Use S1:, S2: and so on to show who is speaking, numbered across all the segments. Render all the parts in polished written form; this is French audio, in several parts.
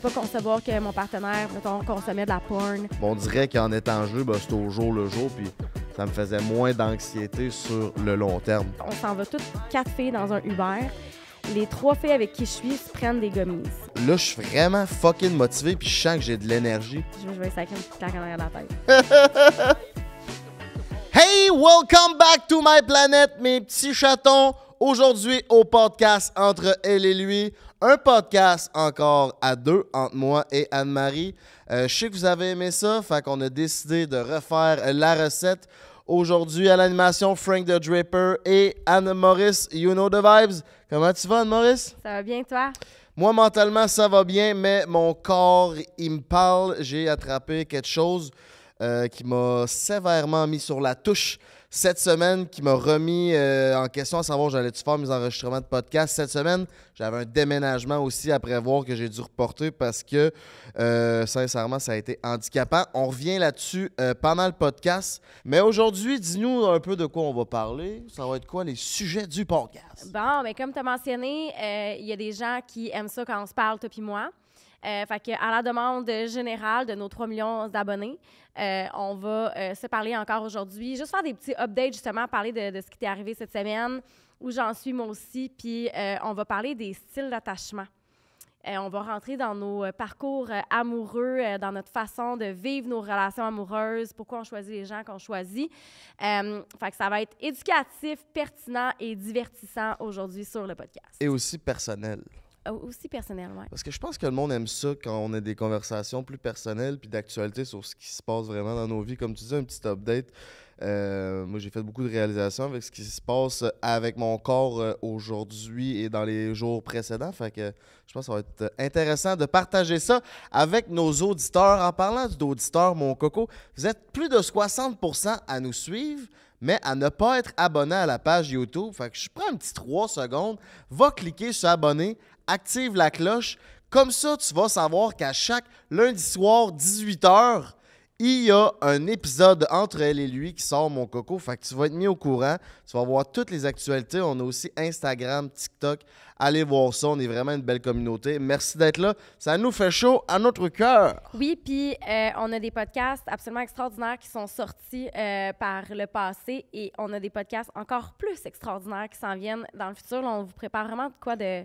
S1: pouvais pas concevoir que mon partenaire, mettons, consommait de la porn.
S2: On dirait qu'en étant jeu, c'est au jour le jour, puis ça me faisait moins d'anxiété sur le long terme.
S1: On s'en va toutes 4 filles dans un Uber. Les 3 filles avec qui je suis se prennent des gummies.
S2: Là, je suis vraiment fucking motivé, puis je sens que j'ai de l'énergie.
S1: Je vais sacrer une petite claque en arrière de la tête.
S2: Hey, welcome back to my planet, mes petits chatons. Aujourd'hui, au podcast Entre elle et lui, un podcast encore à deux entre moi et Anne-Marie. Je sais que vous avez aimé ça, fait qu'on a décidé de refaire la recette. Aujourd'hui, à l'animation, Frank the Draper et Anne-Maurice, you know the vibes. Comment tu vas, Anne-Maurice?
S1: Ça va bien, toi?
S2: Moi, mentalement, ça va bien, mais mon corps, il me parle. J'ai attrapé quelque chose qui m'a sévèrement mis sur la touche cette semaine, qui m'a remis en question à savoir j'allais-tu faire mes enregistrements de podcast. Cette semaine, j'avais un déménagement aussi à prévoir que j'ai dû reporter parce que, sincèrement, ça a été handicapant. On revient là-dessus pendant le podcast. Mais aujourd'hui, dis-nous un peu de quoi on va parler. Ça va être quoi les sujets du podcast?
S1: Bon, mais comme tu as mentionné, il y a des gens qui aiment ça quand on se parle, toi puis moi. Fait que, à la demande générale de nos 3 millions d'abonnés, on va se parler encore aujourd'hui. Juste faire des petits updates, justement, parler de ce qui t'est arrivé cette semaine, où j'en suis moi aussi, puis on va parler des styles d'attachement. On va rentrer dans nos parcours amoureux, dans notre façon de vivre nos relations amoureuses, pourquoi on choisit les gens qu'on choisit. Fait que ça va être éducatif, pertinent et divertissant aujourd'hui sur le podcast.
S2: Et aussi personnel.
S1: Aussi personnel, oui.
S2: Parce que je pense que le monde aime ça quand on a des conversations plus personnelles puis d'actualité sur ce qui se passe vraiment dans nos vies. Comme tu dis, un petit update. Moi, j'ai fait beaucoup de réalisations avec ce qui se passe avec mon corps aujourd'hui et dans les jours précédents. Fait que je pense que ça va être intéressant de partager ça avec nos auditeurs. En parlant d'auditeurs, mon coco, vous êtes plus de 60% à nous suivre, mais à ne pas être abonné à la page YouTube. Fait que je prends un petit 3 secondes, va cliquer sur abonner, active la cloche. Comme ça, tu vas savoir qu'à chaque lundi soir, 18h, il y a un épisode Entre elle et lui qui sort, mon coco. Fait que tu vas être mis au courant. Tu vas voir toutes les actualités. On a aussi Instagram, TikTok. Allez voir ça. On est vraiment une belle communauté. Merci d'être là. Ça nous fait chaud à notre cœur.
S1: Oui, puis on a des podcasts absolument extraordinaires qui sont sortis par le passé et on a des podcasts encore plus extraordinaires qui s'en viennent dans le futur. Là, on vous prépare vraiment de quoi de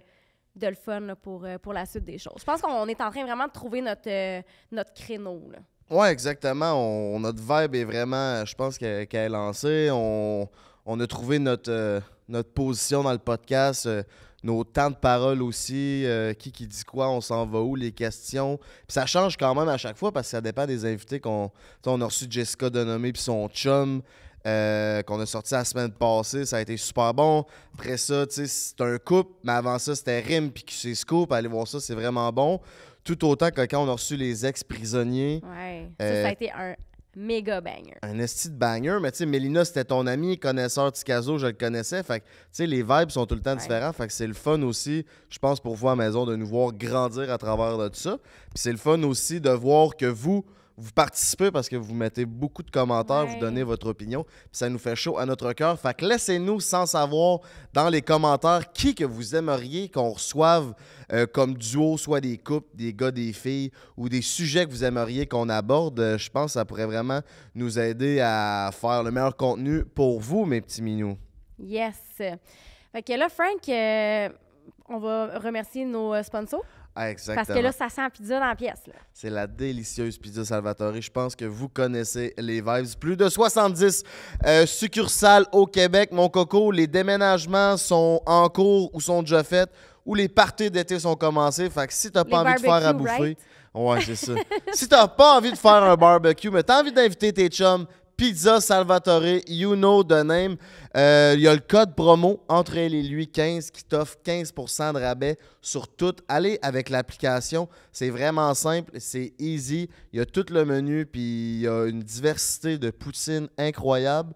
S1: le fun là, pour la suite des choses. Je pense qu'on est en train vraiment de trouver notre créneau, là.
S2: Oui, exactement. Notre vibe est vraiment, je pense qu'elle est lancée. On a trouvé notre position dans le podcast, nos temps de parole aussi, qui dit quoi, on s'en va où, les questions. Puis ça change quand même à chaque fois parce que ça dépend des invités on a reçu Jessica Denomé puis son chum. Qu'on a sorti la semaine passée, ça a été super bon. Après ça, tu sais, c'est un couple, mais avant ça, c'était Rim puis QC Scoop. Allez voir ça, c'est vraiment bon. Tout autant que quand on a reçu les ex-prisonniers.
S1: Ouais, ça a été un méga banger.
S2: Un esti de banger, mais tu sais, Mélina, c'était ton ami, connaisseur Ticazo, je le connaissais. Fait que, tu sais, les vibes sont tout le temps différents. Fait que c'est le fun aussi, je pense, pour vous à la maison, de nous voir grandir à travers de tout ça. Puis c'est le fun aussi de voir que vous participez parce que vous mettez beaucoup de commentaires, vous donnez votre opinion, puis ça nous fait chaud à notre cœur. Fait que laissez-nous sans savoir dans les commentaires qui que vous aimeriez qu'on reçoive comme duo, soit des couples, des gars, des filles, ou des sujets que vous aimeriez qu'on aborde. Je pense que ça pourrait vraiment nous aider à faire le meilleur contenu pour vous, mes petits minous.
S1: Yes. Fait que là, Frank, on va remercier nos sponsors.
S2: Ah, exactement.
S1: Parce que là, ça sent la pizza dans la pièce. Là.
S2: C'est la délicieuse pizza Salvatore. Je pense que vous connaissez les vibes. Plus de 70 succursales au Québec. Mon coco, les déménagements sont en cours ou sont déjà faits, ou les parties d'été sont commencées. Fait que si t'as pas envie de faire à bouffer...
S1: Right?
S2: Ouais, c'est ça. Si t'as pas envie de faire un barbecue, mais t'as envie d'inviter tes chums, Pizza Salvatore, you know the name. Il y a le code promo Entre elle et lui 15 qui t'offre 15% de rabais sur tout. Allez avec l'application. C'est vraiment simple, c'est easy. Il y a tout le menu, puis il y a une diversité de poutines incroyable.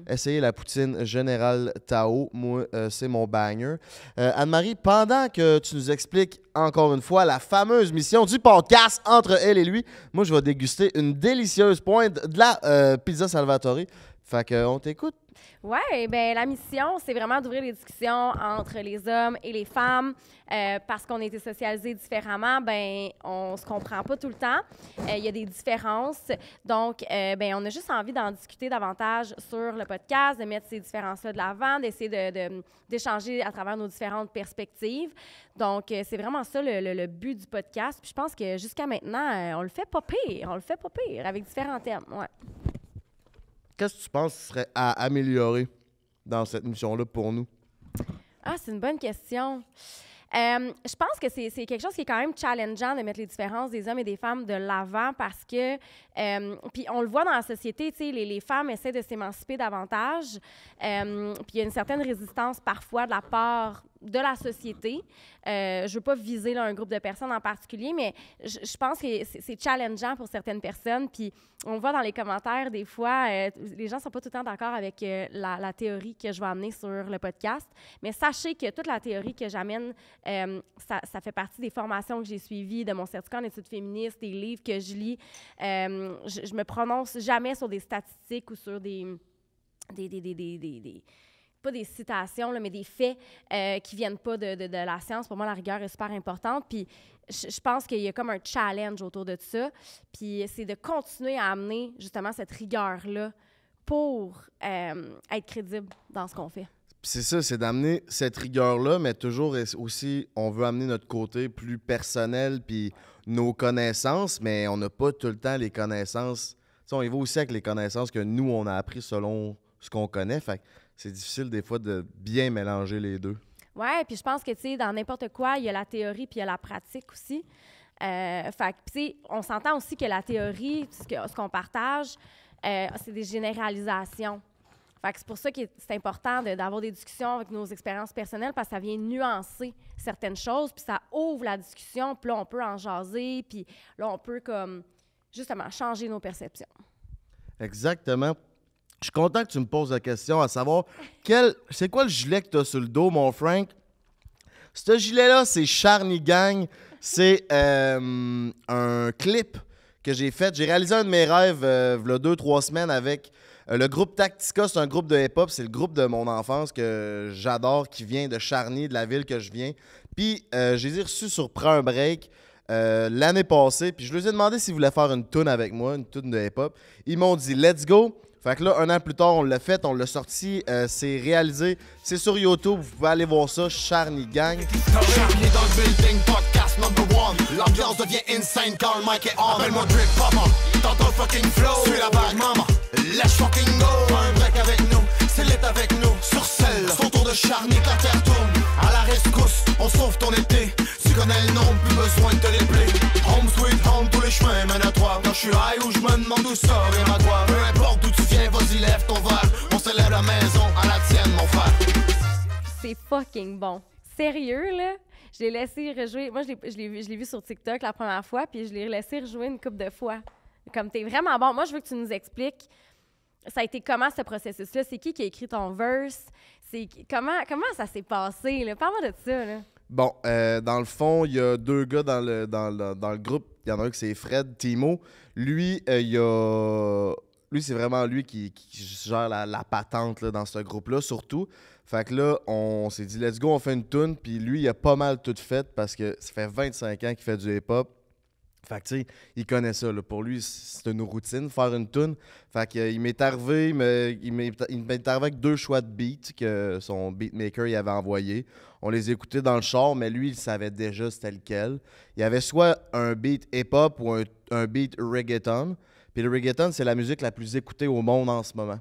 S2: Essayez la poutine Générale Tao. Moi, c'est mon banger. Anne-Marie, pendant que tu nous expliques encore une fois la fameuse mission du podcast Entre elle et lui, moi, je vais déguster une délicieuse pointe de la pizza Lisa Salvatore. Fait qu'on t'écoute.
S1: Oui, bien, la mission, c'est vraiment d'ouvrir les discussions entre les hommes et les femmes. Parce qu'on a été socialisés différemment, ben on se comprend pas tout le temps. Il y a des différences. Donc, ben on a juste envie d'en discuter davantage sur le podcast, de mettre ces différences-là de l'avant, d'essayer d'échanger à travers nos différentes perspectives. Donc, c'est vraiment ça le but du podcast. Puis je pense que jusqu'à maintenant, on le fait pas pire. On le fait pas pire avec différents thèmes. Ouais.
S2: Qu'est-ce que tu penses qui serait à améliorer dans cette mission-là pour nous?
S1: Ah, c'est une bonne question. Je pense que c'est quelque chose qui est quand même challengeant de mettre les différences des hommes et des femmes de l'avant parce que, puis on le voit dans la société, tu sais, les femmes essaient de s'émanciper davantage, puis il y a une certaine résistance parfois de la part de la société. Je ne veux pas viser là, un groupe de personnes en particulier, mais je pense que c'est challengeant pour certaines personnes. Puis on le voit dans les commentaires, des fois, les gens ne sont pas tout le temps d'accord avec la théorie que je vais amener sur le podcast. Mais sachez que toute la théorie que j'amène, ça fait partie des formations que j'ai suivies, de mon certificat en études féministes, des livres que je lis. Je me prononce jamais sur des statistiques ou sur pas des citations, là, mais des faits qui viennent pas de la science. Pour moi, la rigueur est super importante. Puis je pense qu'il y a comme un challenge autour de ça. Puis c'est de continuer à amener justement cette rigueur-là pour être crédible dans ce qu'on fait.
S2: C'est ça, c'est d'amener cette rigueur-là, mais toujours aussi, on veut amener notre côté plus personnel puis nos connaissances, mais on n'a pas tout le temps les connaissances. T'sais, on y va aussi avec les connaissances que nous, on a appris selon ce qu'on connaît. Fait que c'est difficile des fois de bien mélanger les deux.
S1: Oui, puis je pense que, tu sais, dans n'importe quoi, il y a la théorie puis il y a la pratique aussi. Fait que, tu sais, on s'entend aussi que la théorie, ce qu'on partage, c'est des généralisations. Fait que c'est pour ça que c'est important d'avoir des discussions avec nos expériences personnelles parce que ça vient nuancer certaines choses, puis ça ouvre la discussion, puis là, on peut en jaser, puis là, on peut, comme, justement, changer nos perceptions.
S2: Exactement. Je suis content que tu me poses la question, à savoir, c'est quoi le gilet que tu as sur le dos, mon Frank? Ce gilet-là, c'est Charny Gang. C'est un clip que j'ai fait. J'ai réalisé un de mes rêves il y a 2-3 semaines avec le groupe Tactica. C'est un groupe de hip-hop. C'est le groupe de mon enfance que j'adore, qui vient de Charny, de la ville que je viens. Puis, je les ai reçus sur Prends un break l'année passée. Puis, je leur ai demandé s'ils voulaient faire une toune avec moi, une toune de hip-hop. Ils m'ont dit « Let's go ». Fait que là, 1 an plus tard, on l'a fait, on l'a sorti, c'est réalisé, c'est sur YouTube, vous pouvez aller voir ça, Charny Gang.
S3: Charny dans le building, podcast number one. L'ambiance devient insane quand le mic est on. Appelle-moi Drip Papa, dans ton fucking flow. Suis la vague, maman, let's fucking go. Un break avec nous, c'est lit avec nous. Sur celle, son tour de Charny, que la terre tourne. À la rescousse, on sauve ton été. Tu connais le nom, plus besoin de te l'épeler. Home sweet home, tous les chemins mènent à toi. Quand je suis high ou je me demande où ça vient à toi. Peu importe d'où tu viens, vas-y lève ton verre. On célèbre la maison à la tienne, mon frère.
S1: C'est fucking bon. Sérieux, là? Je l'ai laissé rejouer. Moi, je l'ai vu sur TikTok la première fois, puis je l'ai laissé rejouer une couple de fois. Comme t'es vraiment bon. Moi, je veux que tu nous expliques, ça a été comment ce processus-là? C'est qui a écrit ton verse? Comment ça s'est passé, là? Parle-moi de ça, là.
S2: Bon, dans le fond, il y a 2 gars dans le groupe. Il y en a un qui c'est Fred Timo. Lui, lui, c'est vraiment lui qui gère la patente là, dans ce groupe-là, surtout. Fait que là, on s'est dit, let's go, on fait une toune. Puis lui, il a pas mal tout fait parce que ça fait 25 ans qu'il fait du hip-hop. Fait que, tu sais, il connaît ça. Là. Pour lui, c'est une routine, faire une toune. Fait que, il m'est arrivé, il m'est arrivé avec 2 choix de beats que son beatmaker il avait envoyé. On les écoutait dans le char, mais lui, il savait déjà c'était lequel. Il y avait soit un beat hip-hop ou un beat reggaeton. Puis le reggaeton, c'est la musique la plus écoutée au monde en ce moment.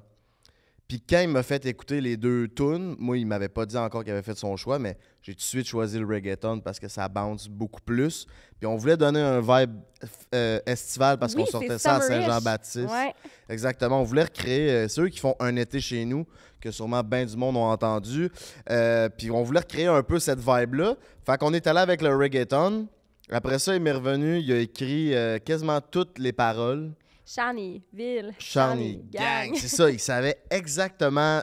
S2: Puis quand il m'a fait écouter les 2 tunes, moi, il m'avait pas dit encore qu'il avait fait son choix, mais j'ai tout de suite choisi le reggaeton parce que ça bounce beaucoup plus. Puis on voulait donner un vibe estival parce qu'on sortait ça à Saint-Jean-Baptiste.
S1: Ouais.
S2: Exactement. On voulait recréer ceux qui font un été chez nous, que sûrement bien du monde ont entendu. Puis on voulait recréer un peu cette vibe-là. Fait qu'on est allé avec le reggaeton. Après ça, il m'est revenu, il a écrit quasiment toutes les paroles.
S1: Charny, ville,
S2: Charny Gang. C'est ça, il savait exactement.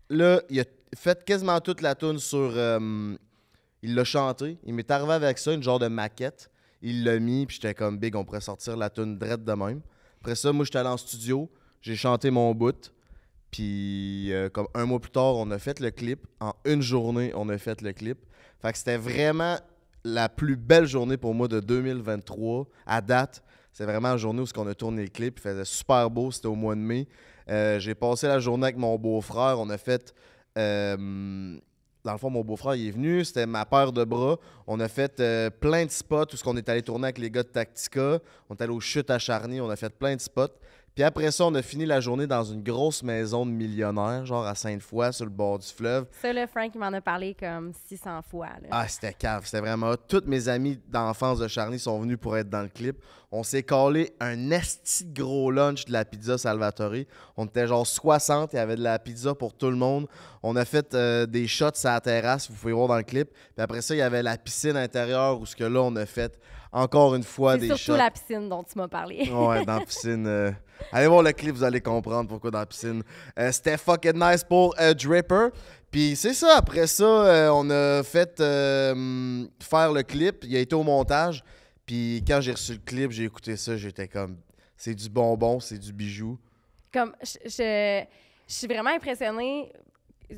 S2: Là, il a fait quasiment toute la tune sur. Il l'a chanté. Il m'est arrivé avec ça, une genre de maquette. Il l'a mis, puis j'étais comme big, on pourrait sortir la tune drette de même. Après ça, moi, j'étais allé en studio. j'ai chanté mon bout. Puis comme un mois plus tard, on a fait le clip. En une journée, on a fait le clip. Fait que c'était vraiment la plus belle journée pour moi de 2023 à date. C'est vraiment la journée où on a tourné le clip. Il faisait super beau, c'était au mois de mai. J'ai passé la journée avec mon beau-frère. On a fait... dans le fond, mon beau-frère il est venu. C'était ma paire de bras. On a fait plein de spots où on est allé tourner avec les gars de Tactica. On est allé aux chutes à Charny. On a fait plein de spots. Puis après ça, on a fini la journée dans une grosse maison de millionnaires, genre à Sainte-Foy, sur le bord du fleuve.
S1: Ça, là, Frank, il m'en a parlé comme 600 fois. Là.
S2: Ah, c'était cave. C'était vraiment hot. Tous mes amis d'enfance de Charny sont venus pour être dans le clip. On s'est collé un esti de gros lunch de la pizza Salvatore. On était genre 60. Il y avait de la pizza pour tout le monde. On a fait des shots sur la terrasse, vous pouvez voir dans le clip. Puis après ça, il y avait la piscine intérieure où ce que là, on a fait encore une fois des shots.
S1: C'est surtout la piscine dont tu m'as parlé.
S2: Ouais, dans la piscine. Allez voir le clip, vous allez comprendre pourquoi dans la piscine. C'était fucking nice pour Dripper. Puis c'est ça, après ça, on a fait faire le clip. Il a été au montage. Puis quand j'ai reçu le clip, j'ai écouté ça, j'étais comme, c'est du bonbon, c'est du bijou.
S1: Comme, je suis vraiment impressionnée.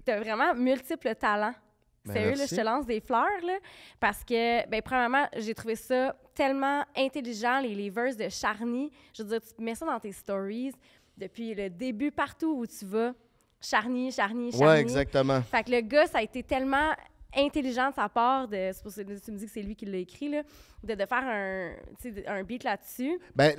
S1: T'as vraiment multiples talents.
S2: Ben,
S1: sérieux, là,
S2: merci.
S1: je te lance des fleurs, là, parce que, ben, premièrement, j'ai trouvé ça tellement intelligent, les verses de Charny. Je veux dire, tu mets ça dans tes stories depuis le début, partout où tu vas. Charny, Charny, Charny.
S2: Ouais, exactement.
S1: Fait que le gars, ça a été tellement intelligent de sa part, c'est pour ça que tu me dis que c'est lui qui l'a écrit, là, de faire un beat là-dessus.
S2: Ben,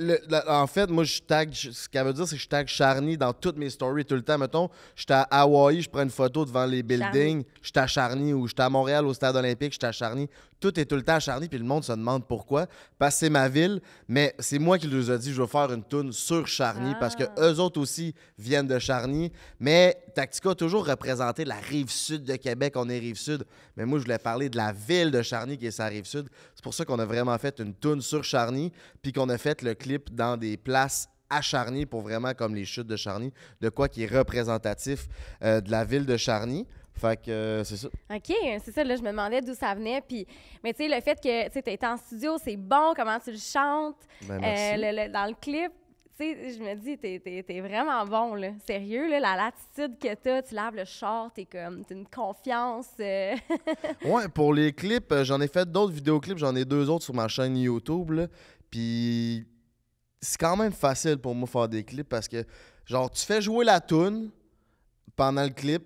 S2: en fait, moi, je tag, ce qu'elle veut dire, c'est que je tag Charny dans toutes mes stories tout le temps. Mettons, j'étais à Hawaï, je prends une photo devant les buildings, j'étais à Charny, ou j'étais à Montréal au stade olympique, j'étais à Charny. Tout est tout le temps à Charny, puis le monde se demande pourquoi. Parce que c'est ma ville, mais c'est moi qui leur ai dit, je vais faire une toune sur Charny, parce que eux autres aussi viennent de Charny. Mais Tactica a toujours représenté la rive sud de Québec, on est rive sud. Mais moi, je voulais parler de la ville de Charny, qui est sa rive sud. C'est pour ça qu'on a vraiment fait une toune sur Charny, puis qu'on a fait le clip dans des places à Charny, pour vraiment comme les chutes de Charny, de quoi qui est représentatif de la ville de Charny. Fait que c'est ça.
S1: OK, c'est ça, là, je me demandais d'où ça venait. Puis, mais tu sais, le fait que tu été en studio, c'est bon, comment tu le chantes.
S2: Ben, merci.
S1: Dans le clip, tu sais, je me dis, t'es vraiment bon, là. Sérieux, là, la latitude que t'as, tu laves le char, t'as une confiance.
S2: Ouais, pour les clips, j'en ai fait d'autres vidéoclips, j'en ai 2 autres sur ma chaîne YouTube, là. Puis c'est quand même facile pour moi de faire des clips parce que, genre, tu fais jouer la toune pendant le clip,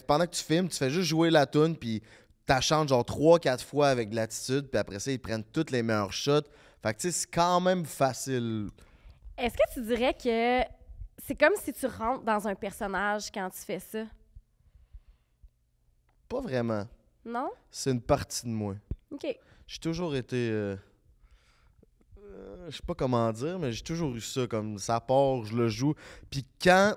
S2: pendant que tu filmes, tu fais juste jouer la toune, puis t'as chantes genre 3-4 fois avec de l'attitude, puis après ça, ils prennent toutes les meilleurs shots. Fait que, tu sais, c'est quand même facile.
S1: Est-ce que tu dirais que c'est comme si tu rentres dans un personnage quand tu fais ça?
S2: Pas vraiment.
S1: Non?
S2: C'est une partie de moi.
S1: OK.
S2: J'ai toujours été... je sais pas comment dire, mais j'ai toujours eu ça. Comme ça part, je le joue. Puis quand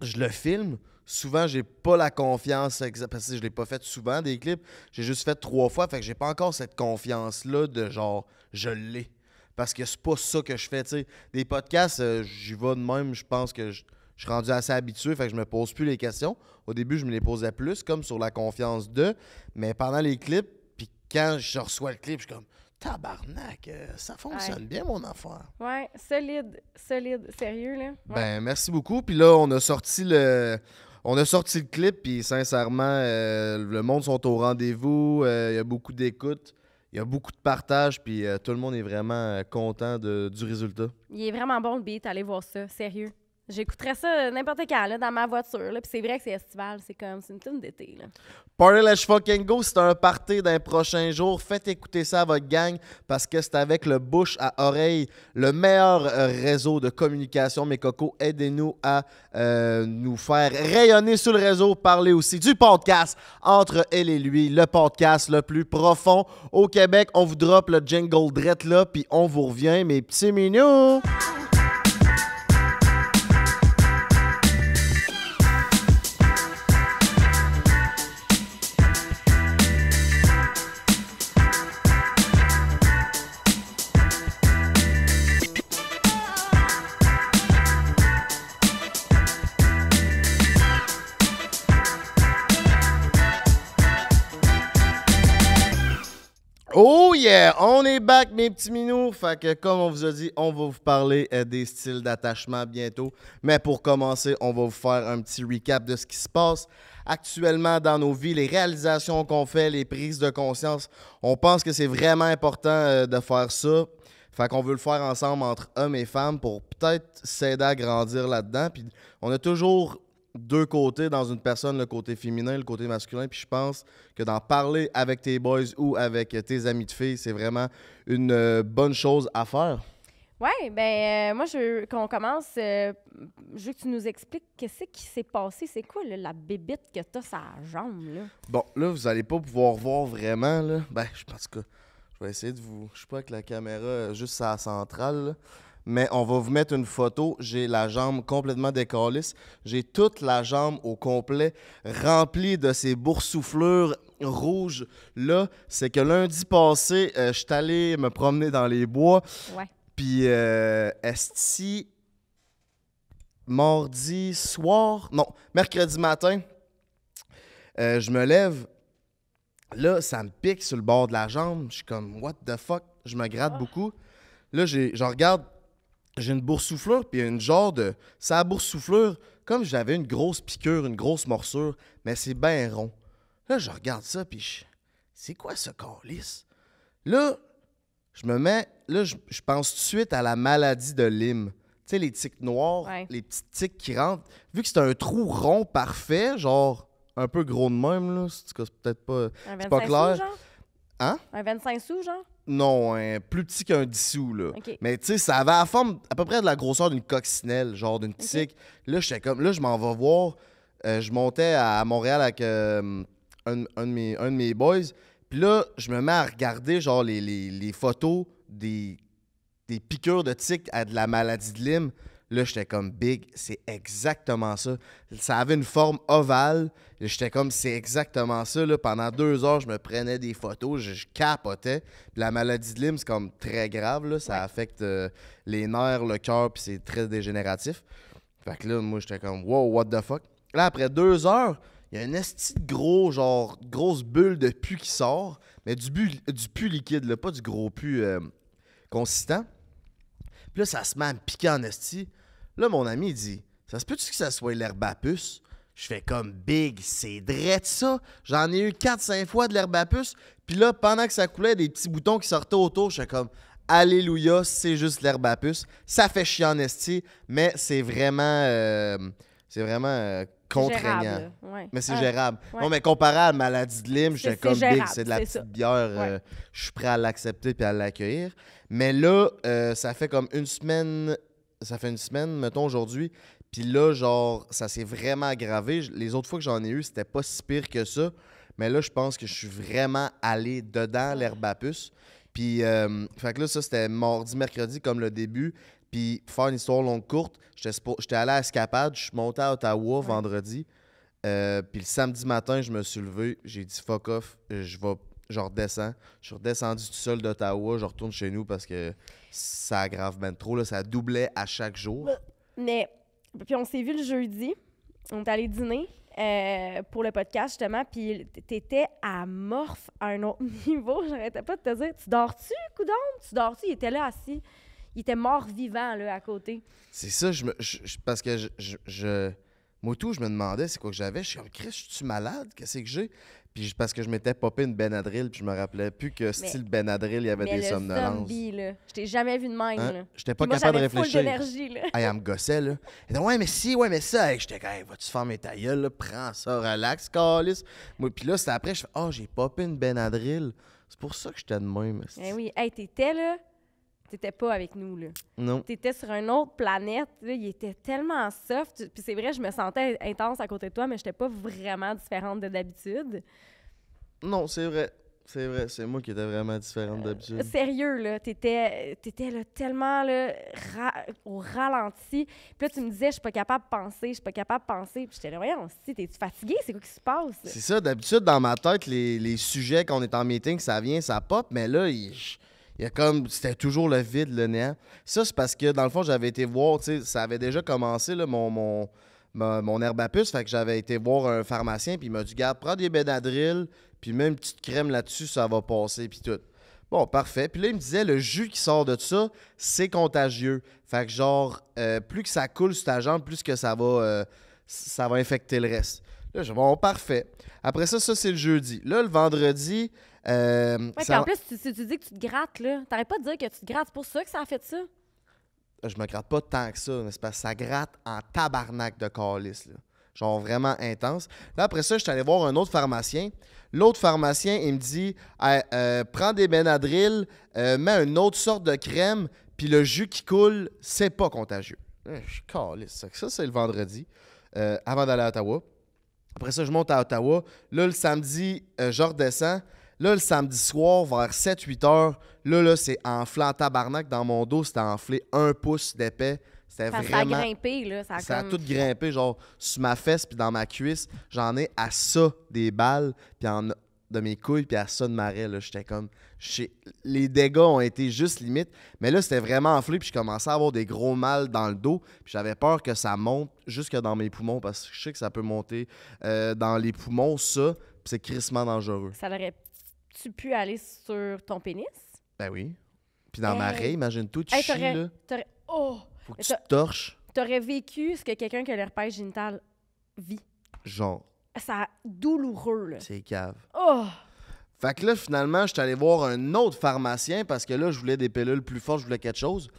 S2: je le filme, souvent, j'ai pas la confiance. Parce que je l'ai pas fait souvent, des clips. J'ai juste fait 3 fois. Fait que j'ai pas encore cette confiance-là de genre, je l'ai. Parce que c'est pas ça que je fais, tu sais. Des podcasts, j'y vais de même. Je pense que je suis rendu assez habitué. Fait que je me pose plus les questions. Au début, je me les posais plus, comme sur la confiance de. Mais pendant les clips, puis quand je reçois le clip, je suis comme... Tabarnak, ça fonctionne bien, mon affaire.
S1: Ouais, solide, sérieux, là. Ouais.
S2: Ben, merci beaucoup. Puis là, on a sorti le clip, puis sincèrement, le monde sont au rendez-vous. Il y a beaucoup d'écoute, il y a beaucoup de partage, puis tout le monde est vraiment content du résultat.
S1: Il est vraiment bon, le beat, allez voir ça, sérieux. J'écouterais ça n'importe quand, là, dans ma voiture, là. Puis c'est vrai que c'est estival, c'est une tune d'été, là.
S2: Party Let's Fucking Go, c'est un party d'un prochain jour. Faites écouter ça à votre gang parce que c'est avec le bouche à oreille, le meilleur réseau de communication. Mes cocos, aidez-nous à nous faire rayonner sur le réseau. Parlez aussi du podcast Entre elle et lui, le podcast le plus profond au Québec. On vous drop le jingle drette là, puis on vous revient, mes petits mignons. Oh yeah! On est back, mes petits minous! Fait que, comme on vous a dit, on va vous parler des styles d'attachement bientôt. Mais pour commencer, on va vous faire un petit recap de ce qui se passe actuellement dans nos vies, les réalisations qu'on fait, les prises de conscience. On pense que c'est vraiment important de faire ça. Fait qu'on veut le faire ensemble entre hommes et femmes pour peut-être s'aider à grandir là-dedans. Puis on a toujours deux côtés dans une personne, le côté féminin, le côté masculin. Puis je pense que d'en parler avec tes boys ou avec tes amis de filles, c'est vraiment une bonne chose à faire.
S1: Oui, ben moi, je veux qu'on commence. Je veux que tu nous expliques qu'est-ce qui s'est passé. C'est quoi là, la bébite que t'as sur la jambe, là?
S2: Bon, là, vous allez pas pouvoir voir vraiment, là. Ben, je pense que je vais essayer de vous... Je sais pas avec la caméra juste à la centrale, là. Mais on va vous mettre une photo. J'ai la jambe complètement décalisse. J'ai toute la jambe au complet remplie de ces boursouflures rouges. Là, c'est que lundi passé, je suis allé me promener dans les bois.
S1: Ouais.
S2: Puis, esti, mardi soir, non, mercredi matin, je me lève. Là, ça me pique sur le bord de la jambe. Je suis comme, what the fuck? Je me gratte beaucoup. Là, je regarde. J'ai une boursouflure, puis une genre de... C'est la boursouflure, comme j'avais une grosse piqûre, une grosse morsure, mais c'est bien rond. Là, je regarde ça, puis c'est quoi ce calice? Là, je me mets... Là, je pense tout de suite à la maladie de Lyme. Tu sais, les tiques noires,
S1: Ouais.
S2: les petites tiques qui rentrent. Vu que c'est un trou rond parfait, genre un peu gros de même, là, c'est peut-être pas...
S1: Un
S2: C'est pas
S1: 25
S2: clair.
S1: sous, genre?
S2: Hein?
S1: Un 25 sous, genre?
S2: Non, plus petit qu'un 10 sous, là.
S1: OK.
S2: Mais tu sais, ça avait la forme à peu près de la grosseur d'une coccinelle, genre d'une tique. Là, j'étais comme, là, je m'en vais voir. Je montais à Montréal avec un de mes boys. Puis là, je me mets à regarder, genre, les photos des piqûres de tiques à de la maladie de Lyme. Là, j'étais comme, big, c'est exactement ça. Ça avait une forme ovale. J'étais comme, c'est exactement ça. Là. Pendant 2 heures, je me prenais des photos, je capotais. Puis la maladie de Lyme, c'est comme très grave. Là. Ça affecte les nerfs, le cœur, puis c'est très dégénératif. Fait que là, moi, j'étais comme, wow, what the fuck. Là, après 2 heures, il y a un esti de gros, genre, grosse bulle de pus qui sort. Mais du pus liquide, là, pas du gros pus consistant. Puis là, ça se met à me piquer en esti. Là, mon ami, il dit, ça se peut-tu que ça soit l'herbe à puce? Je fais comme, big, c'est drette ça. J'en ai eu 4-5 fois de l'herbe à puce. Puis là, pendant que ça coulait, des petits boutons qui sortaient autour, je fais comme, alléluia, c'est juste l'herbe à puce. Ça fait chier en esti, mais c'est vraiment contraignant.
S1: Gérable, là. Ouais.
S2: Mais c'est
S1: Ah,
S2: gérable.
S1: ouais.
S2: Non, mais comparé à la maladie de Lyme, j'étais
S1: C'est
S2: comme, big,
S1: gérable,
S2: c'est de la
S1: c'est
S2: petite
S1: ça.
S2: bière.
S1: Ouais.
S2: Je suis prêt à l'accepter puis à l'accueillir. Mais là, ça fait comme une semaine... Ça fait une semaine, mettons, aujourd'hui. Puis là, genre, ça s'est vraiment aggravé. Les autres fois que j'en ai eu, c'était pas si pire que ça. Mais là, je pense que je suis vraiment allé dedans l'herbe à puce. Puis, fait que là, ça, c'était mardi, mercredi, comme le début. Puis, pour faire une histoire longue courte, j'étais allé à Escapade. Je suis monté à Ottawa vendredi. Puis le samedi matin, je me suis levé. J'ai dit, fuck off, je redescends. Je suis redescendu tout seul d'Ottawa. Je retourne chez nous parce que ça aggrave ben trop. Là, ça doublait à chaque jour.
S1: Mais, puis on s'est vu le jeudi. On est allé dîner pour le podcast, justement. Puis t'étais amorphe à un autre niveau. J'arrêtais pas de te dire, tu dors-tu, coudonc? Tu dors-tu? Il était là assis. Il était mort-vivant, là, à côté.
S2: C'est ça, parce que moi, tout, je me demandais c'est quoi que j'avais. Je suis comme, Chris, je suis malade? Qu'est-ce que j'ai? Puis parce que je m'étais popé une Benadryl, puis je me rappelais plus que style Benadryl, il y avait
S1: Mais
S2: des
S1: le
S2: somnolences.
S1: zombie, là, je t'ai jamais vu de même,
S2: Hein?
S1: là.
S2: J'étais pas
S1: Puis moi,
S2: capable de
S1: j'avais full
S2: réfléchir.
S1: d'énergie, là.
S2: Hey, elle me gossait, là. Elle disait, ouais, mais si, ouais, mais ça. Hey, j'étais comme, hey, vas-tu fermer ta gueule, là? Prends ça, relax, calice. Moi, puis là, c'était après, je fais, j'ai popé une Benadryl. C'est pour ça que j'étais de même.
S1: Eh oui, hey, t'étais là, t'étais pas avec nous, là.
S2: Non.
S1: T'étais sur une autre planète, là, il était tellement soft. Puis c'est vrai, je me sentais intense à côté de toi, mais j'étais pas vraiment différente de d'habitude.
S2: Non, c'est vrai. C'est vrai, c'est moi qui étais vraiment différente d'habitude.
S1: Sérieux, là, t'étais là, tellement là, au ralenti. Puis là, tu me disais, je suis pas capable de penser. Puis j'étais là, voyons, si, t'es-tu fatigué? C'est quoi qui se passe?
S2: C'est ça, d'habitude, dans ma tête, les sujets, quand on est en meeting, ça vient, ça pop, mais là, il y a comme, c'était toujours le vide, le néant. Ça, c'est parce que, dans le fond, j'avais été voir, tu sais, ça avait déjà commencé, là, mon herbe à puce, fait que j'avais été voir un pharmacien, puis il m'a dit, garde, prends des Benadryl, puis même une petite crème là-dessus, ça va passer, puis tout. Bon, parfait. Puis là, il me disait, le jus qui sort de ça, c'est contagieux. Fait que genre, plus que ça coule sur ta jambe, plus que ça va infecter le reste. Là, je dis, bon, parfait. Après ça, c'est le jeudi. Là, le vendredi...
S1: Ouais, puis en plus, tu dis que tu te grattes, là. T'arrêtes pas de dire que tu te grattes. C'est pour ça que ça a fait ça.
S2: Je me gratte pas tant que ça, mais c'est parce que ça gratte en tabarnak de calice, là. Genre vraiment intense. Là, après ça, je suis allé voir un autre pharmacien. L'autre pharmacien, il me dit hey, prends des Benadryl, mets une autre sorte de crème, puis le jus qui coule, c'est pas contagieux. Je suis calisse. Ça, c'est le vendredi, avant d'aller à Ottawa. Après ça, je monte à Ottawa. Là, le samedi, je redescends. Là, le samedi soir, vers 7-8 heures, là, c'est enflé en tabarnak dans mon dos. C'était enflé 1 pouce d'épais. C'était
S1: Ça
S2: vraiment...
S1: a grimpé, là. Ça
S2: a tout grimpé, genre, sur ma fesse puis dans ma cuisse. J'en ai à ça des balles, puis de mes couilles, puis à ça de ma raie, là. J'étais comme... Les dégâts ont été juste limite. Mais là, c'était vraiment enflé, puis je commençais à avoir des gros mal dans le dos. Puis j'avais peur que ça monte jusque dans mes poumons, parce que je sais que ça peut monter dans les poumons, ça. Puis c'est crissement dangereux.
S1: Ça aurait-tu pu aller sur ton pénis?
S2: Ben oui. Puis dans ma raie, imagine-toi, tu chies, là.
S1: Oh!
S2: Faut que tu te torches.
S1: T'aurais vécu ce que quelqu'un qui a l'herpès génital vit.
S2: Genre.
S1: Ça douloureux, là.
S2: C'est cave.
S1: Oh!
S2: Fait que là, finalement, je suis allé voir un autre pharmacien parce que là, je voulais des pilules plus fortes, je voulais quelque chose.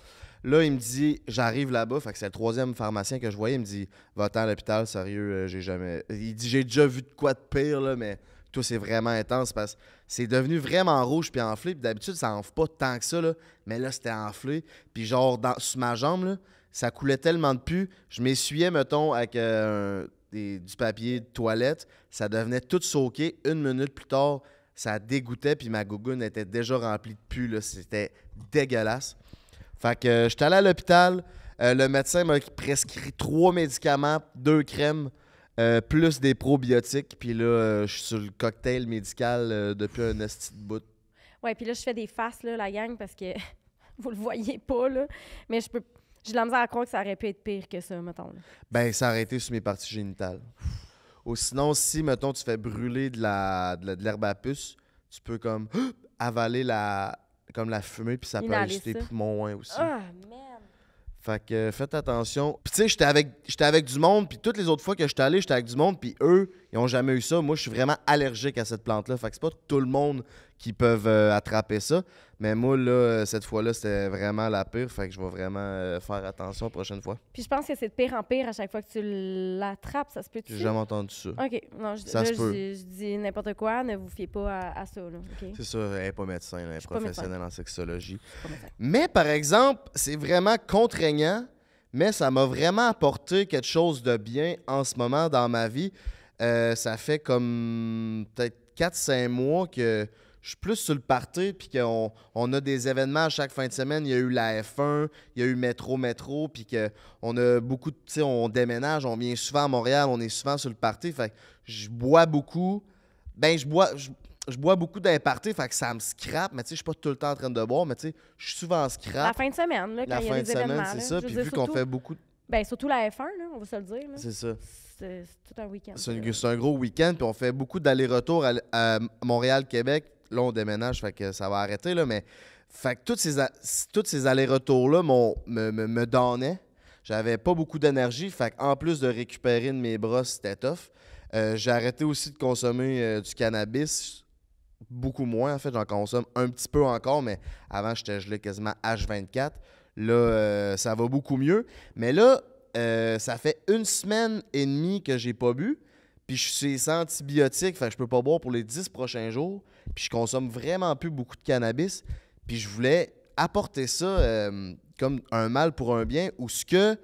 S2: Là, il me dit, j'arrive là-bas, fait que c'est le 3e pharmacien que je voyais. Il me dit, va-t'en à l'hôpital, sérieux, j'ai jamais. Il dit, j'ai déjà vu de quoi de pire, là, mais toi, c'est vraiment intense parce que c'est devenu vraiment rouge puis enflé. Puis d'habitude, ça enfle pas tant que ça, là. Mais là, c'était enflé. Puis genre, sur ma jambe, là, ça coulait tellement de pu. Je m'essuyais, mettons, avec du papier de toilette. Ça devenait tout soaké. 1 minute plus tard, ça dégoûtait. Puis ma gougoune était déjà remplie de pu, là. C'était dégueulasse. Fait que j'étais allé à l'hôpital. Le médecin m'a prescrit 3 médicaments, 2 crèmes. Plus des probiotiques. Puis là, je suis sur le cocktail médical depuis un esti de bout.
S1: Ouais, puis là, je fais des faces, là, la gang, parce que vous le voyez pas, là. Mais j'ai de la misère à croire que ça aurait pu être pire que ça, mettons. Là.
S2: Ben, ça aurait été sur mes parties génitales. Ou sinon, si, mettons, tu fais brûler de l'herbe à puce, tu peux comme avaler la fumée, puis ça peut aller sur tes poumons aussi.
S1: Ah, man!
S2: Fait que faites attention. Puis tu sais, j'étais avec du monde, puis toutes les autres fois que j'étais allé, j'étais avec du monde, puis eux, ils ont jamais eu ça. Moi, je suis vraiment allergique à cette plante-là. Fait que c'est pas tout le monde qui peuvent attraper ça. Mais moi, là, cette fois-là, c'était vraiment la pire. Fait que je vais vraiment faire attention la prochaine fois.
S1: Puis je pense que c'est de pire en pire à chaque fois que tu l'attrapes. Ça se peut-tu?
S2: J'ai jamais entendu ça.
S1: OK. Non, je dis n'importe quoi. Ne vous fiez pas à ça, là. Okay?
S2: C'est ça. Elle n'est pas médecin. Elle est professionnelle en sexologie.
S1: Médecin.
S2: Mais, par exemple, c'est vraiment contraignant. Mais ça m'a vraiment apporté quelque chose de bien en ce moment dans ma vie. Ça fait comme peut-être 4-5 mois que je suis plus sur le party, puis qu'on a des événements à chaque fin de semaine. Il y a eu la F1, il y a eu Métro, puis qu'on a beaucoup de... Tu sais, on déménage, on vient souvent à Montréal, on est souvent sur le party. Fait que je bois beaucoup. Ben, je bois beaucoup dans les parties, fait que ça me scrape. Mais tu sais, je suis pas tout le temps en train de boire, mais tu sais, je suis souvent en scrap.
S1: La fin de semaine, là, quand il y a des événements.
S2: C'est ça, puis vu qu'on fait beaucoup...
S1: Ben, surtout la F1, là, on va se le dire. Là.
S2: C'est ça.
S1: C'est tout un week-end.
S2: C'est un gros week-end, puis on fait beaucoup d'allers-retours à Montréal-Québec. Là, on déménage, fait que ça va arrêter, là, mais... Fait que tous ces allers-retours-là me donnaient. J'avais pas beaucoup d'énergie, fait qu'en plus de récupérer de mes bras, c'était tough. J'ai arrêté aussi de consommer du cannabis. Beaucoup moins, en fait. J'en consomme un petit peu encore, mais avant, j'étais gelé quasiment H24. Là, ça va beaucoup mieux. Mais là, ça fait 1 semaine et demie que j'ai pas bu. Puis je suis sans antibiotiques, fait que je peux pas boire pour les 10 prochains jours. Puis je consomme vraiment plus beaucoup de cannabis. Puis je voulais apporter ça comme un mal pour un bien, ou ce que,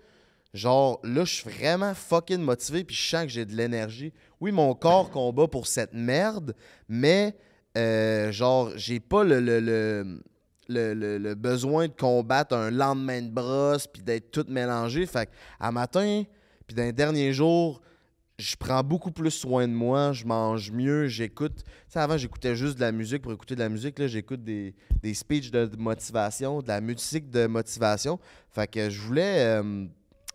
S2: genre, là, je suis vraiment fucking motivé, puis je sens que j'ai de l'énergie. Oui, mon corps combat pour cette merde, mais, genre, j'ai pas le besoin de combattre un lendemain de brosse, puis d'être tout mélangé. Fait qu'à matin, puis dans les derniers jours, je prends beaucoup plus soin de moi, je mange mieux, j'écoute. Tu sais, avant, j'écoutais juste de la musique pour écouter de la musique. Là, j'écoute des speeches de motivation, de la musique de motivation. Fait que je voulais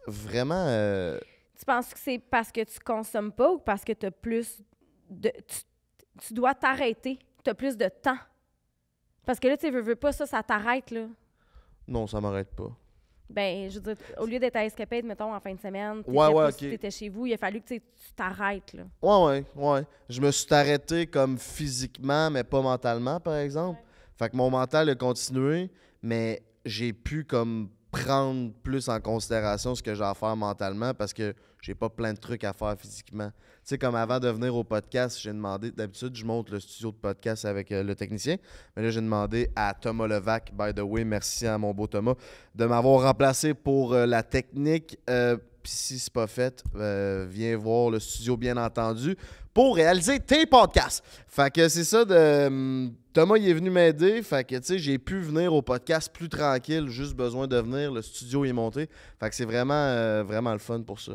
S2: vraiment...
S1: Tu penses que c'est parce que tu consommes pas ou parce que tu as plus de... Tu dois t'arrêter, tu as plus de temps Parce que là, tu sais, veux pas ça t'arrête, là.
S2: Non, ça m'arrête pas.
S1: Ben, je veux dire, au lieu d'être à Escapade, mettons, en fin de semaine, t'étais chez vous, il a fallu que tu t'arrêtes, là.
S2: Ouais. Je me suis arrêté comme physiquement, mais pas mentalement, par exemple.
S1: Ouais.
S2: Fait que mon mental a continué, mais j'ai pu comme prendre plus en considération ce que j'ai à faire mentalement parce que j'ai pas plein de trucs à faire physiquement. Tu sais, comme avant de venir au podcast, j'ai demandé, d'habitude, je monte le studio de podcast avec le technicien, mais là, j'ai demandé à Thomas Levac, by the way, merci à mon beau Thomas, de m'avoir remplacé pour la technique. Puis si c'est pas fait, viens voir le studio, bien entendu, pour réaliser tes podcasts. Fait que c'est ça Thomas, il est venu m'aider. Fait que, tu sais, j'ai pu venir au podcast plus tranquille. Juste besoin de venir. Le studio est monté. Fait que c'est vraiment, vraiment le fun pour ça.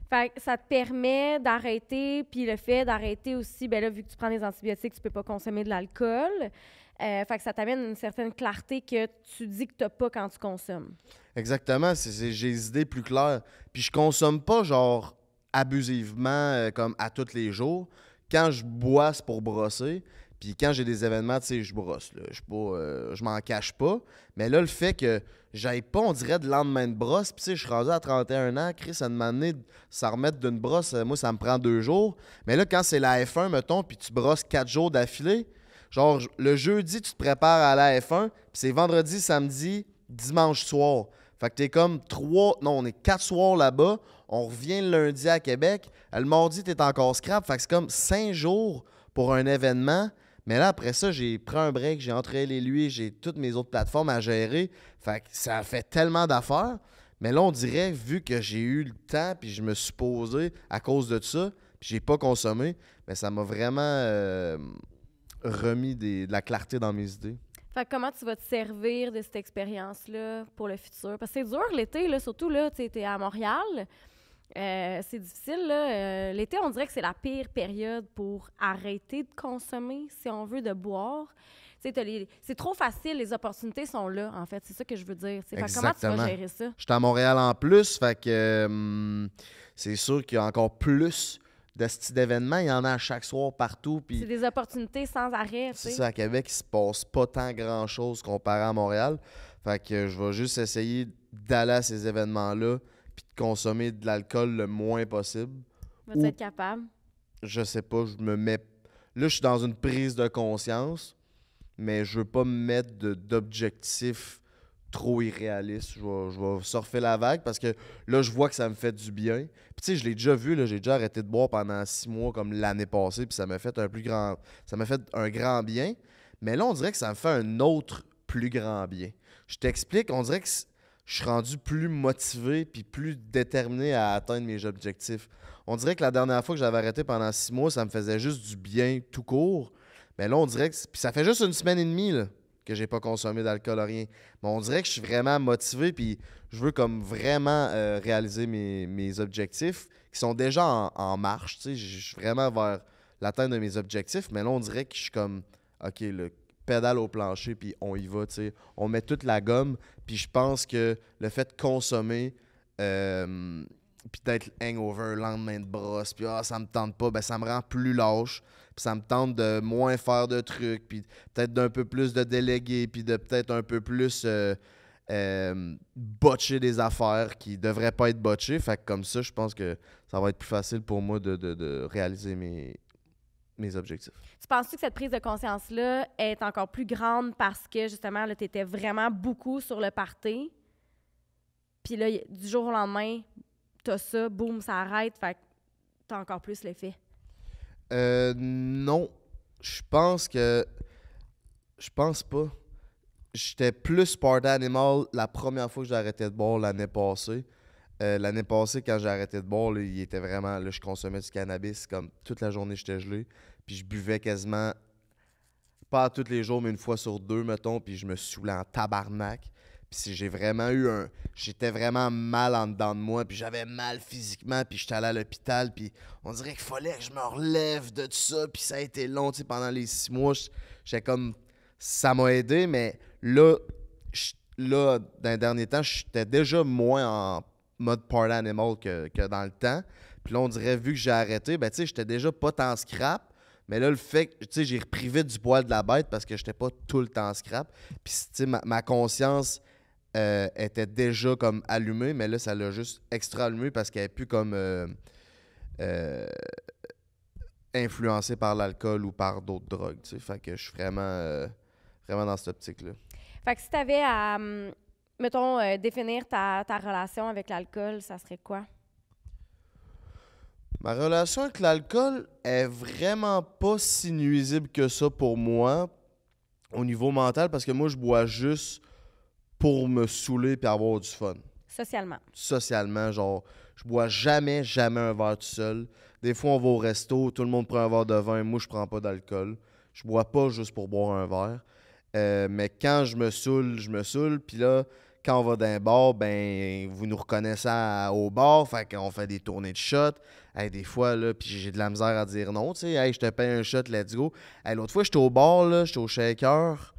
S1: Fait que ça te permet d'arrêter, puis le fait d'arrêter aussi, ben là, vu que tu prends des antibiotiques, tu peux pas consommer de l'alcool. Fait que ça t'amène une certaine clarté que tu dis que t'as pas quand tu consommes.
S2: Exactement. J'ai les idées plus claires. Puis je consomme pas, genre, abusivement, comme à tous les jours. Quand je bois, c'est pour brosser. Puis quand j'ai des événements, tu sais, je brosse. Là. Je m'en cache pas. Mais là, le fait que j'aille pas, on dirait, de lendemain de brosse. Puis tu sais, je suis rendu à 31 ans. Chris, ça m'a amené ça remettre d'une brosse. Moi, ça me prend 2 jours. Mais là, quand c'est la F1, mettons, puis tu brosses 4 jours d'affilée, genre, le jeudi, tu te prépares à la F1. Puis c'est vendredi, samedi, dimanche soir. Fait que t'es comme 3... Non, on est 4 soirs là-bas. On revient le lundi à Québec. Le mardi, t'es encore scrap. Fait que c'est comme 5 jours pour un événement. Mais là, après ça, j'ai pris un break, j'ai entré lui, j'ai toutes mes autres plateformes à gérer. Fait que ça a fait tellement d'affaires. Mais là, on dirait, vu que j'ai eu le temps, puis je me suis posé à cause de ça, puis j'ai pas consommé, mais ça m'a vraiment remis de la clarté dans mes idées.
S1: Fait que comment tu vas te servir de cette expérience-là pour le futur? Parce que c'est dur l'été, là, surtout là, tu es à Montréal. C'est difficile, là. L'été, on dirait que c'est la pire période pour arrêter de consommer, si on veut, de boire. C'est trop facile, les opportunités sont là, en fait. C'est ça que je veux dire. Fait comment tu vas gérer ça?
S2: Je suis à Montréal en plus, fait que c'est sûr qu'il y a encore plus de ce type d'événements. Il y en a à chaque soir partout.
S1: C'est des opportunités sans arrêt.
S2: C'est ça, à Québec, il se passe pas tant grand-chose comparé à Montréal. Fait que je vais juste essayer d'aller à ces événements-là puis de consommer de l'alcool le moins possible.
S1: Vas-tu être capable?
S2: Je sais pas, je me mets... Là, je suis dans une prise de conscience, mais je veux pas me mettre d'objectifs trop irréalistes. Je vais surfer la vague parce que là, je vois que ça me fait du bien. Puis tu sais, je l'ai déjà vu, là, j'ai déjà arrêté de boire pendant 6 mois comme l'année passée, puis ça m'a fait un grand bien. Mais là, on dirait que ça me fait un autre plus grand bien. Je t'explique, on dirait que je suis rendu plus motivé puis plus déterminé à atteindre mes objectifs. On dirait que la dernière fois que j'avais arrêté pendant 6 mois, ça me faisait juste du bien tout court. Mais là, on dirait que... Puis ça fait juste 1 semaine et demie là, que j'ai pas consommé d'alcool ou rien. Mais on dirait que je suis vraiment motivé puis je veux comme vraiment réaliser mes objectifs qui sont déjà en marche. Tu sais, je suis vraiment vers l'atteinte de mes objectifs. Mais là, on dirait que je suis comme... OK, le pédale au plancher, puis on y va, tu sais. On met toute la gomme, puis je pense que le fait de consommer, puis d'être hangover, lendemain de brosse, puis ça me tente pas, ben ça me rend plus lâche, puis ça me tente de moins faire de trucs, puis peut-être d'un peu plus de déléguer, puis de peut-être un peu plus botcher des affaires qui devraient pas être botchées. Fait que comme ça, je pense que ça va être plus facile pour moi de réaliser mes objectifs.
S1: Tu penses-tu que cette prise de conscience-là est encore plus grande parce que, justement, tu étais vraiment beaucoup sur le party, puis là, du jour au lendemain, t'as ça, boum, ça arrête, fait que t'as encore plus l'effet?
S2: Non. Je pense pas. J'étais plus party animal la première fois que j'ai arrêté de boire l'année passée. L'année passée, quand j'ai arrêté de boire, là, il était vraiment... Là, je consommais du cannabis, comme toute la journée, j'étais gelé. Puis je buvais quasiment, pas tous les jours, mais 1 fois sur 2, mettons, puis je me saoulais en tabarnak. Puis j'ai vraiment j'étais vraiment mal en dedans de moi, puis j'avais mal physiquement, puis j'étais allé à l'hôpital, puis on dirait qu'il fallait que je me relève de tout ça, puis ça a été long, tu sais, pendant les 6 mois, j'étais comme... Ça m'a aidé, mais là, dans les derniers temps, j'étais déjà moins en mode party animal que dans le temps. Puis là, on dirait, vu que j'ai arrêté, ben tu sais, j'étais déjà pas tant scrap, Mais là, le fait que, tu sais, j'ai repris vite du poil de la bête parce que j'étais pas tout le temps scrap. Puis, tu sais, ma conscience était déjà comme allumée, mais là, ça l'a juste extra allumée parce qu'elle est plus comme influencée par l'alcool ou par d'autres drogues, tu sais. Fait que je suis vraiment dans cette optique-là.
S1: Fait que si tu avais à, mettons, définir ta relation avec l'alcool, ça serait quoi?
S2: Ma relation avec l'alcool est vraiment pas si nuisible que ça pour moi au niveau mental parce que moi, je bois juste pour me saouler et avoir du fun.
S1: Socialement.
S2: Socialement, genre, je bois jamais un verre tout seul. Des fois, on va au resto, tout le monde prend un verre de vin, moi, je prends pas d'alcool. Je bois pas juste pour boire un verre. Mais quand je me saoule. Puis là, quand on va dans un bar, ben, vous nous reconnaissez au bar, fait qu'on fait des tournées de shots. Hey, des fois, là, puis j'ai de la misère à dire non, tu sais, hey, je te paye un shot, let's go. Hey, l'autre fois, j'étais au bar, là, j'étais au shaker.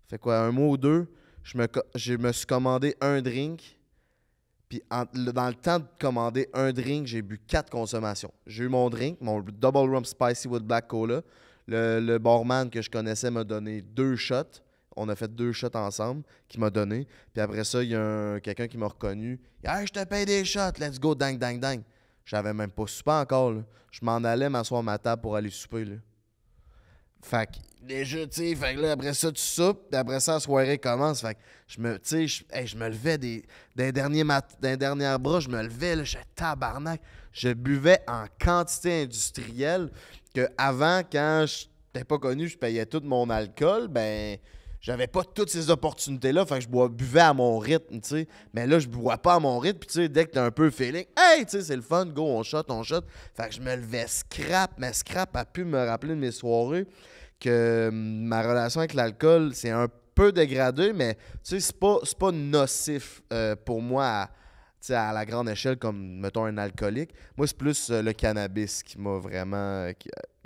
S2: Fait quoi, un mois ou deux, je me suis commandé un drink. Puis dans le temps de commander un drink, j'ai bu 4 consommations. J'ai eu mon drink, mon Double Rum Spicy with Black Cola. Le barman que je connaissais m'a donné 2 shots. On a fait 2 shots ensemble qu'il m'a donné. Puis après ça, il y a quelqu'un qui m'a reconnu. Il a dit « Hey, je te paye des shots, let's go, dang, dang, dang. » J'avais même pas soupé encore, là. Je m'en allais m'asseoir à ma table pour aller souper, là. Fait que, déjà, tu sais, fait que là, après ça, tu soupes, puis après ça, la soirée commence. Fait que, je me levais d'un dernier bras, je me levais, là, j'étais tabarnak. Je buvais en quantité industrielle que avant, quand je n'étais pas connu, je payais tout mon alcool, ben, j'avais pas toutes ces opportunités-là. Fait que je buvais à mon rythme, tu sais. Mais là, je bois pas à mon rythme, puis tu sais, dès que t'as un peu feeling, hey, tu sais, c'est le fun, go, on shot. Fait que je me levais scrap, mais scrap a pu me rappeler de mes soirées que ma relation avec l'alcool, c'est un peu dégradé, mais tu sais, c'est pas nocif pour moi à la grande échelle comme, mettons, un alcoolique. Moi, c'est plus le cannabis qui m'a vraiment...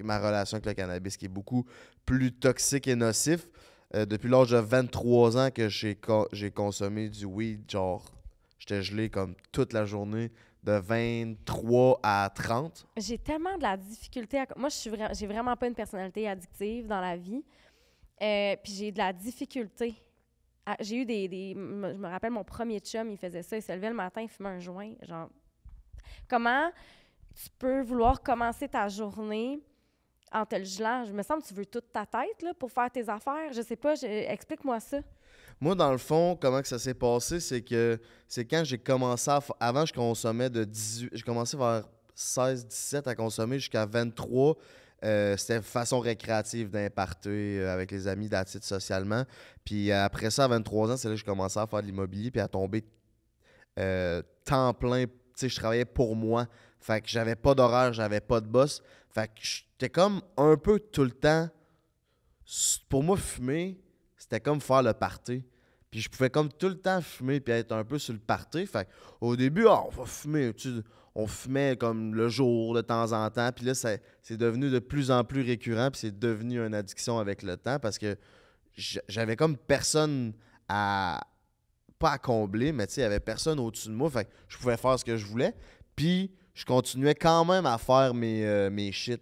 S2: ma relation avec le cannabis qui est beaucoup plus toxique et nocif. Depuis l'âge de 23 ans que j'ai consommé du weed, genre, j'étais gelé comme toute la journée, de 23 à 30.
S1: J'ai tellement de la difficulté à... Moi, j'ai vraiment pas une personnalité addictive dans la vie. Puis j'ai de la difficulté. J'ai eu je me rappelle, mon premier chum, il faisait ça. Il se levait le matin, il fumait un joint. Genre, comment tu peux vouloir commencer ta journée en te le gelant? Je me semble que tu veux toute ta tête là, pour faire tes affaires. Je sais pas, explique-moi ça.
S2: Moi, dans le fond, comment que ça s'est passé, c'est quand j'ai commencé avant, je consommais de 18... J'ai commencé vers 16-17 à consommer jusqu'à 23. C'était façon récréative d'imparter avec les amis, d'attitude socialement. Puis après ça, à 23 ans, c'est là que j'ai commencé à faire de l'immobilier puis à tomber temps plein. Tu sais, je travaillais pour moi. Fait que j'avais pas d'horaire, j'avais pas de boss. Fait que j'étais comme un peu tout le temps... Pour moi, fumer, c'était comme faire le party. Puis je pouvais comme tout le temps fumer puis être un peu sur le party. Fait au début, on va fumer. On fumait comme le jour de temps en temps. Puis là, c'est devenu de plus en plus récurrent. Puis c'est devenu une addiction avec le temps parce que j'avais comme personne pas à combler, mais tu sais, il y avait personne au-dessus de moi. Fait que je pouvais faire ce que je voulais. Puis je continuais quand même à faire mes shit.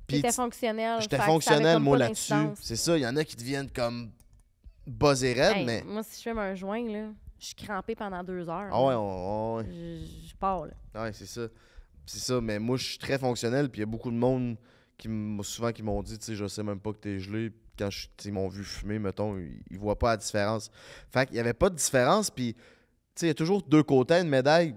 S1: J'étais fonctionnel.
S2: J'étais fonctionnel, moi, là-dessus. C'est ça, il y en a qui deviennent comme buzzés raides, mais...
S1: Moi, si je fume un joint, là, je suis crampée pendant 2 heures.
S2: Ah ouais,
S1: Je pars, là.
S2: Ouais, c'est ça. C'est ça, mais moi, je suis très fonctionnel, puis il y a beaucoup de monde qui m'ont dit, tu sais, je sais même pas que t'es gelé. Quand ils m'ont vu fumer, mettons, ils voient pas la différence. Fait qu'il y avait pas de différence, puis, tu sais, il y a toujours 2 côtés d'une médaille.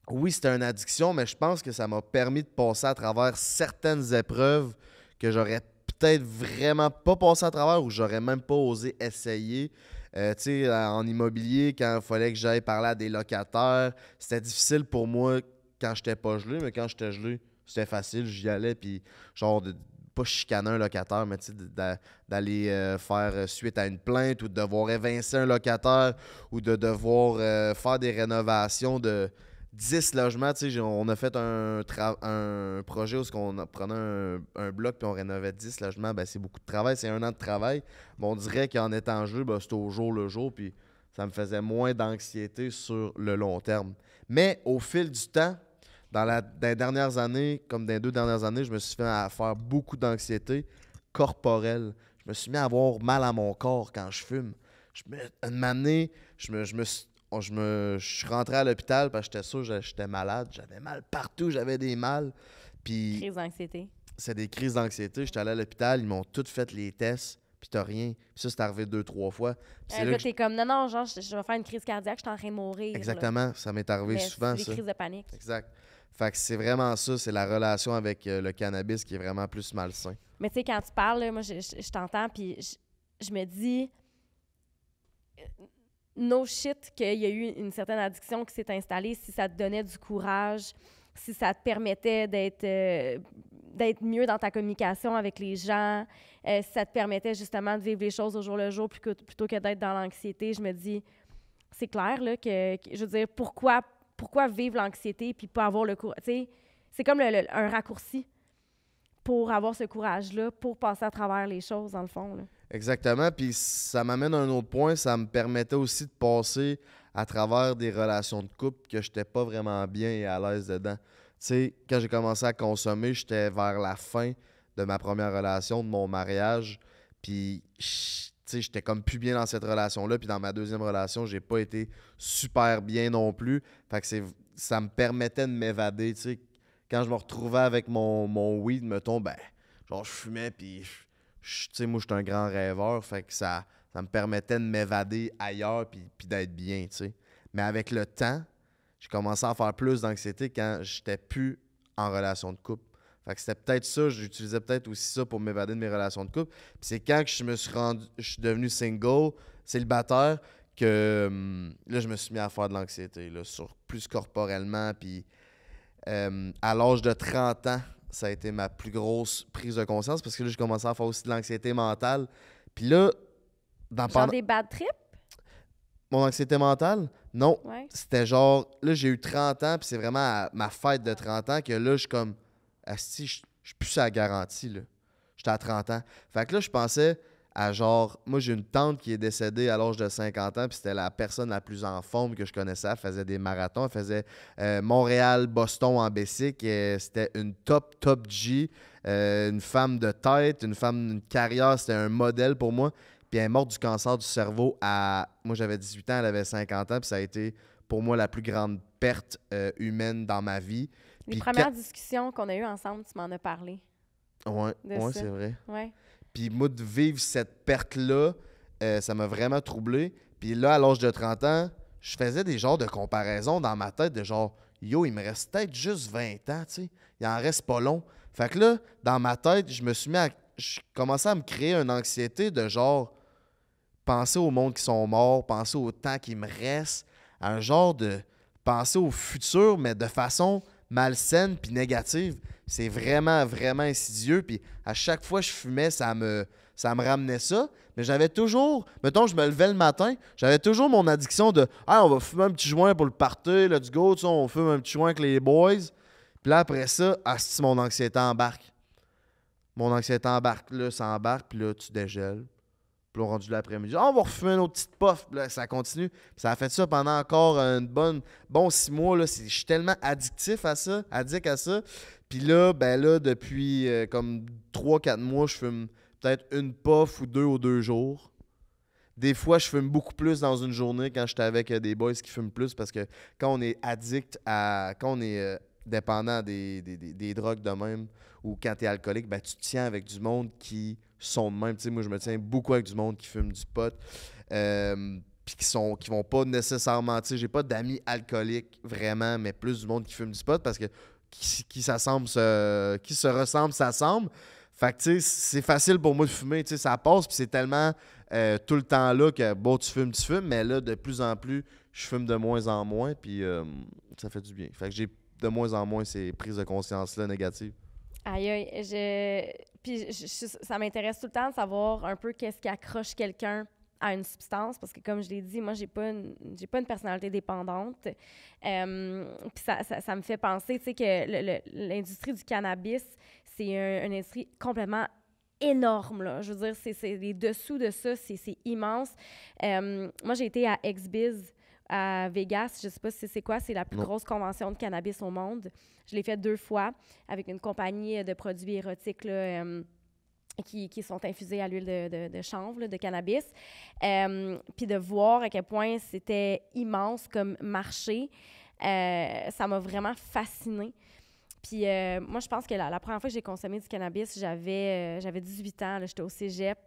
S2: Oui, c'était une addiction, mais je pense que ça m'a permis de passer à travers certaines épreuves que j'aurais peut-être vraiment pas passé à travers ou j'aurais même pas osé essayer. Tu sais, en immobilier, quand il fallait que j'aille parler à des locataires, c'était difficile pour moi quand j'étais pas gelé, mais quand j'étais gelé, c'était facile, j'y allais, puis genre, pas chicaner un locataire, mais tu sais, d'aller faire suite à une plainte ou de devoir évincer un locataire ou de devoir faire des rénovations de 10 logements, tu sais, on a fait un projet où on prenait un bloc puis on rénovait 10 logements. Ben, c'est beaucoup de travail, c'est 1 an de travail. Mais on dirait qu'en étant gelé, ben, c'était au jour le jour, puis ça me faisait moins d'anxiété sur le long terme. Mais au fil du temps, dans les dernières années, comme dans les 2 dernières années, je me suis fait à faire beaucoup d'anxiété corporelle. Je me suis mis à avoir mal à mon corps quand je fume. Une année, je suis rentré à l'hôpital parce que j'étais sûr que j'étais malade. J'avais mal partout, j'avais des mal. Puis
S1: Crise d'anxiété.
S2: c'est des crises d'anxiété. J'étais allé à l'hôpital, ils m'ont toutes fait les tests, puis t'as rien. Puis ça, c'est arrivé 2-3 fois. Puis c'est là
S1: Là,
S2: que
S1: t'es comme, non, genre, je vais faire une crise cardiaque, je suis en train de mourir. là.
S2: exactement, ça m'est arrivé
S1: Mais
S2: souvent,
S1: c'est
S2: ça.
S1: des crises de panique.
S2: Exact. Fait que c'est vraiment ça, c'est la relation avec le cannabis qui est vraiment plus malsain.
S1: Mais tu sais, quand tu parles, là, moi, je t'entends, puis je me dis, no shit qu'il y a eu une certaine addiction qui s'est installée, si ça te donnait du courage, si ça te permettait d'être mieux dans ta communication avec les gens, si ça te permettait justement de vivre les choses au jour le jour plutôt que d'être dans l'anxiété, je me dis, c'est clair, là, je veux dire, pourquoi vivre l'anxiété puis pas avoir le courage? Tu sais, c'est comme un raccourci pour avoir ce courage-là, pour passer à travers les choses, dans le fond, là.
S2: Exactement, puis ça m'amène à un autre point, ça me permettait aussi de passer à travers des relations de couple que j'étais pas vraiment bien et à l'aise dedans. Tu sais, quand j'ai commencé à consommer, j'étais vers la fin de ma première relation, de mon mariage, puis tu sais, j'étais comme plus bien dans cette relation-là, puis dans ma deuxième relation, j'ai pas été super bien non plus. Fait que ça me permettait de m'évader, tu sais. Quand je me retrouvais avec mon weed, mettons, ben, genre je fumais, puis tu sais, moi, je suis un grand rêveur, fait que ça me permettait de m'évader ailleurs puis d'être bien, tu sais. Mais avec le temps, j'ai commencé à faire plus d'anxiété quand j'étais plus en relation de couple. Fait que c'était peut-être ça, j'utilisais peut-être aussi ça pour m'évader de mes relations de couple. Puis c'est quand que je suis devenu single, célibataire, que là, je me suis mis à faire de l'anxiété, là, plus corporellement. Puis à l'âge de 30 ans, ça a été ma plus grosse prise de conscience parce que là, j'ai commencé à faire aussi de l'anxiété mentale. Puis là,
S1: Genre des bad trips?
S2: mon anxiété mentale, non.
S1: Ouais.
S2: C'était genre, là, j'ai eu 30 ans, puis c'est vraiment à ma fête de 30 ans que là, je suis comme, asti, je suis plus à la garantie, là. J'étais à 30 ans. Fait que là, je pensais à genre, moi, j'ai une tante qui est décédée à l'âge de 50 ans, puis c'était la personne la plus en forme que je connaissais. Elle faisait des marathons, elle faisait Montréal-Boston en bicycle. C'était une top G, une femme de tête, une carrière, c'était un modèle pour moi. Puis elle est morte du cancer du cerveau à... Moi, j'avais 18 ans, elle avait 50 ans, puis ça a été, pour moi, la plus grande perte humaine dans ma vie.
S1: Les
S2: Puis
S1: premières discussions qu'on a eues ensemble, tu m'en as parlé.
S2: Ouais,
S1: ça.
S2: c'est vrai.
S1: Ouais.
S2: Puis moi, de vivre cette perte-là, ça m'a vraiment troublé. Puis là, à l'âge de 30 ans, je faisais des genres de comparaisons dans ma tête de genre, yo, il me reste peut-être juste 20 ans, tu sais. Il en reste pas long. Fait que là, dans ma tête, je commençais à me créer une anxiété de genre, penser au monde qui sont morts, penser au temps qui me reste, un genre de penser au futur, mais de façon malsaine puis négative. C'est vraiment, vraiment insidieux. Puis à chaque fois que je fumais, ça me ramenait ça. Mais j'avais toujours, mettons, je me levais le matin, j'avais toujours mon addiction de « Ah, on va fumer un petit joint pour le party, let's go, tu sais, on fume un petit joint avec les boys. » Puis là, après ça, si mon anxiété embarque. Mon anxiété embarque, là, ça embarque, puis là, tu dégèles. Puis là, rendu l'après-midi, on va refumer une autre petite puff. Puis là, ça continue. Puis ça a fait ça pendant encore bon 6 mois. Là. Je suis tellement addict à ça. Puis là, ben là, depuis comme 3-4 mois, je fume peut-être une puff ou 2 aux 2 jours. Des fois, je fume beaucoup plus dans une journée quand j'étais avec des boys qui fument plus parce que quand on est addict quand on est dépendant des drogues de même ou quand tu es alcoolique, ben, tu te tiens avec du monde qui sont de même. Tu sais, moi, je me tiens beaucoup avec du monde qui fume du pot. Puis qui vont pas nécessairement, tu sais, j'ai pas d'amis alcooliques vraiment, mais plus du monde qui fume du pot parce que qui se ressemble, s'assemble. Fait que, tu sais, c'est facile pour moi de fumer, tu sais, ça passe, puis c'est tellement tout le temps là que, bon, tu fumes, mais là, de plus en plus, je fume de moins en moins, puis ça fait du bien. Fait que j'ai de moins en moins ces prises de conscience-là négatives.
S1: Aïe, aïe, puis ça m'intéresse tout le temps de savoir un peu qu'est-ce qui accroche quelqu'un à une substance, parce que comme je l'ai dit, moi, j'ai pas une personnalité dépendante. Puis ça me fait penser, tu sais, que l'industrie du cannabis, c'est une industrie complètement énorme, là. Je veux dire, c'est les dessous de ça, c'est immense. Moi, j'ai été à XBiz à Vegas. Je sais pas si c'est quoi, c'est la plus grosse convention de cannabis au monde. Je l'ai fait 2 fois avec une compagnie de produits érotiques là, qui sont infusés à l'huile de chanvre, là, de cannabis. Puis de voir à quel point c'était immense comme marché, ça m'a vraiment fascinée. Puis moi, je pense que la première fois que j'ai consommé du cannabis, j'avais 18 ans, là, j'étais au cégep.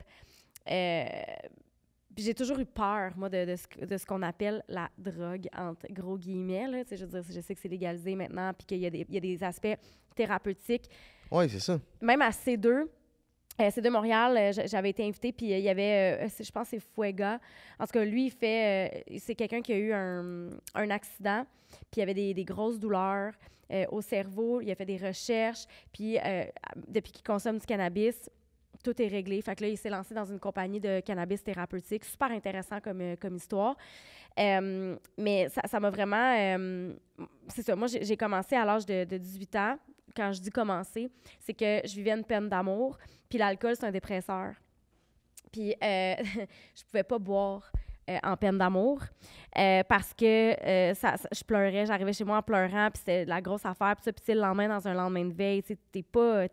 S1: Puis j'ai toujours eu peur, moi, de ce qu'on appelle la drogue, entre gros guillemets. Là. Je veux dire, je sais que c'est légalisé maintenant, puis qu'il y a des aspects thérapeutiques.
S2: Oui, c'est ça.
S1: Même à C2 Montréal, j'avais été invitée, puis il y avait, je pense que c'est Fuega. En tout cas, lui, c'est quelqu'un qui a eu un accident, puis il y avait des grosses douleurs au cerveau. Il a fait des recherches, puis depuis qu'il consomme du cannabis, tout est réglé. Fait que là, il s'est lancé dans une compagnie de cannabis thérapeutique. Super intéressant comme histoire. Mais ça m'a vraiment... c'est ça, moi, j'ai commencé à l'âge de 18 ans. Quand je dis commencer, c'est que je vivais une peine d'amour. Puis l'alcool, c'est un dépresseur. Puis je pouvais pas boire en peine d'amour parce que je pleurais. J'arrivais chez moi en pleurant, puis c'était la grosse affaire. Puis le lendemain, dans un lendemain de veille, tu sais, t'es pas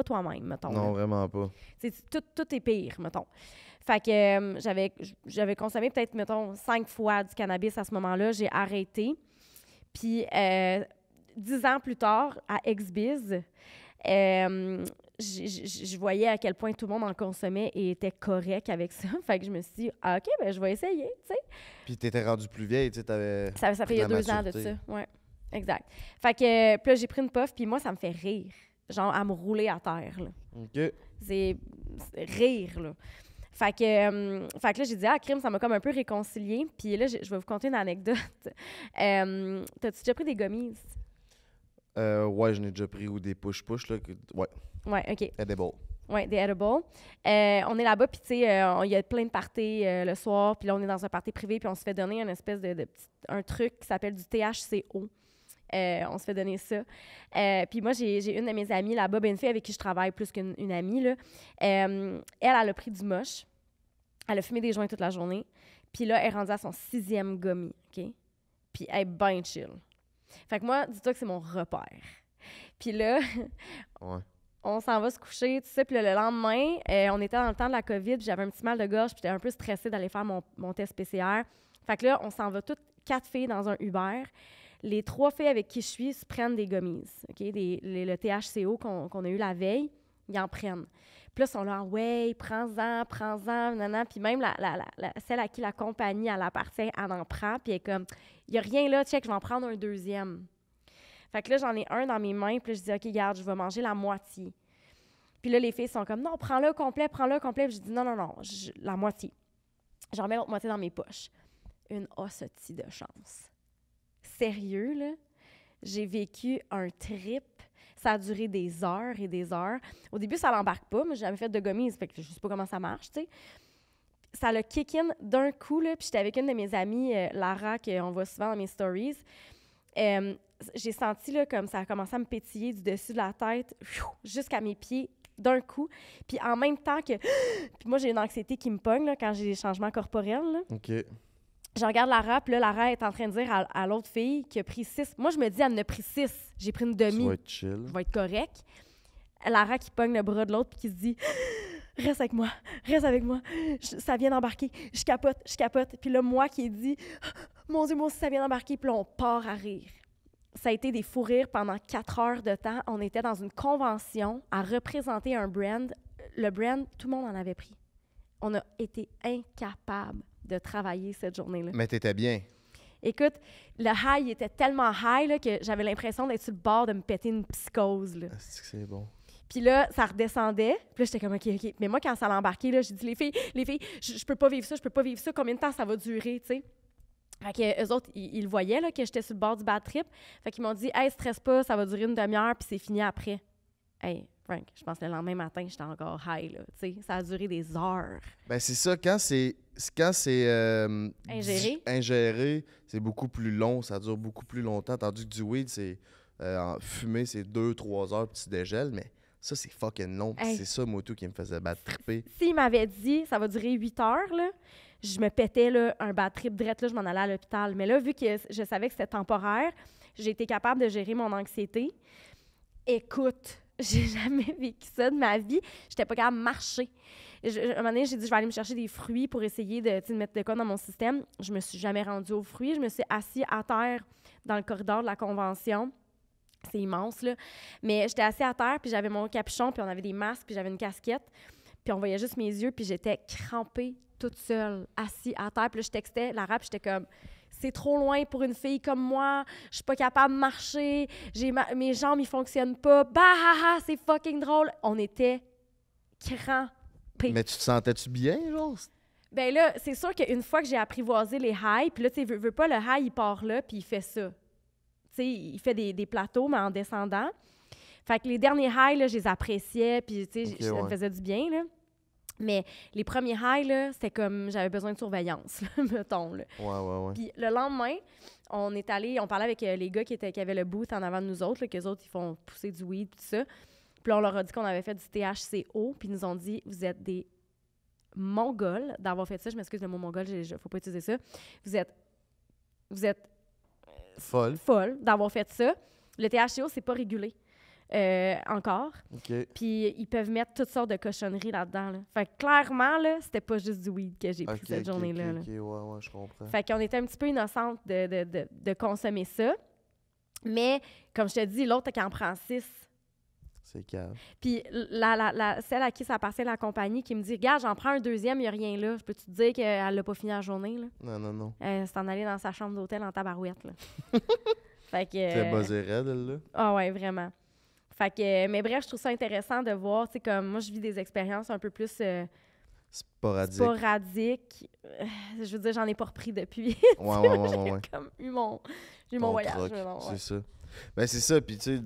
S1: toi-même, mettons.
S2: Non, vraiment pas.
S1: Tout est pire, mettons. Fait que j'avais consommé peut-être, mettons, 5 fois du cannabis à ce moment-là. J'ai arrêté. Puis 10 ans plus tard, à XBiz, je voyais à quel point tout le monde en consommait et était correct avec ça. Fait que je me suis dit, ah, OK, ben je vais essayer, tu sais.
S2: Puis t'étais rendu plus vieille, tu sais, t'avais...
S1: Ça fait il y a 2 ans de ça, ouais. Exact. Fait que, puis là, j'ai pris une puff, puis moi, ça me fait rire. Genre, à me rouler à terre, là.
S2: OK.
S1: C'est rire, là. Fait que là, j'ai dit, ah, crime, ça m'a comme un peu réconciliée. Puis là, je vais vous conter une anecdote. T'as-tu déjà pris des gummies?
S2: Ouais, j'en ai déjà pris, ou des push-push, là. Ouais.
S1: Ouais, OK.
S2: Edible.
S1: Oui, des edibles. On est là-bas, puis tu sais, il y a plein de parties le soir, puis là, on est dans un party privé, puis on se fait donner une espèce un truc qui s'appelle du THCO. On se fait donner ça. Puis moi, j'ai une de mes amies là-bas, une fille avec qui je travaille plus qu'une amie, là. Elle a pris du moche. Elle a fumé des joints toute la journée. Puis là, elle est rendue à son 6e gummy, OK? Puis elle est bien chill. Fait que moi, dis-toi que c'est mon repère. Puis là...
S2: Ouais.
S1: On s'en va se coucher, tu sais. Puis le lendemain, on était dans le temps de la COVID, puis j'avais un petit mal de gorge, puis j'étais un peu stressée d'aller faire mon test PCR. Fait que là, on s'en va toutes 4 filles dans un Uber. Les 3 filles avec qui je suis se prennent des gummies, OK? Le THCO qu'on a eu la veille, ils en prennent. Puis là, ils sont là, ouais, prends-en, nanana. Puis même celle à qui la compagnie, elle appartient, elle en prend, puis elle est comme, il n'y a rien là, check, je vais en prendre un 2e. Fait que là, j'en ai un dans mes mains, puis là, je dis, OK, regarde, je vais manger la moitié. Puis là, les filles sont comme, non, prends-le complet. Puis je dis, non, la moitié. Je remets l'autre moitié dans mes poches. Une hostie de chance. Sérieux, là? J'ai vécu un trip. Ça a duré des heures et des heures. Au début, ça l'embarque pas, mais j'ai jamais fait de gummies, fait que je sais pas comment ça marche, tu sais. Ça l'a kick-in d'un coup, là, puis j'étais avec une de mes amies, Lara, qu'on voit souvent dans mes stories. J'ai senti là, comme ça a commencé à me pétiller du dessus de la tête jusqu'à mes pieds d'un coup. Puis en même temps que... Puis moi, j'ai une anxiété qui me pogne là, quand j'ai des changements corporels. Là.
S2: OK.
S1: Je regarde Lara, puis là, Lara est en train de dire à l'autre fille qui a pris 6. Moi, je me dis, elle en a pris 6. J'ai pris une demi.
S2: Ça va être chill.
S1: Je vais être correct. Lara qui pogne le bras de l'autre puis qui se dit... Reste avec moi, ça vient d'embarquer, je capote. Puis là, moi qui ai dit, mon Dieu, moi aussi, ça vient d'embarquer. Puis là, on part à rire. Ça a été des fous rires pendant 4 heures de temps. On était dans une convention à représenter un brand. Le brand, tout le monde en avait pris. On a été incapables de travailler cette journée-là.
S2: Mais t'étais bien.
S1: Écoute, le high était tellement high là, que j'avais l'impression d'être sur le bord de me péter une psychose. Là.
S2: Est-ce que c'est bon?
S1: Puis là, ça redescendait. Puis là, j'étais comme, OK. Mais moi, quand ça l'a embarqué, là, j'ai dit, les filles, je peux pas vivre ça, combien de temps ça va durer, tu sais? Fait qu'eux autres, ils le voyaient, là, que j'étais sur le bord du bad trip. Fait qu'ils m'ont dit, hey, stresse pas, ça va durer une demi-heure, puis c'est fini après. Hey, Frank, je pense que le lendemain matin, j'étais encore high, là, tu sais. Ça a duré des heures.
S2: Ben c'est ça, quand c'est ingéré, c'est beaucoup plus long, ça dure beaucoup plus longtemps, tandis que du weed, c'est fumé, c'est 2-3 heures, puis tu dégèles, mais ça, c'est fucking long. Hey. C'est ça, moi, tout, qui me faisait battre triper.
S1: S'il m'avait dit, ça va durer 8 heures, là, je me pétais là, un bad trip direct, là, je m'en allais à l'hôpital. Mais là, vu que je savais que c'était temporaire, j'ai été capable de gérer mon anxiété. Écoute, j'ai jamais vécu ça de ma vie. J'étais pas capable de marcher. À un moment donné, j'ai dit, je vais aller me chercher des fruits pour essayer de mettre de quoi dans mon système. Je me suis jamais rendue aux fruits. Je me suis assise à terre dans le corridor de la convention. C'est immense, là. Mais j'étais assise à terre, puis j'avais mon capuchon, puis on avait des masques, puis j'avais une casquette. Puis on voyait juste mes yeux, puis j'étais crampée toute seule, assise à terre. Puis là, je textais Lara, puis j'étais comme... C'est trop loin pour une fille comme moi. Je suis pas capable de marcher. Mes jambes, ils fonctionnent pas. Bah, ha, ha, c'est fucking drôle. On était crampés.
S2: Mais tu te sentais-tu bien, genre?
S1: Ben là, c'est sûr qu'une fois que j'ai apprivoisé les highs, puis là, tu sais, veux pas, le high, il part là, puis il fait ça. Tu sais, il fait des plateaux, mais en descendant. Fait que les derniers highs, là, je les appréciais, puis tu sais, ça me faisait du bien, là. Mais les premiers highs, là, c'était comme j'avais besoin de surveillance, là, mettons. Là.
S2: Ouais.
S1: Puis le lendemain, on parlait avec les gars qui avaient le booth en avant de nous autres, là, qu'eux autres, ils font pousser du weed, tout ça. Puis là, on leur a dit qu'on avait fait du THCO, puis ils nous ont dit, vous êtes des Mongols d'avoir fait ça. Je m'excuse, le mot Mongol, faut pas utiliser ça. Vous êtes folle d'avoir fait ça. Le THCO, c'est pas régulé. Encore.
S2: Okay.
S1: Puis ils peuvent mettre toutes sortes de cochonneries là-dedans. Là. Fait que clairement, là, c'était pas juste du weed que j'ai pris cette journée-là.
S2: OK, ouais, je comprends.
S1: Fait qu'on était un petit peu innocente de consommer ça. Mais, comme je te dis, l'autre qui en prend 6.
S2: C'est calme.
S1: Puis celle à qui ça passait la compagnie qui me dit « Regarde, j'en prends un deuxième, il n'y a rien là. Je peux-tu te dire qu'elle l'a pas fini la journée? » Là?
S2: Non.
S1: C'est en aller dans sa chambre d'hôtel en tabarouette. Là. Fait que...
S2: T'es buzzée raide, elle, là?
S1: Ah ouais, vraiment. Fait que, mais bref, je trouve ça intéressant de voir, tu sais, comme moi, je vis des expériences un peu plus sporadiques. Je veux dire, j'en ai pas repris depuis.
S2: Ouais.
S1: J'ai comme eu mon voyage.
S2: C'est ça. Ben, c'est ça, puis tu sais,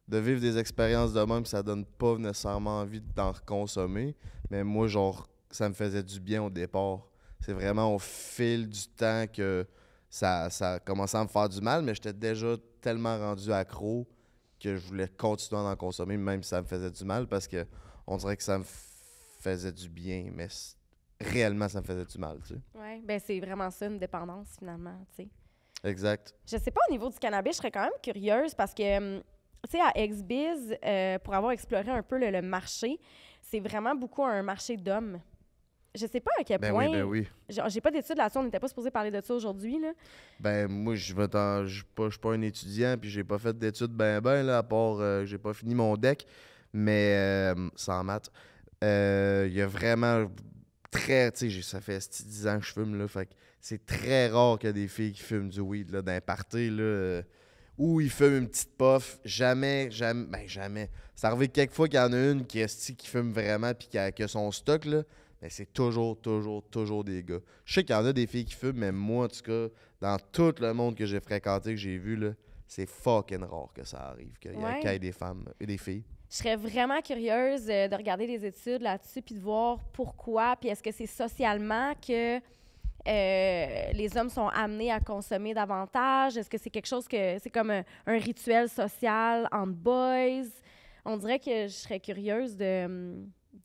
S2: de vivre des expériences de même, ça donne pas nécessairement envie d'en reconsommer, mais moi, genre, ça me faisait du bien au départ. C'est vraiment au fil du temps que ça a commencé à me faire du mal, mais j'étais déjà tellement rendu accro que je voulais continuer à en consommer, même si ça me faisait du mal, parce que on dirait que ça me faisait du bien, mais réellement, ça me faisait du mal, tu sais.
S1: Oui, ben c'est vraiment ça, une dépendance, finalement, tu sais.
S2: Exact.
S1: Je sais pas, au niveau du cannabis, je serais quand même curieuse, parce que, tu sais, à XBiz, pour avoir exploré un peu le marché, c'est vraiment beaucoup un marché d'hommes. Je sais pas à quel point...
S2: Ben oui.
S1: J'ai pas d'études là-dessus, on n'était pas supposé parler de ça aujourd'hui, là.
S2: Ben, moi, je suis pas un étudiant, puis j'ai pas fait d'études là, à part j'ai pas fini mon deck, mais sans maths. Il y a vraiment très... Tu sais, ça fait 10 ans que je fume, là, fait que c'est très rare qu'il y a des filles qui fument du weed, là, dans un party, là, où ils fument une petite puff. Jamais. Ça arrive quelques fois qu'il y en a une qui fume vraiment, puis qui a son stock, là. Mais c'est toujours des gars. Je sais qu'il y en a des filles qui fument, mais moi, en tout cas, dans tout le monde que j'ai fréquenté, que j'ai vu, là, c'est fucking rare que ça arrive, qu'il y ait des femmes et des filles.
S1: Je serais vraiment curieuse de regarder des études là-dessus puis de voir pourquoi, puis est-ce que c'est socialement que les hommes sont amenés à consommer davantage? Est-ce que c'est quelque chose que c'est comme un rituel social entre boys? On dirait que je serais curieuse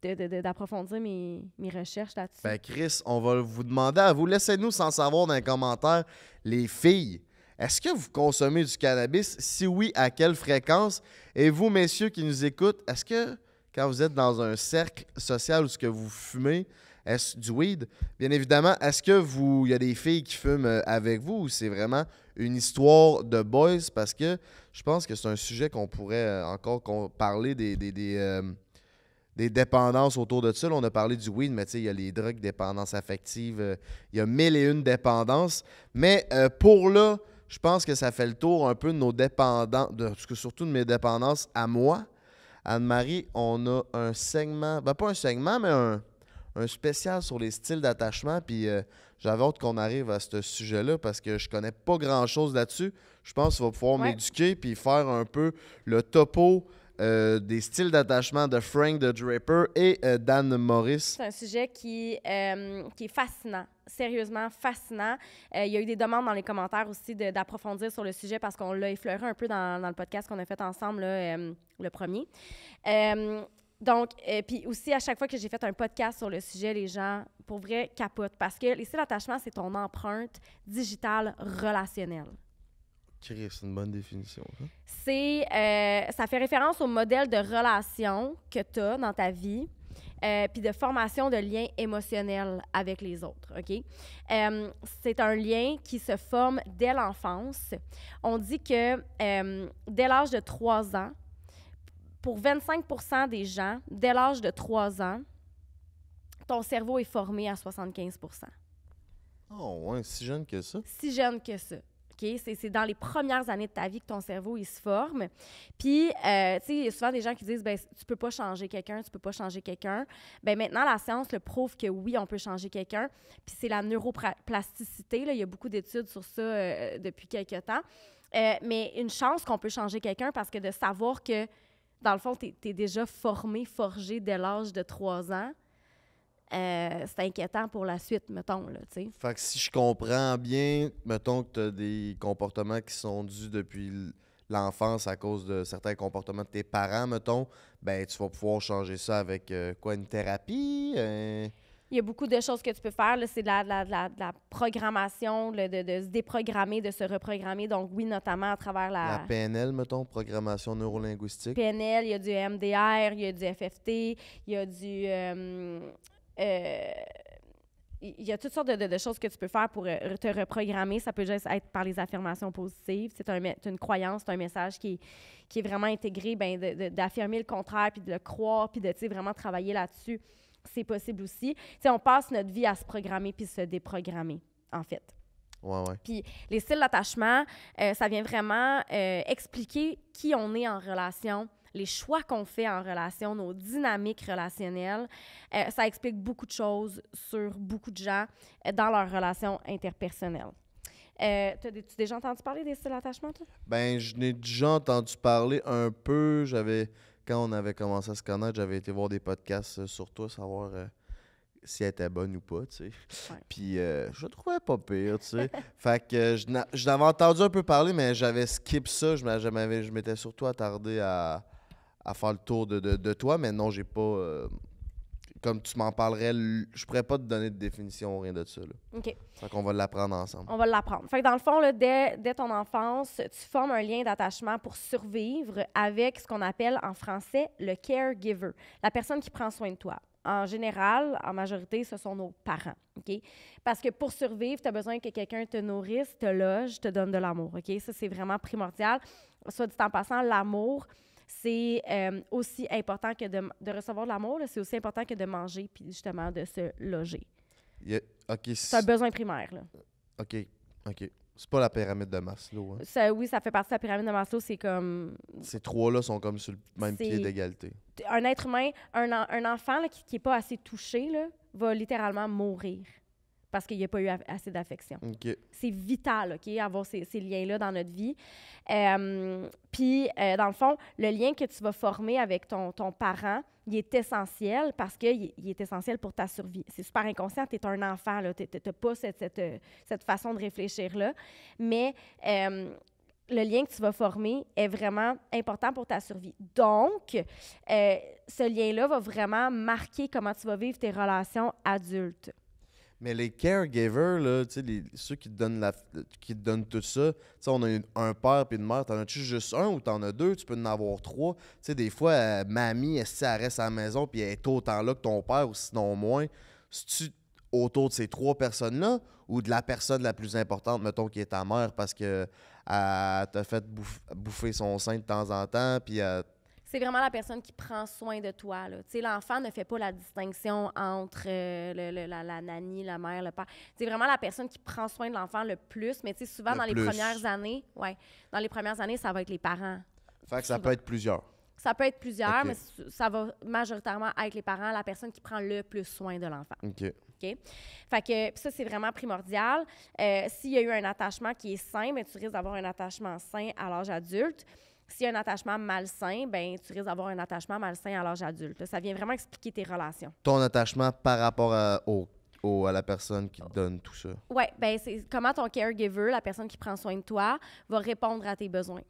S1: d'approfondir mes recherches là-dessus.
S2: Ben Chris, on va vous demander à vous. Laissez-nous sans savoir dans les commentaires, les filles. Est-ce que vous consommez du cannabis? Si oui, à quelle fréquence? Et vous, messieurs qui nous écoutent, est-ce que quand vous êtes dans un cercle social où ce que vous fumez, est-ce du weed? Bien évidemment, est-ce que il y a des filles qui fument avec vous ou c'est vraiment une histoire de boys? Parce que je pense que c'est un sujet qu'on pourrait encore parler des dépendances autour de ça. Là, on a parlé du weed, mais tu sais, il y a les drogues, dépendance affective, il y a 1001 dépendances. Mais pour là, je pense que ça fait le tour un peu de nos dépendances, surtout de mes dépendances à moi. Anne-Marie, on a un segment, pas un segment, mais un spécial sur les styles d'attachement. Puis j'avais hâte qu'on arrive à ce sujet-là parce que je connais pas grand-chose là-dessus. Je pense qu'il va pouvoir m'éduquer puis faire un peu le topo des styles d'attachement de Frank the Draper et Dan Morris.
S1: C'est un sujet qui est fascinant, sérieusement fascinant. Il y a eu des demandes dans les commentaires aussi d'approfondir sur le sujet parce qu'on l'a effleuré un peu dans le podcast qu'on a fait ensemble, là, le premier. Donc, puis aussi, à chaque fois que j'ai fait un podcast sur le sujet, les gens, pour vrai, capotent. Parce que les styles d'attachement, c'est ton empreinte digitale relationnelle.
S2: Chris, c'est une bonne définition. Hein?
S1: Ça fait référence au modèle de relation que tu as dans ta vie, puis de formation de liens émotionnels avec les autres, OK? C'est un lien qui se forme dès l'enfance. On dit que dès l'âge de 3 ans, pour 25% des gens, dès l'âge de 3 ans, ton cerveau est formé à 75%.
S2: Oh, ouais, si jeune que ça.
S1: Si jeune que ça. Okay? C'est dans les premières années de ta vie que ton cerveau, il se forme. Puis, tu sais, il y a souvent des gens qui disent, ben tu peux pas changer quelqu'un, tu peux pas changer quelqu'un. Bien, maintenant, la science le prouve que oui, on peut changer quelqu'un. Puis, c'est la neuroplasticité. Là, il y a beaucoup d'études sur ça depuis quelques temps. Mais une chance qu'on peut changer quelqu'un parce que de savoir que, dans le fond, tu es déjà formé, forgé dès l'âge de 3 ans, c'est inquiétant pour la suite, mettons, là, tu sais.
S2: Fait que si je comprends bien, mettons que tu as des comportements qui sont dus depuis l'enfance à cause de certains comportements de tes parents, mettons, ben tu vas pouvoir changer ça avec une thérapie?
S1: Il y a beaucoup de choses que tu peux faire. Là, c'est de la programmation, de se déprogrammer, de se reprogrammer. Donc, oui, notamment à travers
S2: La PNL, mettons, programmation neurolinguistique.
S1: PNL, il y a du MDR, il y a du FFT, il y a du... il y a toutes sortes de choses que tu peux faire pour te reprogrammer. Ça peut juste être par les affirmations positives. C'est une croyance, c'est un message qui est vraiment intégré, d'affirmer le contraire, puis de le croire, puis de vraiment travailler là-dessus. C'est possible aussi. T'sais, on passe notre vie à se programmer puis se déprogrammer, en fait.
S2: Ouais.
S1: Puis les styles d'attachement, ça vient vraiment expliquer qui on est en relation, les choix qu'on fait en relation, nos dynamiques relationnelles. Ça explique beaucoup de choses sur beaucoup de gens dans leurs relations interpersonnelles. T'as-tu déjà entendu parler des styles d'attachement, toi?
S2: Ben, je n'ai déjà entendu parler un peu. Quand on avait commencé à se connaître, j'avais été voir des podcasts sur toi, savoir si elle était bonne ou pas, tu sais.
S1: Ouais.
S2: Puis je la trouvais pas pire, tu sais. Fait que je n'avais entendu un peu parler, mais j'avais skip ça. Je m'étais surtout attardé à faire le tour de toi, mais non, j'ai pas... comme tu m'en parlerais, je pourrais pas te donner de définition, rien de ça, là.
S1: OK.
S2: Fait qu'on va l'apprendre ensemble.
S1: On va l'apprendre. Fait que dans le fond, là, dès ton enfance, tu formes un lien d'attachement pour survivre avec ce qu'on appelle en français le caregiver, la personne qui prend soin de toi. En général, en majorité, ce sont nos parents, OK? Parce que pour survivre, tu as besoin que quelqu'un te nourrisse, te loge, te donne de l'amour, OK? Ça, c'est vraiment primordial. Soit dit en passant, l'amour, c'est aussi important que de recevoir de l'amour, là, c'est aussi important que de manger puis justement de se loger. C'est un besoin primaire, là.
S2: OK. C'est pas la pyramide de Maslow, hein?
S1: Oui, ça fait partie de la pyramide de Maslow, c'est comme...
S2: Ces trois-là sont comme sur le même pied d'égalité.
S1: Un être humain, un enfant là, qui n'est pas assez touché, là, va littéralement mourir parce qu'il n'y a pas eu assez d'affection.
S2: OK.
S1: C'est vital, OK, avoir ces liens-là dans notre vie. Puis, dans le fond, le lien que tu vas former avec ton parent, il est essentiel parce qu'il est essentiel pour ta survie. C'est super inconscient, tu es un enfant, tu n'as pas cette façon de réfléchir-là. Mais le lien que tu vas former est vraiment important pour ta survie. Donc, ce lien-là va vraiment marquer comment tu vas vivre tes relations adultes.
S2: Mais les caregivers, là, ceux qui te donnent tout ça, on a un père et une mère, t'en as-tu juste un ou t'en as deux? Tu peux en avoir trois. Des fois, mamie, elle reste à la maison puis elle est autant là que ton père ou sinon moins. C'est-tu autour de ces trois personnes-là ou de la personne la plus importante, mettons, qui est ta mère parce qu'elle t'a fait bouffer son sein de temps en temps puis
S1: c'est vraiment la personne qui prend soin de toi. L'enfant ne fait pas la distinction entre la nanny, la mère, le père. C'est vraiment la personne qui prend soin de l'enfant le plus. Mais souvent, dans les premières années, ça va être les parents.
S2: Fait que ça peut être plusieurs.
S1: Ça peut être plusieurs,
S2: Okay.
S1: mais ça va majoritairement être les parents, la personne qui prend le plus soin de l'enfant.
S2: OK.
S1: Fait que ça, c'est vraiment primordial. S'il y a eu un attachement qui est sain, bien, tu risques d'avoir un attachement sain à l'âge adulte. S'il y a un attachement malsain, ben tu risques d'avoir un attachement malsain à l'âge adulte. Là, ça vient vraiment expliquer tes relations.
S2: Ton attachement par rapport à la personne qui te donne tout ça.
S1: Oui, ben c'est comment ton caregiver, la personne qui prend soin de toi, va répondre à tes besoins.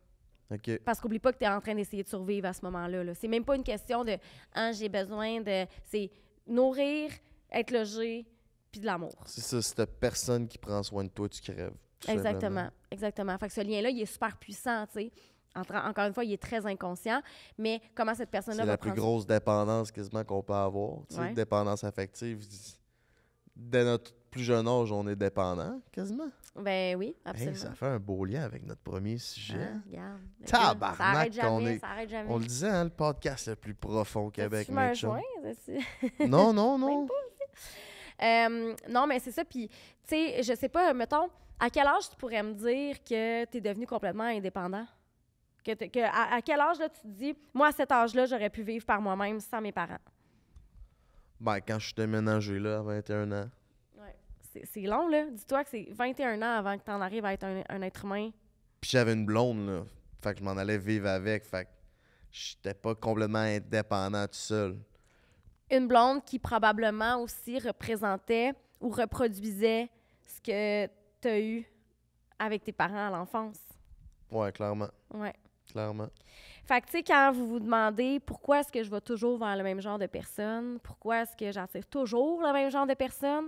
S2: OK.
S1: Parce qu'oublie pas que tu es en train d'essayer de survivre à ce moment-là. Là. C'est même pas une question de « Ah, j'ai besoin de... » C'est nourrir, être logé, puis de l'amour.
S2: C'est ça, si t'as personne qui prend soin de toi, tu crèves. tout
S1: Exactement,
S2: simplement.
S1: exactement. Fait que ce lien-là, il est super puissant, tu sais. Encore une fois, il est très inconscient, mais comment cette personne-là
S2: C'est
S1: va
S2: la plus
S1: prendre...
S2: grosse dépendance quasiment qu'on peut avoir. Tu sais,
S1: Ouais.
S2: dépendance affective. Dès notre plus jeune âge, on est dépendant, quasiment.
S1: Ben oui,
S2: Hey,
S1: absolument.
S2: ça fait un beau lien avec notre premier sujet.
S1: Ah, regarde.
S2: Tabarnak,
S1: ça arrête
S2: qu'on
S1: jamais,
S2: est-
S1: ça arrête jamais.
S2: On le disait, hein, le podcast le plus profond au Québec,
S1: Tu fumes un
S2: mes chums.
S1: joint, c'est-
S2: Non, non, non.
S1: non, mais c'est ça. Puis, tu sais, je sais pas, mettons, à quel âge tu pourrais me dire que tu es devenu complètement indépendant? À quel âge, là, tu te dis, moi, à cet âge-là, j'aurais pu vivre par moi-même sans mes parents?
S2: Ben, quand je suis déménagé là, à 21 ans.
S1: Ouais. C'est long, là. Dis-toi que c'est 21 ans avant que tu en arrives à être un être humain.
S2: Puis j'avais une blonde, là. Fait que je m'en allais vivre avec. Fait que j'étais pas complètement indépendant tout seul.
S1: Une blonde qui probablement aussi représentait ou reproduisait ce que tu as eu avec tes parents à l'enfance.
S2: Ouais, clairement.
S1: Ouais.
S2: Clairement.
S1: Fait que, tu sais, quand vous vous demandez pourquoi est-ce que je vais toujours vers le même genre de personne, pourquoi est-ce que j'attire toujours le même genre de personne,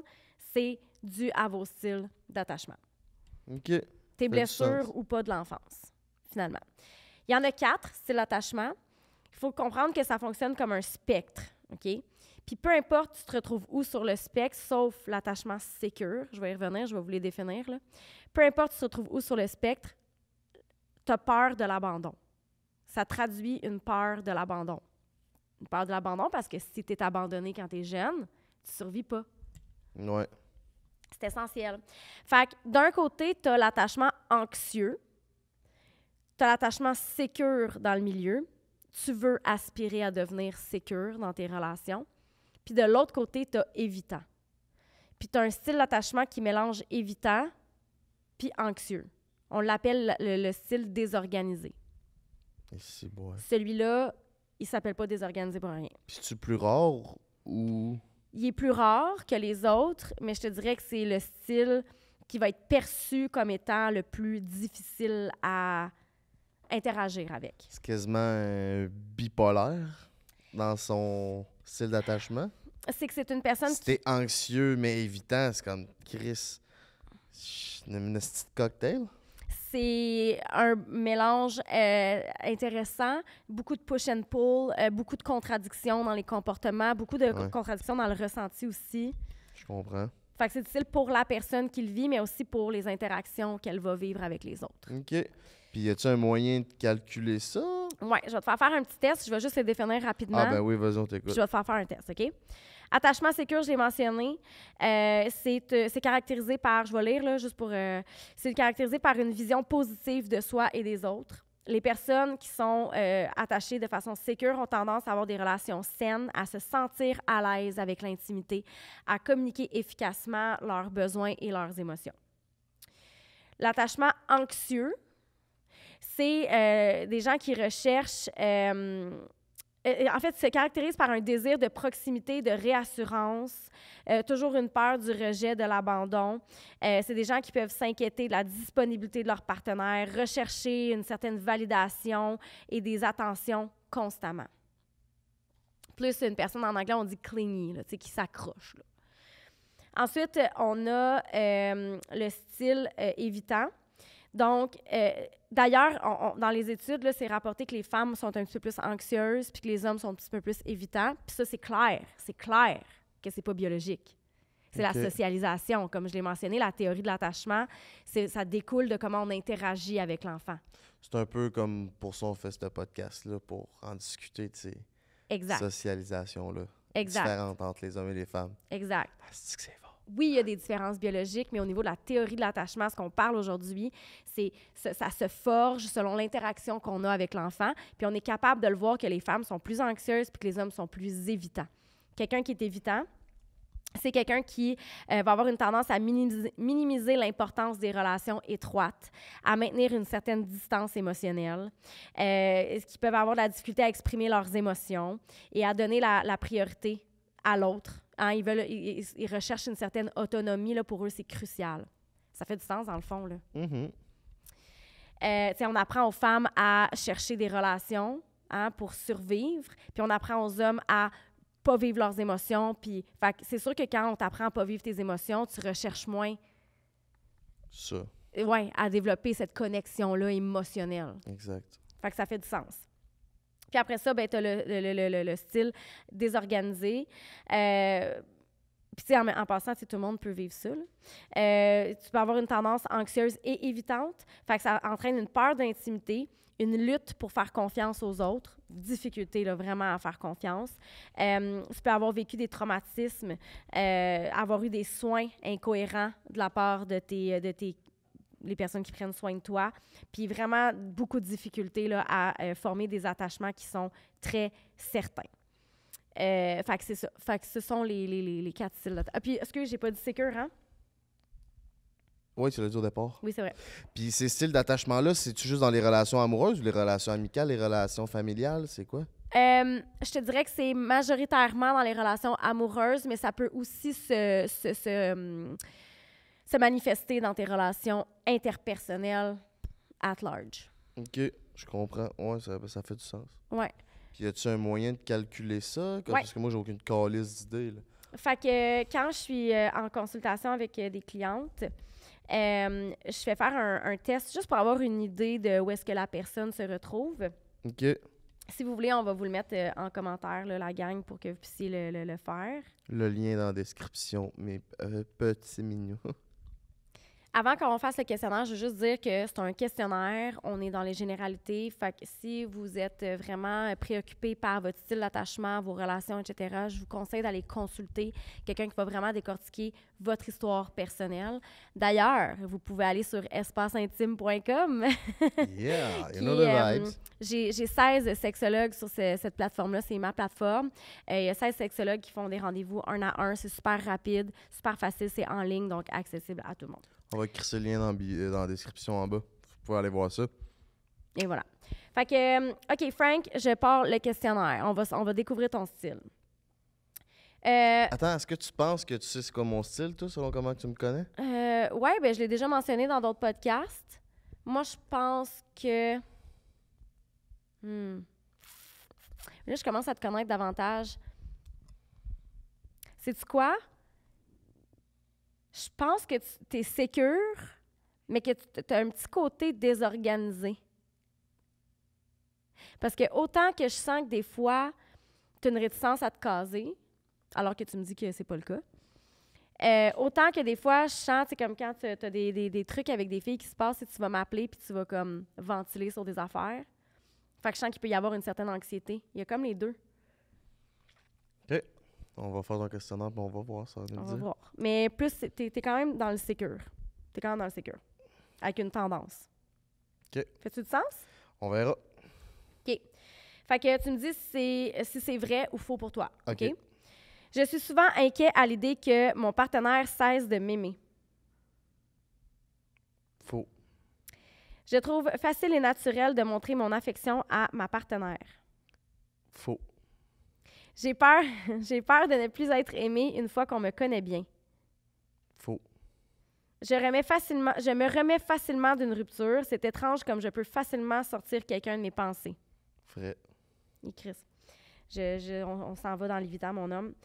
S1: c'est dû à vos styles d'attachement.
S2: OK.
S1: Tes
S2: du
S1: blessures
S2: sens.
S1: ou pas de l'enfance, finalement. Il y en a 4 styles d'attachement. Il faut comprendre que ça fonctionne comme un spectre, OK? Puis peu importe, tu te retrouves où sur le spectre, sauf l'attachement sécure. Je vais y revenir, je vais vous les définir, là. Peu importe, tu te retrouves où sur le spectre, tu as peur de l'abandon. Ça traduit une peur de l'abandon. Une peur de l'abandon parce que si tu es abandonné quand tu es jeune, tu ne survis pas.
S2: Ouais.
S1: C'est essentiel. Fait que d'un côté, tu as l'attachement anxieux, tu as l'attachement sécure dans le milieu, tu veux aspirer à devenir sécure dans tes relations. Puis de l'autre côté, tu as évitant. Puis tu as un style d'attachement qui mélange évitant puis anxieux. On l'appelle le style désorganisé.
S2: Et c'est beau.
S1: Celui-là, il s'appelle pas désorganisé pour rien.
S2: Puis c'est-tu plus rare ou...
S1: Il est plus rare que les autres, mais je te dirais que c'est le style qui va être perçu comme étant le plus difficile à interagir avec.
S2: C'est quasiment bipolaire dans son style d'attachement?
S1: C'est que c'est une personne
S2: Si t'es anxieux mais évitant, c'est comme Chris. Une petite cocktail?
S1: C'est un mélange intéressant, beaucoup de push and pull, beaucoup de contradictions dans les comportements, beaucoup de
S2: Ouais.
S1: contradictions dans le ressenti aussi.
S2: Je comprends.
S1: Fait que c'est difficile pour la personne qui le vit, mais aussi pour les interactions qu'elle va vivre avec les autres.
S2: OK. Puis y a-tu un moyen de calculer ça?
S1: Ouais, je vais te faire un petit test. Je vais juste le définir rapidement.
S2: Ah ben oui, vas-y, on
S1: Puis
S2: t'écoute.
S1: je vais te faire un test, OK? Attachement sécure, je l'ai mentionné. C'est caractérisé par, je vais lire là, juste pour... c'est caractérisé par une vision positive de soi et des autres. Les personnes qui sont attachées de façon sécure ont tendance à avoir des relations saines, à se sentir à l'aise avec l'intimité, à communiquer efficacement leurs besoins et leurs émotions. L'attachement anxieux, c'est des gens qui recherchent... en fait, se caractérise par un désir de proximité, de réassurance, toujours une peur du rejet, de l'abandon. C'est des gens qui peuvent s'inquiéter de la disponibilité de leur partenaire, rechercher une certaine validation et des attentions constamment. Plus une personne en anglais, on dit clingy, là, qui s'accroche. Là. Ensuite, on a le style évitant. Donc, d'ailleurs, dans les études, là, c'est rapporté que les femmes sont un petit peu plus anxieuses puis que les hommes sont un petit peu plus évitants. Puis ça, c'est clair que c'est pas biologique. C'est
S2: OK.
S1: la socialisation. Comme je l'ai mentionné, la théorie de l'attachement, ça découle de comment on interagit avec l'enfant.
S2: C'est un peu comme pour ça on fait ce podcast-là, pour en discuter de ces
S1: Exact.
S2: socialisations-là.
S1: Exact.
S2: Différentes entre les hommes et les femmes.
S1: Exact.
S2: Ah, c'est que c'est fort.
S1: Oui, il y a des différences biologiques, mais au niveau de la théorie de l'attachement, ce qu'on parle aujourd'hui, ça se forge selon l'interaction qu'on a avec l'enfant. Puis on est capable de le voir que les femmes sont plus anxieuses puis que les hommes sont plus évitants. Quelqu'un qui est évitant, c'est quelqu'un qui va avoir une tendance à minimiser l'importance des relations étroites, à maintenir une certaine distance émotionnelle, qui peuvent avoir de la difficulté à exprimer leurs émotions et à donner la priorité à l'autre. Hein, ils recherchent une certaine autonomie. Là, pour eux, c'est crucial. Ça fait du sens, dans le fond. Là.
S2: Mhm.
S1: Tu sais, on apprend aux femmes à chercher des relations, hein, pour survivre, puis on apprend aux hommes à pas vivre leurs émotions. Puis, fait que c'est sûr que quand on t'apprend à pas vivre tes émotions, tu recherches moins,
S2: Ça,
S1: ouais, à développer cette connexion-là émotionnelle.
S2: exact.
S1: Fait que ça fait du sens. Puis après ça, ben, tu as le style désorganisé. Puis, tu sais, en passant, tu sais, tout le monde peut vivre ça, là. Tu peux avoir une tendance anxieuse et évitante. Fait que ça entraîne une peur d'intimité, une lutte pour faire confiance aux autres, difficulté, là, vraiment à faire confiance. Tu peux avoir vécu des traumatismes, avoir eu des soins incohérents de la part de les personnes qui prennent soin de toi, puis vraiment beaucoup de difficultés là, à former des attachements qui sont très certains. Fait que c'est ça. Fait que ce sont les 4 styles. Ah, puis, est-ce que j'ai pas dit sécure, hein?
S2: Oui, tu l'as dit au départ.
S1: Oui, c'est vrai.
S2: Puis ces styles d'attachement-là, c'est-tu juste dans les relations amoureuses ou les relations amicales, les relations familiales? C'est quoi?
S1: Je te dirais que c'est majoritairement dans les relations amoureuses, mais ça peut aussi se manifester dans tes relations interpersonnelles at large.
S2: OK, je comprends. Ouais, ça fait du sens.
S1: Ouais.
S2: Puis y a-tu un moyen de calculer ça?
S1: Ouais.
S2: Parce que moi, j'ai aucune calice d'idée, là.
S1: Fait que quand je suis en consultation avec des clientes, je fais faire un test juste pour avoir une idée de où est-ce que la personne se retrouve.
S2: OK.
S1: Si vous voulez, on va vous le mettre en commentaire, là, la gang, pour que vous puissiez le faire.
S2: Le lien dans la description, mes petits mignons.
S1: Avant qu'on fasse le questionnaire, je veux juste dire que c'est un questionnaire. On est dans les généralités. Fait que si vous êtes vraiment préoccupé par votre style d'attachement, vos relations, etc., je vous conseille d'aller consulter quelqu'un qui va vraiment décortiquer votre histoire personnelle. D'ailleurs, vous pouvez aller sur espaceintime.com.
S2: Yeah, you
S1: Puis,
S2: know the vibes.
S1: J'ai 16 sexologues sur cette plateforme-là. C'est ma plateforme. Il y a 16 sexologues qui font des rendez-vous 1 à 1. C'est super rapide, super facile. C'est en ligne, donc accessible à tout le monde.
S2: On va écrire ce lien dans la description en bas. Vous pouvez aller voir ça.
S1: Et voilà. Fait que, OK, Frank, je pars le questionnaire. On va découvrir ton style.
S2: Attends, est-ce que tu penses que tu sais c'est quoi mon style, toi, selon comment tu me connais?
S1: Ouais, ben je l'ai déjà mentionné dans d'autres podcasts. Moi, je pense que... Là, je commence à te connaître davantage. Sais-tu quoi? Je pense que tu es sécure, mais que tu as un petit côté désorganisé. Parce que autant que je sens que des fois, tu as une réticence à te caser, alors que tu me dis que c'est pas le cas, autant que des fois, je sens, c'est comme quand tu as des trucs avec des filles qui se passent et tu vas m'appeler puis tu vas comme ventiler sur des affaires. Fait que je sens qu'il peut y avoir une certaine anxiété. Il y a comme les deux.
S2: OK. On va faire ton questionnaire puis on va voir, ça va nous
S1: On va
S2: dire.
S1: voir. Mais plus, t'es quand même dans le sécure. T'es quand même dans le sécure. Avec une tendance.
S2: OK.
S1: Fais-tu du sens?
S2: On verra.
S1: OK. Fait que tu me dis si c'est vrai ou faux pour toi.
S2: OK.
S1: OK? Je suis souvent inquiet à l'idée que mon partenaire cesse de m'aimer.
S2: Faux.
S1: Je trouve facile et naturel de montrer mon affection à ma partenaire.
S2: Faux.
S1: J'ai peur de ne plus être aimée une fois qu'on me connaît bien.
S2: Faux.
S1: Je me remets facilement d'une rupture. C'est étrange comme je peux facilement sortir quelqu'un de mes pensées.
S2: Vrai.
S1: Et Chris, on s'en va dans l'évitant, mon homme.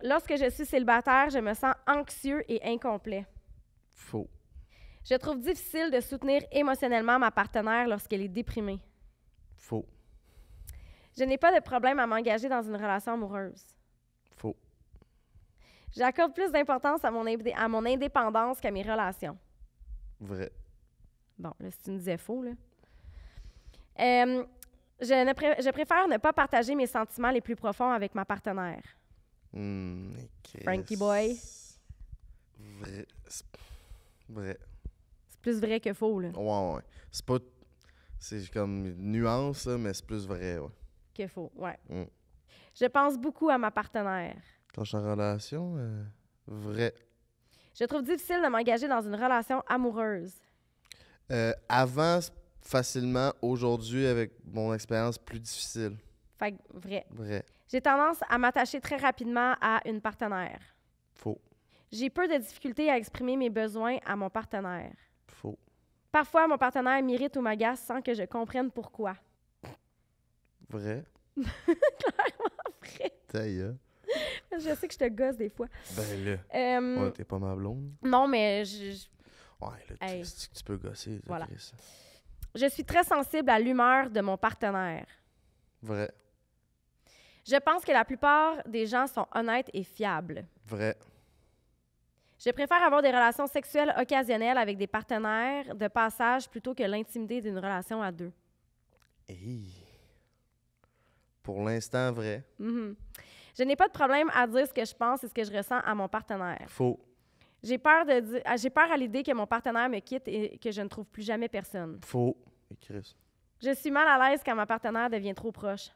S1: Lorsque je suis célibataire, je me sens anxieux et incomplet.
S2: Faux.
S1: Je trouve difficile de soutenir émotionnellement ma partenaire lorsqu'elle est déprimée.
S2: Faux.
S1: Je n'ai pas de problème à m'engager dans une relation amoureuse.
S2: Faux.
S1: J'accorde plus d'importance à mon indépendance qu'à mes relations.
S2: Vrai.
S1: Bon, là, si tu me disais faux, là. Je préfère ne pas partager mes sentiments les plus profonds avec ma partenaire. Frankie boy.
S2: Vrai. Vrai.
S1: C'est plus vrai que faux, là.
S2: Ouais. C'est pas... C'est comme une nuance, là, mais c'est plus vrai, ouais.
S1: Que faux, ouais. Je pense beaucoup à ma partenaire.
S2: Quand je suis en relation, vrai.
S1: Je trouve difficile de m'engager dans une relation amoureuse.
S2: Avant, facilement. Aujourd'hui, avec mon expérience, plus difficile.
S1: Fait que vrai.
S2: Vrai.
S1: J'ai tendance à m'attacher très rapidement à une partenaire.
S2: Faux.
S1: J'ai peu de difficultés à exprimer mes besoins à mon partenaire.
S2: Faux.
S1: Parfois, mon partenaire m'irrite ou m'agace sans que je comprenne pourquoi.
S2: Vrai.
S1: Vrai.
S2: Taille, hein?
S1: Je sais que je te gosse des fois.
S2: Ben là, ouais, t'es pas ma blonde.
S1: Non, mais
S2: Ouais, là,
S1: Hey.
S2: tu peux gosser. Là,
S1: Voilà.
S2: Chris.
S1: je suis très sensible à l'humeur de mon partenaire.
S2: Vrai.
S1: Je pense que la plupart des gens sont honnêtes et fiables.
S2: Vrai.
S1: Je préfère avoir des relations sexuelles occasionnelles avec des partenaires de passage plutôt que l'intimité d'une relation à deux.
S2: Hey. Pour l'instant, vrai.
S1: Mhm. Je n'ai pas de problème à dire ce que je pense et ce que je ressens à mon partenaire.
S2: Faux.
S1: J'ai peur à l'idée que mon partenaire me quitte et que je ne trouve plus jamais personne.
S2: Faux. Et Chris.
S1: Je suis mal à l'aise quand ma partenaire devient trop proche.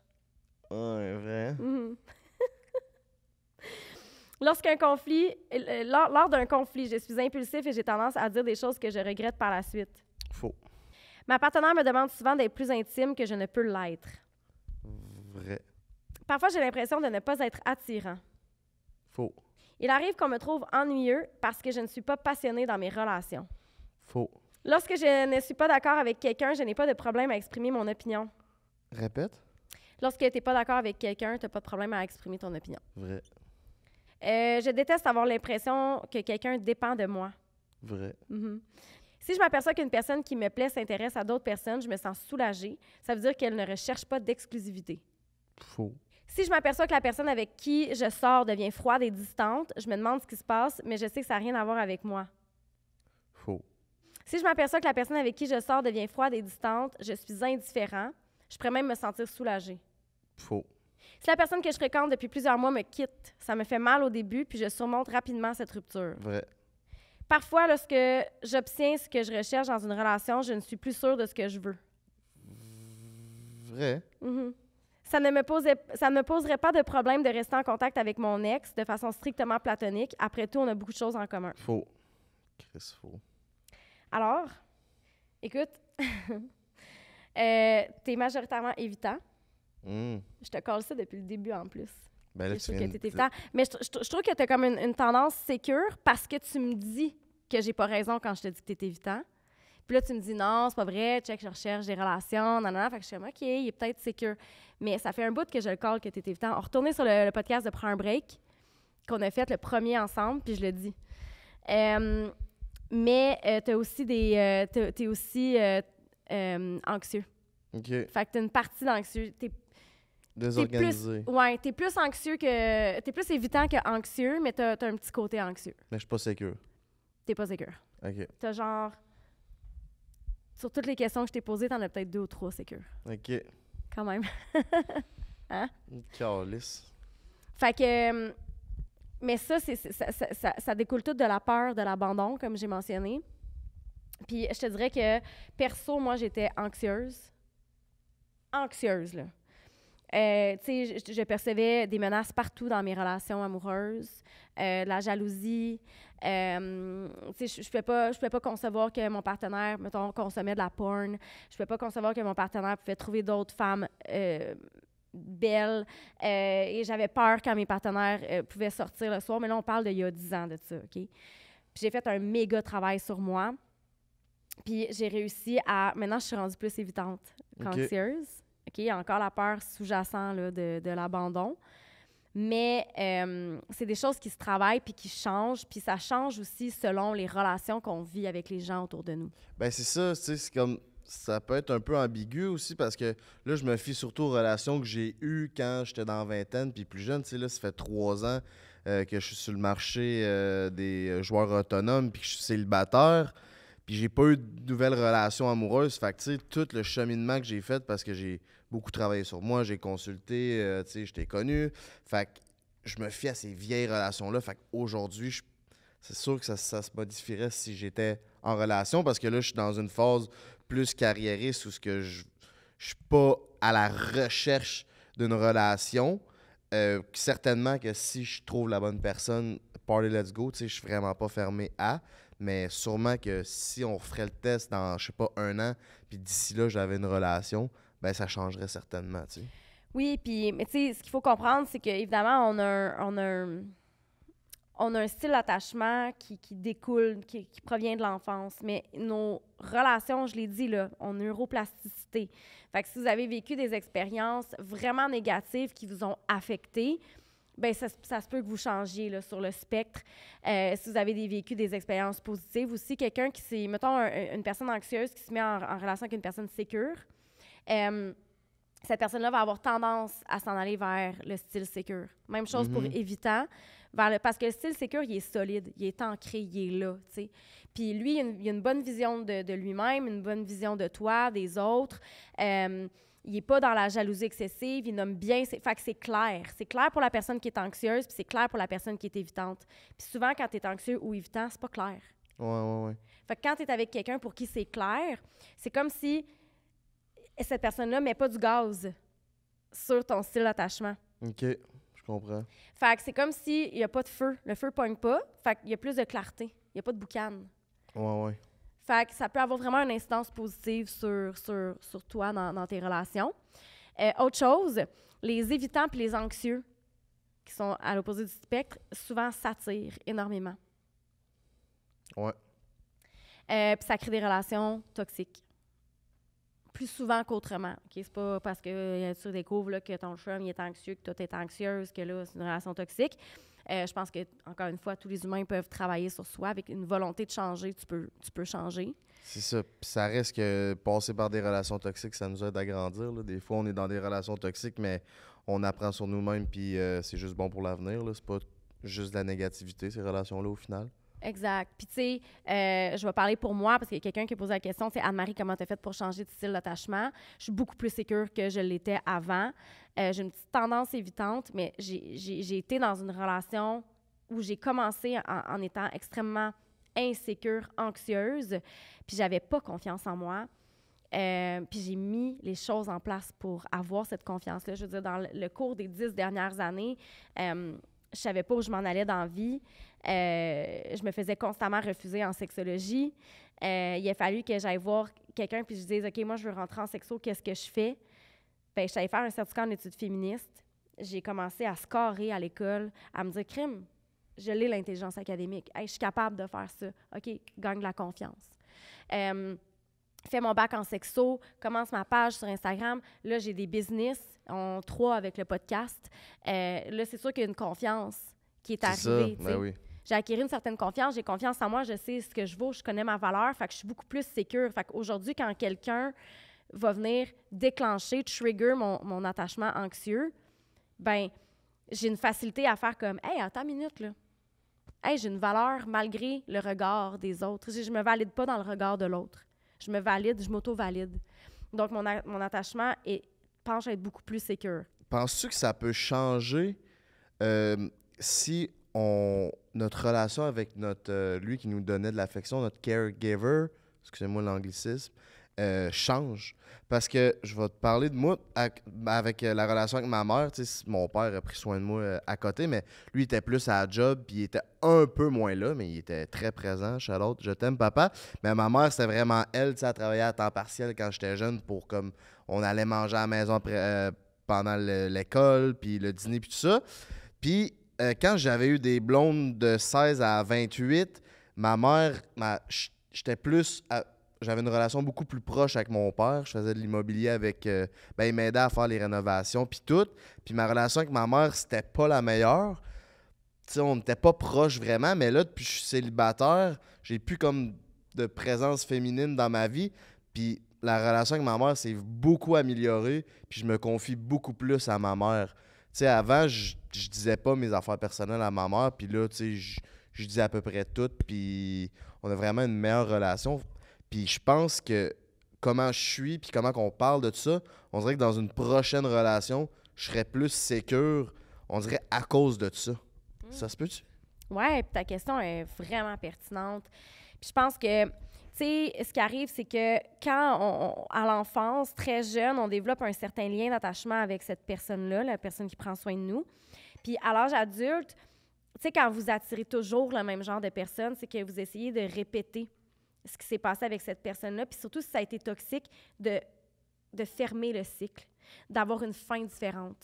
S2: Ouais, vrai.
S1: Mhm. Lors d'un conflit, je suis impulsif et j'ai tendance à dire des choses que je regrette par la suite.
S2: Faux.
S1: Ma partenaire me demande souvent d'être plus intime que je ne peux l'être.
S2: Vrai.
S1: Parfois, j'ai l'impression de ne pas être attirant.
S2: Faux.
S1: Il arrive qu'on me trouve ennuyeux parce que je ne suis pas passionnée dans mes relations.
S2: Faux.
S1: Lorsque je ne suis pas d'accord avec quelqu'un, je n'ai pas de problème à exprimer mon opinion.
S2: Répète.
S1: Lorsque tu n'es pas d'accord avec quelqu'un, tu n'as pas de problème à exprimer ton opinion.
S2: Vrai.
S1: Je déteste avoir l'impression que quelqu'un dépend de moi.
S2: Vrai.
S1: Mhm. Si je m'aperçois qu'une personne qui me plaît s'intéresse à d'autres personnes, je me sens soulagée. Ça veut dire qu'elle ne recherche pas d'exclusivité.
S2: Faux.
S1: Si je m'aperçois que la personne avec qui je sors devient froide et distante, je me demande ce qui se passe, mais je sais que ça n'a rien à voir avec moi.
S2: Faux.
S1: Si je m'aperçois que la personne avec qui je sors devient froide et distante, je suis indifférent. Je pourrais même me sentir soulagée.
S2: Faux.
S1: Si la personne que je fréquente depuis plusieurs mois me quitte, ça me fait mal au début, puis je surmonte rapidement cette rupture.
S2: Vrai.
S1: Parfois, lorsque j'obtiens ce que je recherche dans une relation, je ne suis plus sûre de ce que je veux.
S2: Vrai.
S1: Mhm. Ça ne me poserait pas de problème de rester en contact avec mon ex de façon strictement platonique. Après tout, on a beaucoup de choses en commun.
S2: Faux. Chris, faux.
S1: Alors, écoute, t'es majoritairement évitant. Je te colle ça depuis le début en plus.
S2: Ben là,
S1: Je trouve que t'es évitant. Mais je trouve que t'as comme une tendance sécure parce que tu me dis que j'ai pas raison quand je te dis que t'es évitant. Puis là, tu me dis non, c'est pas vrai, check, je recherche des relations, nanana. Fait que je suis comme, OK, il est peut-être sécure. Mais ça fait un bout que je le colle que t'es évitant. On retournait sur le podcast de Prends un break qu'on a fait le premier ensemble, puis je le dis. Mais t'es aussi anxieux.
S2: OK.
S1: Fait que t'as une partie d'anxieux.
S2: Désorganisé.
S1: T'es plus anxieux que... T'es plus évitant que anxieux, mais t'as un petit côté anxieux.
S2: Mais je suis pas sécure.
S1: T'es pas sécure.
S2: OK.
S1: T'as genre... Sur toutes les questions que je t'ai posées, t'en as peut-être 2 ou 3 sécures.
S2: OK.
S1: Quand même. Hein?
S2: Calice.
S1: Fait que... Mais ça découle tout de la peur de l'abandon, comme j'ai mentionné. Puis je te dirais que, perso, moi, j'étais anxieuse. Anxieuse, là. Tu sais, je percevais des menaces partout dans mes relations amoureuses, de la jalousie. Tu sais, je pouvais pas concevoir que mon partenaire, mettons, consommait de la porn. Je pouvais pas concevoir que mon partenaire pouvait trouver d'autres femmes belles. Et j'avais peur quand mes partenaires pouvaient sortir le soir. Mais là, on parle d'il y a 10 ans de ça, OK? Puis j'ai fait un méga travail sur moi. Puis j'ai réussi à... Maintenant, je suis rendue plus évitante qu'anxieuse. OK? Il y a encore la peur sous-jacente là, de l'abandon. Mais c'est des choses qui se travaillent puis qui changent. Puis ça change aussi selon les relations qu'on vit avec les gens autour de nous.
S2: Ben c'est ça, tu sais, c'est comme... Ça peut être un peu ambigu aussi parce que là, je me fie surtout aux relations que j'ai eues quand j'étais dans la vingtaine puis plus jeune. Tu sais, là, ça fait 3 ans que je suis sur le marché des joueurs autonomes puis que je suis célibataire. Puis j'ai pas eu de nouvelles relations amoureuses. Fait que, tu sais, tout le cheminement que j'ai fait parce que j'ai beaucoup travaillé sur moi, j'ai consulté, tu sais, je t'ai connu. Fait que je me fie à ces vieilles relations-là. Fait qu'aujourd'hui, c'est sûr que ça se modifierait si j'étais en relation parce que là, je suis dans une phase plus carriériste où je suis pas à la recherche d'une relation. Certainement que si je trouve la bonne personne, party let's go, tu sais, je suis vraiment pas fermé à. Mais sûrement que si on referait le test dans, je sais pas, 1 an, puis d'ici là, j'avais une relation, ben ça changerait certainement, tu sais.
S1: Oui, puis, mais tu sais, ce qu'il faut comprendre, c'est qu'évidemment, on a un style d'attachement qui découle, qui provient de l'enfance. Mais nos relations, je l'ai dit, là, ont une neuroplasticité. Fait que si vous avez vécu des expériences vraiment négatives qui vous ont affecté, bien, ça se peut que vous changiez là, sur le spectre. Si vous avez vécu des expériences positives, aussi quelqu'un qui s'est, mettons, une personne anxieuse qui se met en relation avec une personne sécure, cette personne-là va avoir tendance à s'en aller vers le style sécure. Même chose pour évitant, parce que le style sécure, il est solide, il est ancré, il est là, tu sais. Puis lui, il a une bonne vision de lui-même, une bonne vision de toi, des autres. Il n'est pas dans la jalousie excessive, il nomme bien. Fait que c'est clair. C'est clair pour la personne qui est anxieuse, puis c'est clair pour la personne qui est évitante. Puis souvent, quand tu es anxieux ou évitant, c'est pas clair.
S2: Ouais.
S1: Fait que quand tu es avec quelqu'un pour qui c'est clair, c'est comme si cette personne-là met pas du gaz sur ton style d'attachement.
S2: OK, je comprends.
S1: Fait que c'est comme s'il n'y a pas de feu. Le feu ne pogne pas. Fait qu'il y a plus de clarté. Il n'y a pas de boucan.
S2: Ouais.
S1: Fait que ça peut avoir vraiment une incidence positive sur toi dans tes relations. Autre chose, les évitants et les anxieux, qui sont à l'opposé du spectre, souvent s'attirent énormément.
S2: Ouais.
S1: Puis ça crée des relations toxiques. Plus souvent qu'autrement. Okay? C'est pas parce que tu découvres là, que ton chum il est anxieux, que toi, tu es anxieuse, que là, c'est une relation toxique. Je pense que, encore une fois, tous les humains peuvent travailler sur soi avec une volonté de changer. Tu peux changer.
S2: C'est ça. Puis ça reste que passer par des relations toxiques, ça nous aide à grandir. Là. Des fois, on est dans des relations toxiques, mais on apprend sur nous-mêmes, puis c'est juste bon pour l'avenir. Là. C'est pas juste de la négativité, ces relations-là, au final.
S1: Exact. Puis, tu sais, je vais parler pour moi parce qu'il y a quelqu'un qui a posé la question, tu sais, Anne-Marie, comment tu as fait pour changer de style d'attachement? Je suis beaucoup plus sécure que je l'étais avant. J'ai une petite tendance évitante, mais j'ai été dans une relation où j'ai commencé en étant extrêmement insécure, anxieuse, puis j'avais pas confiance en moi. Puis j'ai mis les choses en place pour avoir cette confiance-là. Je veux dire, dans le cours des 10 dernières années, je savais pas où je m'en allais dans la vie. Je me faisais constamment refuser en sexologie. Il a fallu que j'aille voir quelqu'un puis je dise « OK, moi, je veux rentrer en sexo, qu'est-ce que je fais? » Bien, je suis allée faire un certificat en études féministes. J'ai commencé à scorer à l'école, à me dire « Crime, je l'ai l'intelligence académique. Hey, je suis capable de faire ça. OK, gagne la confiance. » Fais mon bac en sexo, commence ma page sur Instagram. Là, j'ai des business, 3 avec le podcast. Là, c'est sûr qu'il y a une confiance qui est arrivée.
S2: Ben oui.
S1: J'ai acquis une certaine confiance, j'ai confiance en moi, je sais ce que je vaux, je connais ma valeur, fait que je suis beaucoup plus sécure. Fait qu'aujourd'hui, quand quelqu'un va venir déclencher, trigger mon attachement anxieux, ben j'ai une facilité à faire comme « Hey, attends une minute, là. Hey, j'ai une valeur malgré le regard des autres. Je me valide pas dans le regard de l'autre. Je me valide, je m'auto-valide. Donc, mon attachement penche à être beaucoup plus sécure.
S2: Penses-tu que ça peut changer si notre relation avec lui qui nous donnait de l'affection, notre caregiver, excusez-moi l'anglicisme, change? Parce que je vais te parler de moi avec la relation avec ma mère. Mon père a pris soin de moi à côté, mais lui, il était plus à la job, puis il était un peu moins là, mais il était très présent. Charlotte, je t'aime, papa. Mais ma mère, c'était vraiment elle. Elle travaillait à temps partiel quand j'étais jeune pour comme on allait manger à la maison pendant l'école, puis le dîner, puis tout ça. Puis quand j'avais eu des blondes de 16 à 28, ma mère, j'étais plus... J'avais une relation beaucoup plus proche avec mon père. Je faisais de l'immobilier avec... il m'aidait à faire les rénovations, puis tout. Puis ma relation avec ma mère, c'était pas la meilleure. T'sais, on n'était pas proche vraiment, mais là, depuis que je suis célibataire, j'ai plus comme de présence féminine dans ma vie. Puis la relation avec ma mère s'est beaucoup améliorée, puis je me confie beaucoup plus à ma mère. T'sais, avant, je disais pas mes affaires personnelles à ma mère, puis là, je disais à peu près tout, puis on a vraiment une meilleure relation. Puis je pense que comment je suis, puis comment qu'on parle de tout ça, on dirait que dans une prochaine relation, je serais plus sécure, on dirait à cause de ça. Ça se peut-tu?
S1: Oui, puis ta question est vraiment pertinente. Puis je pense que, tu sais, ce qui arrive, c'est que quand à l'enfance, très jeune, on développe un certain lien d'attachement avec cette personne-là, la personne qui prend soin de nous. Puis à l'âge adulte, tu sais, quand vous attirez toujours le même genre de personne, c'est que vous essayez de répéter ce qui s'est passé avec cette personne-là, puis surtout si ça a été toxique, de fermer le cycle, d'avoir une fin différente.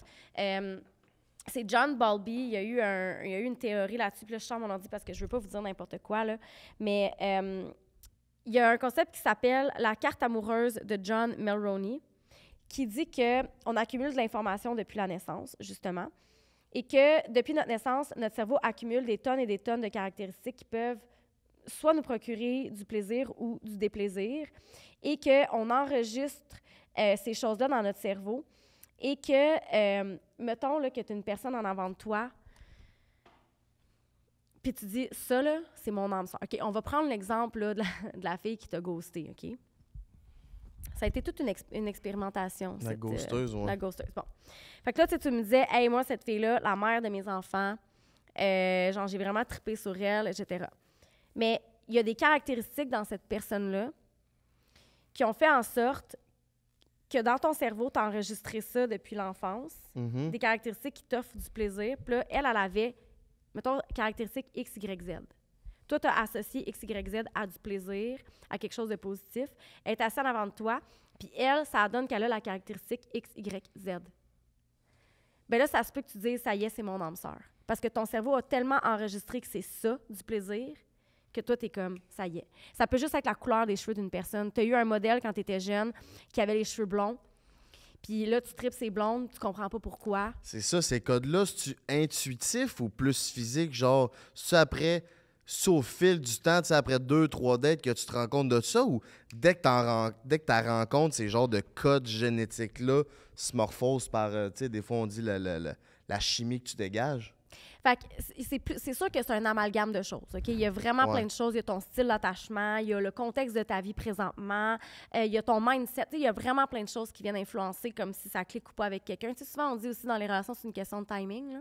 S1: c'est John Bowlby. Il y a eu une théorie là-dessus. Puis là, je sors mon ordi parce que je veux pas vous dire n'importe quoi, là. Mais il y a un concept qui s'appelle la carte amoureuse de John Mulroney, qui dit qu'on accumule de l'information depuis la naissance, justement, et que depuis notre naissance, notre cerveau accumule des tonnes et des tonnes de caractéristiques qui peuvent soit nous procurer du plaisir ou du déplaisir, et qu'on enregistre ces choses-là dans notre cerveau, et que, mettons là, que tu es une personne en avant de toi, puis tu dis, ça, là, c'est mon âme sœur. OK, on va prendre l'exemple là, de la fille qui t'a ghosté, OK? Ça a été toute une expérimentation.
S2: La ghosteuse, oui.
S1: La ghosteuse, bon. Fait que là, tu me disais, « Hey, moi, cette fille-là, la mère de mes enfants, genre, j'ai vraiment trippé sur elle, etc. » Mais il y a des caractéristiques dans cette personne-là qui ont fait en sorte que dans ton cerveau, tu as enregistré ça depuis l'enfance, des caractéristiques qui t'offrent du plaisir. Puis là, elle avait, mettons, caractéristiques X, Y, Z. Toi, tu as associé X, Y, Z à du plaisir, à quelque chose de positif. Elle est assise en avant de toi, puis elle, ça donne qu'elle a la caractéristique X, Y, Z. Bien là, ça se peut que tu dises, ça y est, c'est mon âme sœur. Parce que ton cerveau a tellement enregistré que c'est ça, du plaisir, que toi, t'es comme, ça y est. Ça peut juste être la couleur des cheveux d'une personne. Tu as eu un modèle quand tu étais jeune qui avait les cheveux blonds, puis là, tu tripes ses blondes, tu comprends pas pourquoi.
S2: C'est ça, ces codes-là, c'est-tu intuitif ou plus physique? Genre, c'est après... C'est au fil du temps, tu sais, après 2-3 dates que tu te rends compte de ça, ou dès que tu rencontres ces genres de codes génétiques-là se morphosent par, tu sais, des fois on dit la chimie que tu dégages?
S1: Fait que c'est sûr que c'est un amalgame de choses, OK? Il y a vraiment plein de choses. Il y a ton style d'attachement, il y a le contexte de ta vie présentement, il y a ton mindset. Il y a vraiment plein de choses qui viennent influencer comme si ça clique ou pas avec quelqu'un. Tu sais, souvent, on dit aussi dans les relations, c'est une question de timing, là.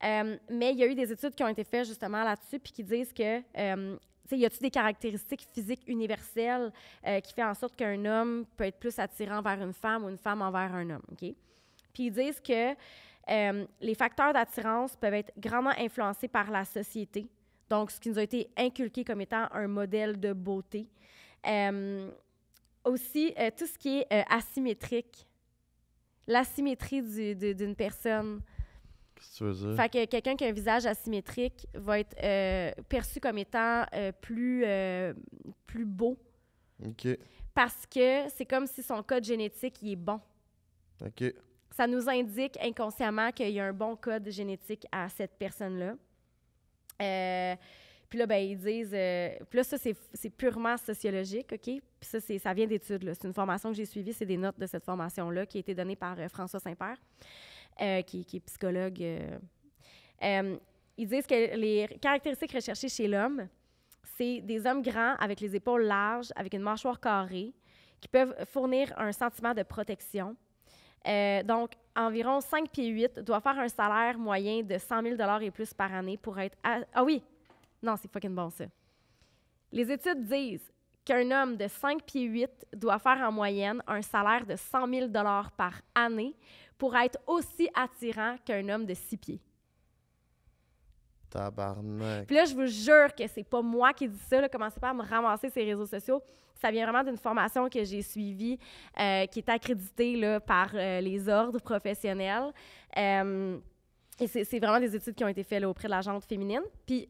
S1: Mais il y a eu des études qui ont été faites justement là-dessus puis qui disent que, y a-t-il des caractéristiques physiques universelles qui font en sorte qu'un homme peut être plus attirant vers une femme ou une femme envers un homme, OK? Puis ils disent que les facteurs d'attirance peuvent être grandement influencés par la société, donc ce qui nous a été inculqué comme étant un modèle de beauté. Aussi, tout ce qui est asymétrique, l'asymétrie d'une personne.
S2: Qu'est-ce que tu veux dire?
S1: Fait que quelqu'un qui a un visage asymétrique va être perçu comme étant plus beau.
S2: OK.
S1: Parce que c'est comme si son code génétique il est bon.
S2: OK.
S1: Ça nous indique inconsciemment qu'il y a un bon code génétique à cette personne-là. Puis là, ben, ils disent... puis là, ça, c'est purement sociologique, OK? Puis ça vient d'études, là. C'est une formation que j'ai suivie, c'est des notes de cette formation-là qui a été donnée par François Saint-Père. Qui est psychologue. Ils disent que les caractéristiques recherchées chez l'homme, c'est des hommes grands avec les épaules larges, avec une mâchoire carrée, qui peuvent fournir un sentiment de protection. Donc, environ 5 pieds 8 doit faire un salaire moyen de 100 000 $ et plus par année pour être... Ah oui! Non, c'est fucking bon, ça. Les études disent qu'un homme de 5 pieds 8 doit faire en moyenne un salaire de 100 000 $ par année pour être aussi attirant qu'un homme de 6 pieds.
S2: Tabarnak.
S1: Puis là, je vous jure que c'est pas moi qui dis ça. Là, commencez pas à me ramasser ces réseaux sociaux. Ça vient vraiment d'une formation que j'ai suivie, qui est accréditée là, par les ordres professionnels. Et c'est vraiment des études qui ont été faites là, auprès de la gente féminine. Puis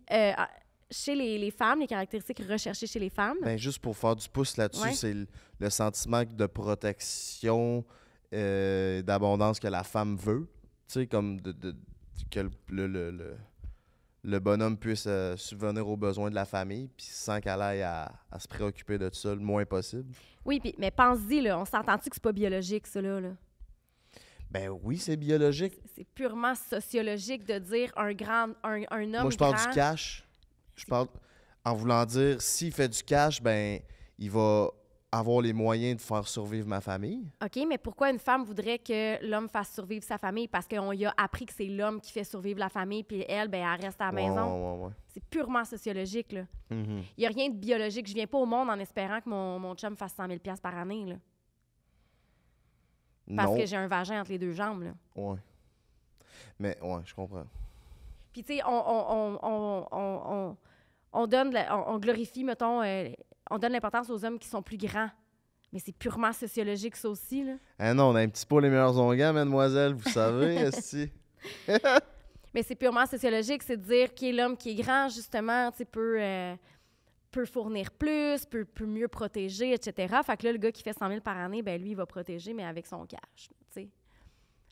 S1: chez les femmes, les caractéristiques recherchées chez les femmes...
S2: Ben, juste pour faire du pouce là-dessus, c'est le sentiment de protection... d'abondance que la femme veut, tu sais, comme que le bonhomme puisse subvenir aux besoins de la famille, puis sans qu'elle aille à se préoccuper de tout ça le moins possible.
S1: Oui, mais pense-y, là, on s'entend-tu que c'est pas biologique, ça, là?
S2: Ben oui, c'est biologique.
S1: C'est purement sociologique de dire un homme
S2: Moi, je parle
S1: grand.
S2: du cash. Je parle en voulant dire, s'il fait du cash, ben il va... avoir les moyens de faire survivre ma famille.
S1: OK, mais pourquoi une femme voudrait que l'homme fasse survivre sa famille? Parce qu'on lui a appris que c'est l'homme qui fait survivre la famille, puis elle, ben, elle reste à la maison.
S2: Ouais.
S1: C'est purement sociologique, là.
S2: Mm-hmm.
S1: Il n'y a rien de biologique. Je viens pas au monde en espérant que mon chum fasse 100 000 $ par année, là. Parce que j'ai un vagin entre les deux jambes, là.
S2: Ouais. Mais, ouais, je comprends.
S1: Puis, tu sais, on glorifie, mettons... on donne l'importance aux hommes qui sont plus grands. Mais c'est purement sociologique, ça aussi, là.
S2: Ah non, on a un petit peu les meilleurs onguents, mademoiselle, vous savez, esti.
S1: Mais c'est purement sociologique, c'est de dire que l'homme qui est grand, justement, tu sais, peut fournir plus, peut mieux protéger, etc. Fait que là, le gars qui fait 100 000 par année, ben lui, il va protéger, mais avec son cash, tu sais.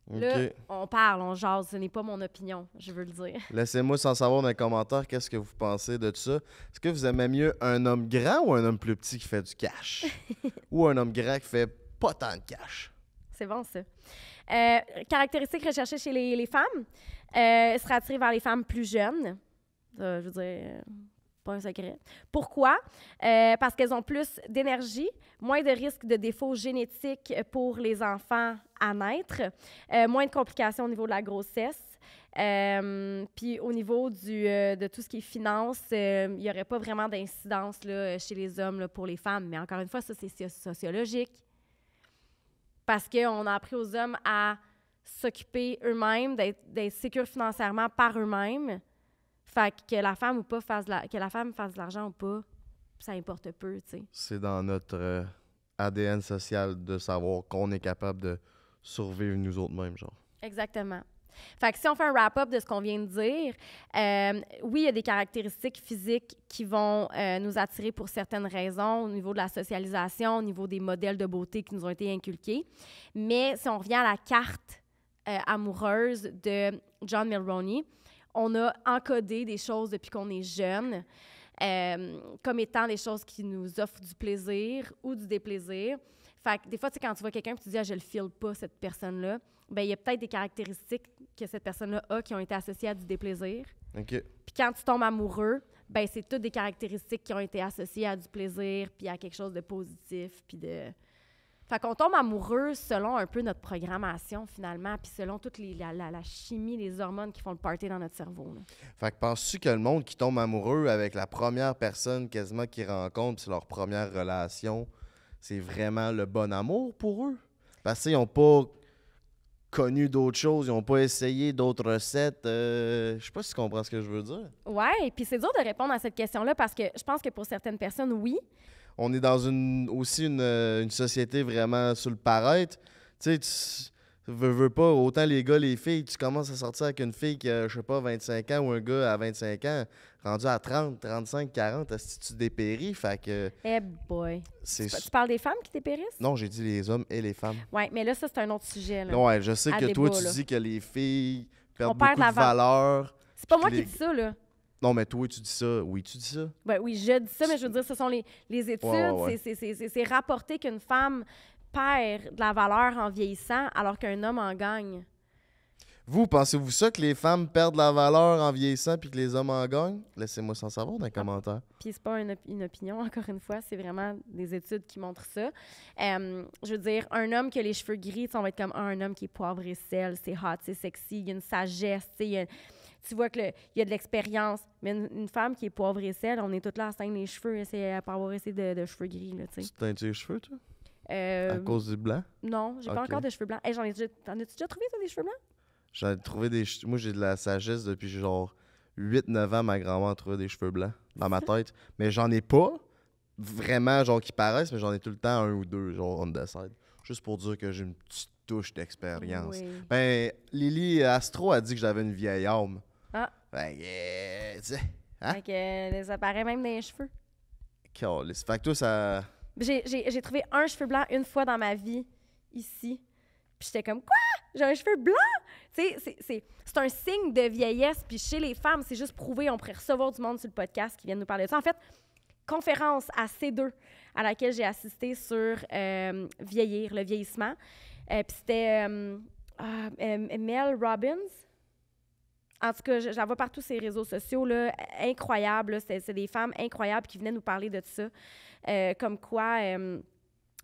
S1: Là, on parle, on jase, ce n'est pas mon opinion, je veux le dire.
S2: Laissez-moi sans savoir dans les commentaires qu'est-ce que vous pensez de tout ça. Est-ce que vous aimez mieux un homme grand ou un homme plus petit qui fait du cash? Ou un homme grand qui fait pas tant de cash?
S1: C'est bon, ça. Caractéristiques recherchées chez les femmes. Seraient attirées vers les femmes plus jeunes. Je veux dire, pas un secret. Pourquoi? Parce qu'elles ont plus d'énergie, moins de risques de défauts génétiques pour les enfants à naître, moins de complications au niveau de la grossesse. Puis au niveau de tout ce qui est finance, il n'y aurait pas vraiment d'incidence là, chez les hommes là, pour les femmes. Mais encore une fois, ça, c'est sociologique. Parce qu'on a appris aux hommes à s'occuper eux-mêmes, d'être sécures financièrement par eux-mêmes. Fait que la femme ou pas que la femme fasse de l'argent ou pas, ça importe peu, tu sais. C'est
S2: dans notre ADN social de savoir qu'on est capable de survivre nous autres mêmes, genre.
S1: Exactement. Fait que si on fait un wrap-up de ce qu'on vient de dire, oui, il y a des caractéristiques physiques qui vont nous attirer pour certaines raisons au niveau de la socialisation, au niveau des modèles de beauté qui nous ont été inculqués. Mais si on revient à la carte amoureuse de John Mulroney, on a encodé des choses depuis qu'on est jeune comme étant des choses qui nous offrent du plaisir ou du déplaisir. Fait que des fois, tu sais, quand tu vois quelqu'un et tu dis « Ah, je le file pas, cette personne-là », bien, il y a peut-être des caractéristiques que cette personne-là a qui ont été associées à du déplaisir.
S2: OK.
S1: Puis quand tu tombes amoureux, bien, c'est toutes des caractéristiques qui ont été associées à du plaisir puis à quelque chose de positif, puis de... Fait qu'on tombe amoureux selon un peu notre programmation, finalement, puis selon toute la chimie, les hormones qui font le party dans notre cerveau, là.
S2: Fait que penses-tu que le monde qui tombe amoureux avec la première personne quasiment qu'ils rencontrent, c'est leur première relation, c'est vraiment le bon amour pour eux? Parce qu'ils n'ont pas connu d'autres choses, ils n'ont pas essayé d'autres recettes. Je sais pas si tu comprends ce que je veux dire.
S1: Ouais, puis c'est dur de répondre à cette question-là parce que je pense que pour certaines personnes, oui.
S2: On est dans aussi une société vraiment sur le paraître. Tu sais, tu veux pas, autant les gars, les filles, tu commences à sortir avec une fille qui a, je sais pas, 25 ans ou un gars à 25 ans, rendu à 30, 35, 40, est-ce que tu dépéris? Fait que...
S1: Eh boy. Tu parles des femmes qui dépérissent?
S2: Non, j'ai dit les hommes et les femmes.
S1: Ouais, mais là, ça, c'est un autre sujet, là.
S2: Ouais, je sais que
S1: débat,
S2: toi, tu
S1: là.
S2: dis que les filles perdent
S1: perd
S2: beaucoup de valeur.
S1: C'est pas moi qui dis ça, là.
S2: Non, mais toi, tu dis ça. Oui, tu dis ça.
S1: Ben, oui, je dis ça, mais je veux dire, ce sont les études.
S2: Ouais.
S1: C'est rapporté qu'une femme perd de la valeur en vieillissant alors qu'un homme en gagne.
S2: Vous, pensez-vous ça, que les femmes perdent de la valeur en vieillissant puis que les hommes en gagnent? Laissez-moi s'en savoir dans les commentaires.
S1: Puis c'est pas une opinion, encore une fois, c'est vraiment des études qui montrent ça. Je veux dire, un homme qui a les cheveux gris, on va être comme un homme qui est poivre et sel, c'est hot, c'est sexy, il y a une sagesse, tu vois qu'il y a de l'expérience. Mais une femme qui est poivre et sel, on est toutes là à se teindre les cheveux, à pas avoir essayé de cheveux gris. Là,
S2: tu teins les cheveux, toi? À cause du blanc?
S1: Non, j'ai pas encore de cheveux blancs. Hey, t'en as-tu déjà trouvé, toi, des cheveux blancs?
S2: J'en ai trouvé Moi, j'ai de la sagesse depuis genre 8-9 ans. Ma grand-mère a trouvé des cheveux blancs dans ma tête. Mais j'en ai pas vraiment, genre, qui paraissent, mais j'en ai tout le temps un ou deux, genre, on the side. Juste pour dire que j'ai une petite touche d'expérience. Oui. Ben, Lily Astro a dit que j'avais une vieille âme.
S1: Ah.
S2: Ben, tu sais. Hein?
S1: Fait que ça paraît même dans les cheveux.
S2: Calisse. Fait que toi, ça...
S1: J'ai trouvé un cheveu blanc une fois dans ma vie, ici. Puis j'étais comme, quoi? J'ai un cheveu blanc? Tu sais, c'est un signe de vieillesse. Puis chez les femmes, c'est juste prouvé. On pourrait recevoir du monde sur le podcast qui vient nous parler de ça. En fait, conférence à C2 à laquelle j'ai assisté sur vieillir, le vieillissement. Puis c'était Mel Robbins. En tout cas, je la vois partout sur les réseaux sociaux, là, incroyable. Là, c'est des femmes incroyables qui venaient nous parler de ça. Comme quoi...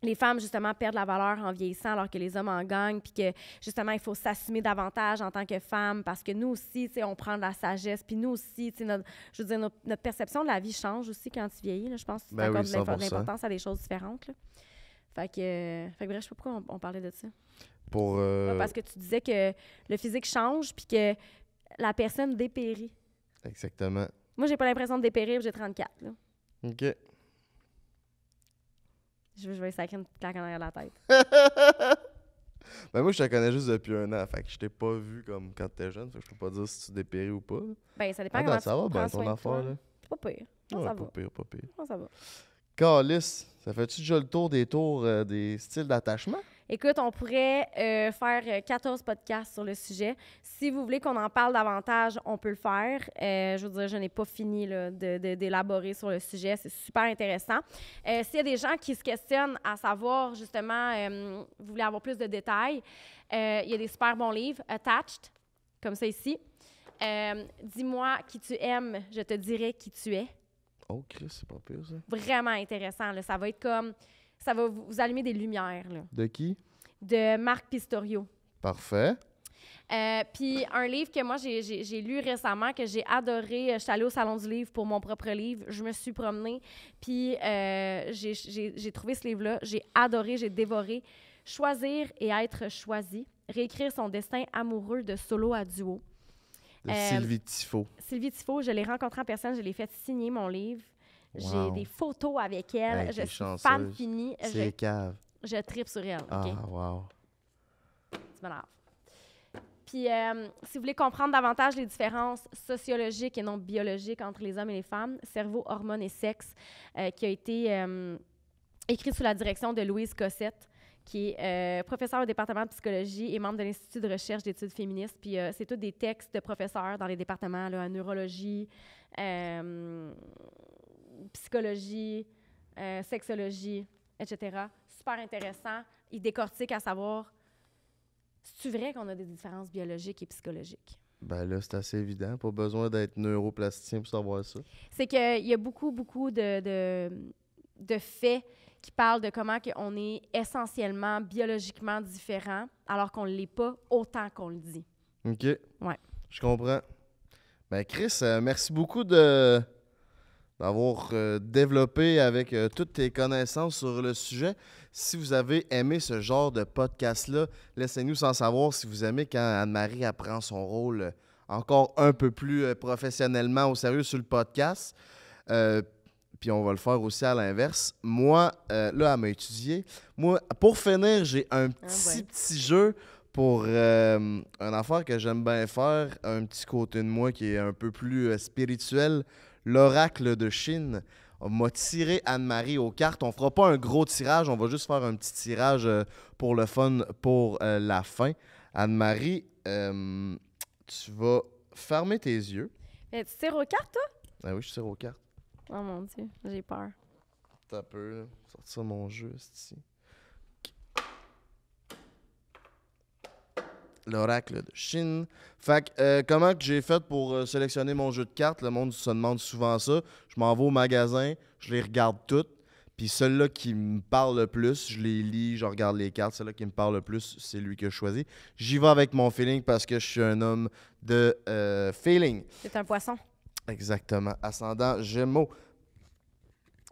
S1: les femmes, justement, perdent la valeur en vieillissant alors que les hommes en gagnent, puis que, justement, il faut s'assumer davantage en tant que femme parce que nous aussi, tu sais, on prend de la sagesse, puis nous aussi, tu sais, je veux dire, notre perception de la vie change aussi quand tu vieillis, là. Je pense que tu accordes de l'importance à des choses différentes, là. Fait que bref, je sais pas pourquoi on parlait de ça. Parce que tu disais que le physique change, puis que la personne dépérit.
S2: Exactement.
S1: Moi, j'ai pas l'impression de dépérir, j'ai 34, là.
S2: OK.
S1: Je vais sacrer une claque en arrière de la tête.
S2: Ben moi, je te connais juste depuis 1 an, fait que je t'ai pas vu comme quand t'étais jeune, fait que je peux pas dire si tu dépéris ou pas. Là.
S1: Ben, ça dépend
S2: Attends,
S1: comment
S2: ça
S1: tu
S2: va
S1: prends
S2: bien
S1: soin
S2: ton
S1: de toi.
S2: affaire, là?
S1: C'est pas pire. Non,
S2: Ouais,
S1: ça
S2: pas
S1: va.
S2: pire, pas pire.
S1: Non, ça va.
S2: Calice, ça fait-tu déjà le tour des styles d'attachement?
S1: Écoute, on pourrait faire 14 podcasts sur le sujet. Si vous voulez qu'on en parle davantage, on peut le faire. Je veux dire, je n'ai pas fini là, d'élaborer sur le sujet. C'est super intéressant. S'il y a des gens qui se questionnent à savoir, justement, vous voulez avoir plus de détails, il y a des super bons livres, Attached, comme ça ici. Dis-moi qui tu aimes, je te dirai qui tu es.
S2: Oh, Chris, c'est pas pire, ça.
S1: Vraiment intéressant. Là. Ça va être comme... Ça va vous allumer des lumières. Là.
S2: De qui?
S1: De Marc Pistorio.
S2: Parfait.
S1: Puis un livre que moi, j'ai lu récemment, que j'ai adoré. Je suis allée au Salon du livre pour mon propre livre. Je me suis promenée, puis j'ai trouvé ce livre-là. J'ai adoré, j'ai dévoré. Choisir et être choisi. Réécrire son destin amoureux de solo à duo.
S2: De Sylvie Tifo.
S1: Sylvie Tifo, je l'ai rencontrée en personne. Je l'ai fait signer mon livre.
S2: Wow.
S1: J'ai des photos avec elle.
S2: Hey,
S1: je suis
S2: chanceuse.
S1: fan finie.
S2: C'est cave.
S1: Je tripe sur elle.
S2: Ah,
S1: OK?
S2: wow.
S1: Tu m'énerves. Puis, si vous voulez comprendre davantage les différences sociologiques et non biologiques entre les hommes et les femmes, Cerveau, hormones et sexe, qui a été écrit sous la direction de Louise Cossette, qui est professeure au département de psychologie et membre de l'Institut de recherche d'études féministes. Puis, c'est tous des textes de professeurs dans les départements là, en neurologie, psychologie, sexologie, etc. Super intéressant. Il décortique à savoir, c'est-tu vrai qu'on a des différences biologiques et psychologiques?
S2: Ben là, c'est assez évident. Pas besoin d'être neuroplasticien pour savoir ça.
S1: C'est qu'il y a beaucoup de faits qui parlent de comment on est essentiellement biologiquement différents, alors qu'on ne l'est pas autant qu'on le dit.
S2: OK.
S1: Ouais.
S2: Je comprends. Ben Chris, merci beaucoup d'avoir développé avec toutes tes connaissances sur le sujet. Si vous avez aimé ce genre de podcast-là, laissez-nous sans savoir si vous aimez quand Anne-Marie apprend son rôle encore un peu plus professionnellement au sérieux sur le podcast. Puis on va le faire aussi à l'inverse. Moi, là, elle m'a étudié. Moi, pour finir, j'ai un petit jeu pour une affaire que j'aime bien faire, un petit côté de moi qui est un peu plus spirituel. L'oracle de Chine m'a tiré Anne-Marie aux cartes. On fera pas un gros tirage, on va juste faire un petit tirage pour le fun pour la fin. Anne-Marie, tu vas fermer tes yeux.
S1: Mais tu tires aux cartes, toi?
S2: Ah oui, je tire aux cartes.
S1: Oh mon Dieu, j'ai peur.
S2: T'as un peu, là. Sortir mon jeu, ici. L'oracle de Chine. Fait que, comment que j'ai fait pour sélectionner mon jeu de cartes? Le monde se demande souvent ça. Je m'en vais au magasin, je les regarde toutes. Puis celui-là qui me parle le plus, je les lis, je regarde les cartes. Celui-là qui me parle le plus, c'est lui que je choisis. J'y vais avec mon feeling parce que je suis un homme de feeling.
S1: C'est un poisson.
S2: Exactement. Ascendant Gémeaux.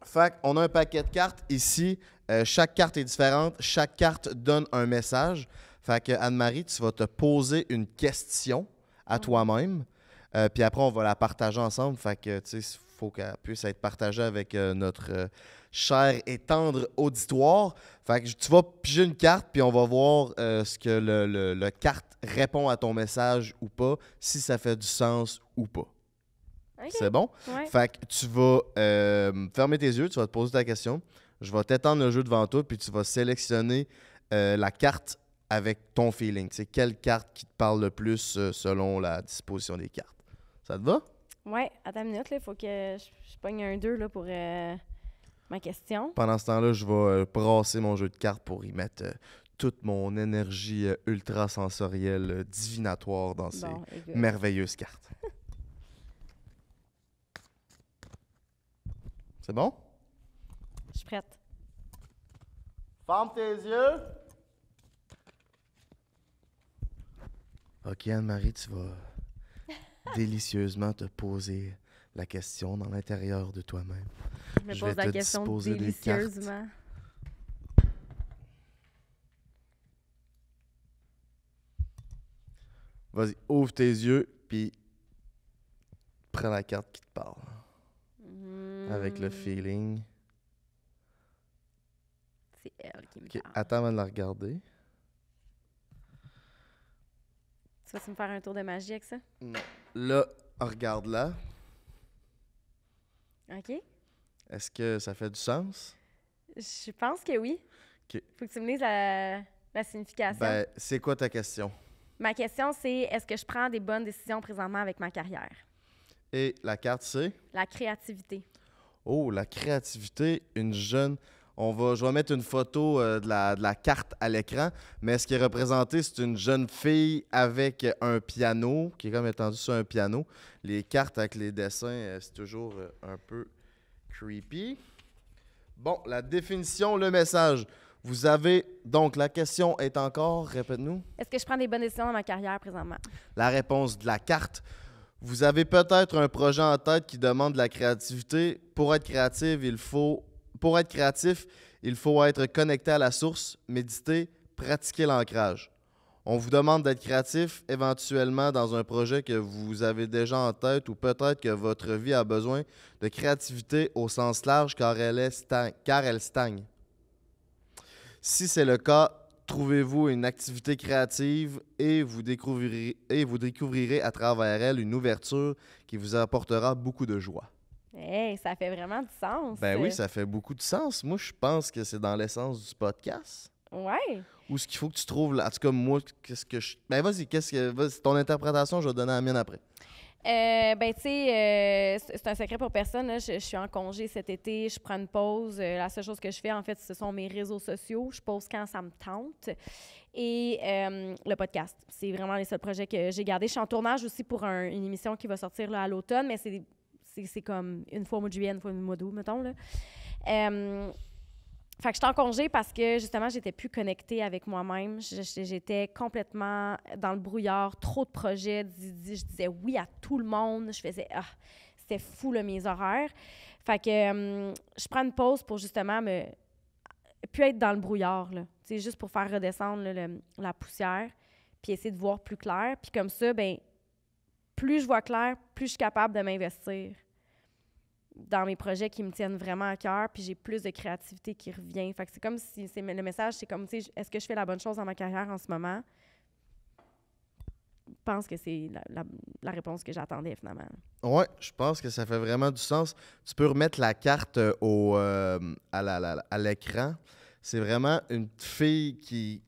S2: Fait qu'on a un paquet de cartes ici. Chaque carte est différente. Chaque carte donne un message. Fait que Anne-Marie, tu vas te poser une question à toi-même. Puis après, on va la partager ensemble. Fait que, tu sais, il faut qu'elle puisse être partagée avec notre cher et tendre auditoire. Fait que tu vas piger une carte, puis on va voir ce que le carte répond à ton message ou pas, si ça fait du sens ou pas.
S1: Okay.
S2: C'est bon?
S1: Ouais.
S2: Fait que tu vas fermer tes yeux, tu vas te poser ta question. Je vais t'étendre le jeu devant toi, puis tu vas sélectionner la carte avec ton feeling. Tu sais, quelle carte qui te parle le plus selon la disposition des cartes. Ça te va?
S1: Oui, attends une minute, il faut que je pogne un 2 là, pour ma question.
S2: Pendant ce temps-là, je vais brasser mon jeu de cartes pour y mettre toute mon énergie ultra sensorielle, divinatoire dans ces merveilleuses cartes. C'est bon?
S1: Je suis prête.
S2: Ferme tes yeux. Ok, Anne-Marie, tu vas délicieusement te poser la question dans l'intérieur de toi-même.
S1: Je me pose la question délicieusement.
S2: Vas-y, ouvre tes yeux, puis prends la carte qui te parle. Avec le feeling.
S1: C'est elle qui me
S2: Okay,
S1: parle.
S2: attends avant de la regarder.
S1: Tu vas-tu me faire un tour de magie avec ça?
S2: Non. Là, regarde-la.
S1: OK.
S2: Est-ce que ça fait du sens?
S1: Je pense que oui.
S2: OK.
S1: Faut que tu me dises la signification.
S2: Ben, c'est quoi ta question?
S1: Ma question, c'est est-ce que je prends des bonnes décisions présentement avec ma carrière?
S2: Et la carte, c'est?
S1: La créativité.
S2: Oh, la créativité, une jeune... Je vais mettre une photo de la carte à l'écran, mais ce qui est représenté, c'est une jeune fille avec un piano, qui est comme étendu sur un piano. Les cartes avec les dessins, c'est toujours un peu creepy. Bon, la définition, le message. Vous avez... Donc, la question est encore, répète-nous.
S1: Est-ce que je prends des bonnes décisions dans ma carrière présentement?
S2: La réponse de la carte. Vous avez peut-être un projet en tête qui demande de la créativité. Pour être créatif, il faut être connecté à la source, méditer, pratiquer l'ancrage. On vous demande d'être créatif éventuellement dans un projet que vous avez déjà en tête ou peut-être que votre vie a besoin de créativité au sens large car elle stagne. Si c'est le cas, trouvez-vous une activité créative et vous découvrirez à travers elle une ouverture qui vous apportera beaucoup de joie.
S1: Hey, ça fait vraiment du sens.
S2: Ben oui, ça fait beaucoup de sens. Moi, je pense que c'est dans l'essence du podcast.
S1: Ouais.
S2: Ou ce qu'il faut que tu trouves, en tout cas, moi, qu'est-ce que je... Ben vas-y, vas-y, ton interprétation, je vais donner la mienne après.
S1: Ben, tu sais, c'est un secret pour personne. Là. Je suis en congé cet été, je prends une pause. La seule chose que je fais, en fait, ce sont mes réseaux sociaux. Je pose quand ça me tente. Et le podcast. C'est vraiment les seuls projets que j'ai gardés. Je suis en tournage aussi pour une émission qui va sortir là, à l'automne, mais c'est comme une fois au mois de juillet, une fois au mois d'août, mettons. Là. Fait que j'étais en congé parce que, justement, j'étais plus connectée avec moi-même. J'étais complètement dans le brouillard, trop de projets. Je disais oui à tout le monde. Je faisais... c'était fou, là, mes horaires. Fait que je prends une pause pour, justement, plus être dans le brouillard, là. Tu sais, juste pour faire redescendre là, la poussière, puis essayer de voir plus clair. Puis comme ça, ben plus je vois clair, plus je suis capable de m'investir dans mes projets qui me tiennent vraiment à cœur, puis j'ai plus de créativité qui revient. Fait que c'est comme si... le message, c'est comme, tu sais, est-ce que je fais la bonne chose dans ma carrière en ce moment? Je pense que c'est la réponse que j'attendais, finalement.
S2: Oui, je pense que ça fait vraiment du sens. Tu peux remettre la carte à l'écran. C'est vraiment une fille qui...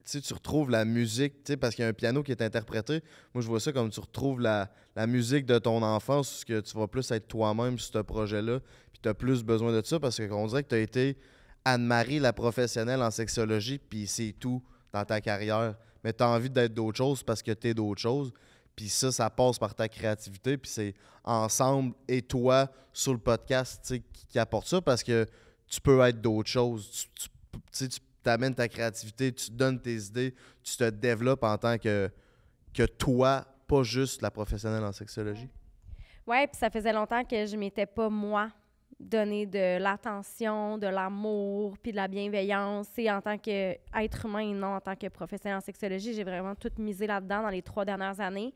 S2: Tu sais, tu retrouves la musique, tu sais, parce qu'il y a un piano qui est interprété. Moi, je vois ça comme tu retrouves la musique de ton enfance, que tu vas plus être toi-même sur ce projet-là, puis tu as plus besoin de ça, parce qu'on dirait que tu as été Anne-Marie, la professionnelle en sexologie, puis c'est tout dans ta carrière. Mais tu as envie d'être d'autres choses parce que tu es d'autres choses. Puis ça passe par ta créativité, puis c'est ensemble et toi sur le podcast, tu sais, qui apporte ça, parce que tu peux être d'autres choses. Tu t'amènes ta créativité, tu donnes tes idées, tu te développes en tant que toi, pas juste la professionnelle en sexologie.
S1: Oui, puis ça faisait longtemps que je m'étais pas, moi, donné de l'attention, de l'amour, puis de la bienveillance. Et en tant qu'être humain et non en tant que professionnel en sexologie, j'ai vraiment tout misé là-dedans dans les 3 dernières années.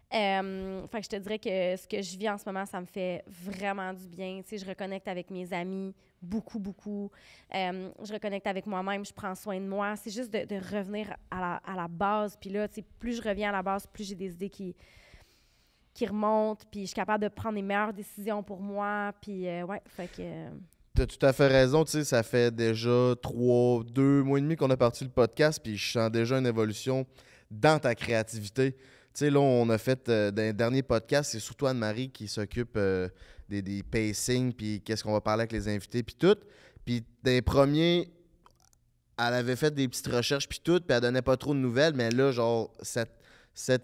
S1: Fait que je te dirais que ce que je vis en ce moment, ça me fait vraiment du bien. Tu sais, je reconnecte avec mes amis beaucoup, beaucoup. Je reconnecte avec moi-même, je prends soin de moi. C'est juste de revenir à la base. Puis là, tu sais, plus je reviens à la base, plus j'ai des idées qui remontent. Puis je suis capable de prendre les meilleures décisions pour moi. Puis ouais, fait que...
S2: T'as tout à fait raison, tu sais, ça fait déjà 2 mois et demi qu'on a parti le podcast, puis je sens déjà une évolution dans ta créativité. Tu sais, là, on a fait, dans les derniers podcasts, c'est surtout Anne-Marie qui s'occupe des pacings, puis qu'est-ce qu'on va parler avec les invités, puis tout. Puis dans les premiers, elle avait fait des petites recherches, puis tout, puis elle donnait pas trop de nouvelles, mais là, genre, c'est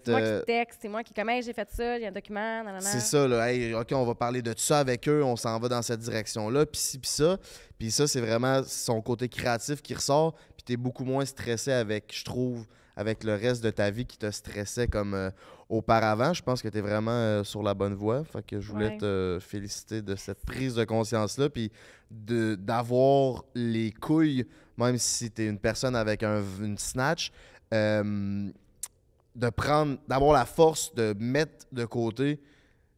S1: moi qui texte, c'est moi qui comme, hey, j'ai fait ça, il y a un document, nanana.
S2: C'est ça, là. Hey, OK, on va parler de tout ça avec eux, on s'en va dans cette direction-là, puis ci, puis ça. Puis ça, c'est vraiment son côté créatif qui ressort, puis t'es beaucoup moins stressé avec, je trouve, avec le reste de ta vie qui te stressait comme auparavant. Je pense que t'es vraiment sur la bonne voie. Fait que je voulais te féliciter de cette prise de conscience-là, puis d'avoir les couilles, même si t'es une personne avec une snatch, d'avoir la force de mettre de côté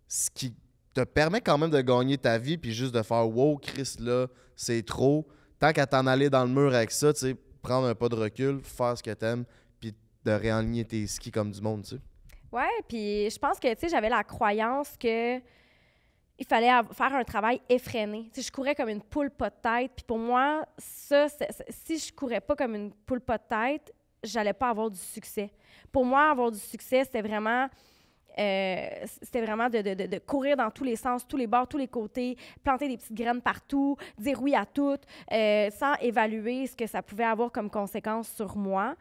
S2: ce qui te permet quand même de gagner ta vie, puis juste de faire « Wow, Chris, là, c'est trop ». Tant qu'à t'en aller dans le mur avec ça, tu sais, prendre un pas de recul, faire ce que t'aimes, puis de réaligner tes skis comme du monde, tu sais.
S1: Ouais, puis je pense que, tu sais, j'avais la croyance que il fallait faire un travail effréné. Tu sais, je courais comme une poule pas de tête, puis pour moi, si je courais pas comme une poule pas de tête, j'allais pas avoir du succès. Pour moi, avoir du succès, c'était vraiment de courir dans tous les sens, tous les bords, tous les côtés, planter des petites graines partout, dire oui à tout, sans évaluer ce que ça pouvait avoir comme conséquence sur moi.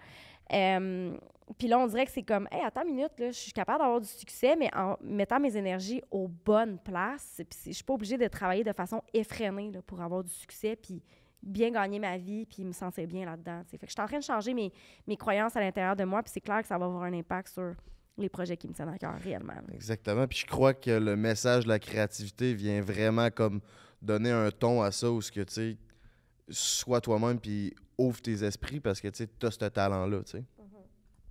S1: Puis là, on dirait que c'est comme, hey, attends une minute, là, je suis capable d'avoir du succès, mais en mettant mes énergies aux bonnes places. Puis je suis pas obligée de travailler de façon effrénée là, pour avoir du succès, puis bien gagner ma vie, puis me sentir bien là-dedans. T'sais. Fait que je suis en train de changer mes croyances à l'intérieur de moi, puis c'est clair que ça va avoir un impact sur les projets qui me tiennent à cœur réellement.
S2: Exactement. Puis je crois que le message de la créativité vient vraiment comme donner un ton à ça, où ce que, tu sais, sois toi-même, puis ouvre tes esprits, parce que, tu sais, t'as ce talent-là, tu sais.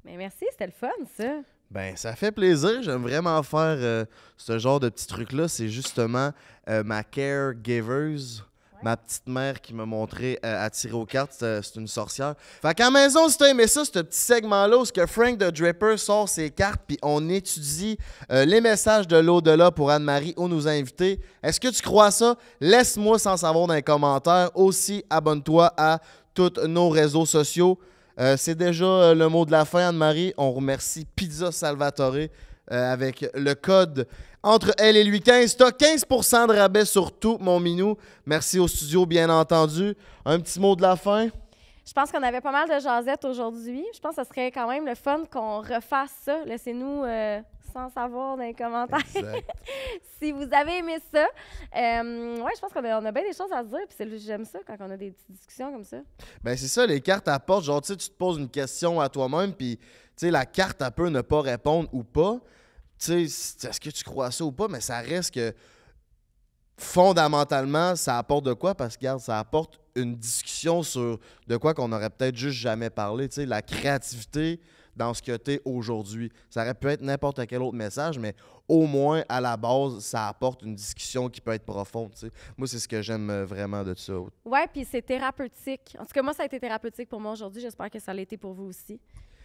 S1: Mais merci, c'était le fun, ça.
S2: Ben, ça fait plaisir. J'aime vraiment faire ce genre de petits trucs-là. C'est justement ma caregivers, ma petite mère qui m'a montré à tirer aux cartes. C'est une sorcière. Fait qu'à la maison, si t'as aimé ça, ce petit segment-là où Frank the Draper sort ses cartes puis on étudie les messages de l'au-delà pour Anne-Marie ou nos invités. Est-ce que tu crois ça? Laisse-moi sans savoir dans les commentaires. Aussi, abonne-toi à tous nos réseaux sociaux. C'est déjà le mot de la fin, Anne-Marie. On remercie Pizza Salvatore avec le code entre elle et lui 15. Tu as 15% de rabais sur tout, mon minou. Merci au studio, bien entendu. Un petit mot de la fin?
S1: Je pense qu'on avait pas mal de jasettes aujourd'hui. Je pense que ce serait quand même le fun qu'on refasse ça. Laissez-nous sans savoir dans les commentaires si vous avez aimé ça. Ouais, je pense qu'on a bien des choses à se dire. Puis j'aime ça quand on a des petites discussions comme ça.
S2: Ben c'est ça, les cartes apportent. Genre, tu sais, tu te poses une question à toi-même, puis tu sais, la carte, elle peut ne pas répondre ou pas. Tu sais, est-ce que tu crois ça ou pas? Mais ça reste que fondamentalement, ça apporte de quoi? Parce que, regarde, ça apporte une discussion sur de quoi qu'on aurait peut-être juste jamais parlé. Tu sais, la créativité dans ce que tu es aujourd'hui. Ça aurait pu être n'importe quel autre message, mais au moins, à la base, ça apporte une discussion qui peut être profonde. Tu sais. Moi, c'est ce que j'aime vraiment de ça.
S1: Ouais, puis c'est thérapeutique. En tout cas, moi, ça a été thérapeutique pour moi aujourd'hui. J'espère que ça l'a été pour vous aussi.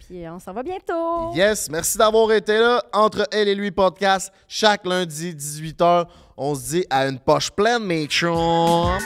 S1: Puis on s'en va bientôt.
S2: Yes, merci d'avoir été là. Entre elle et lui podcast, chaque lundi, 18h. On se dit à une poche pleine, mes chums.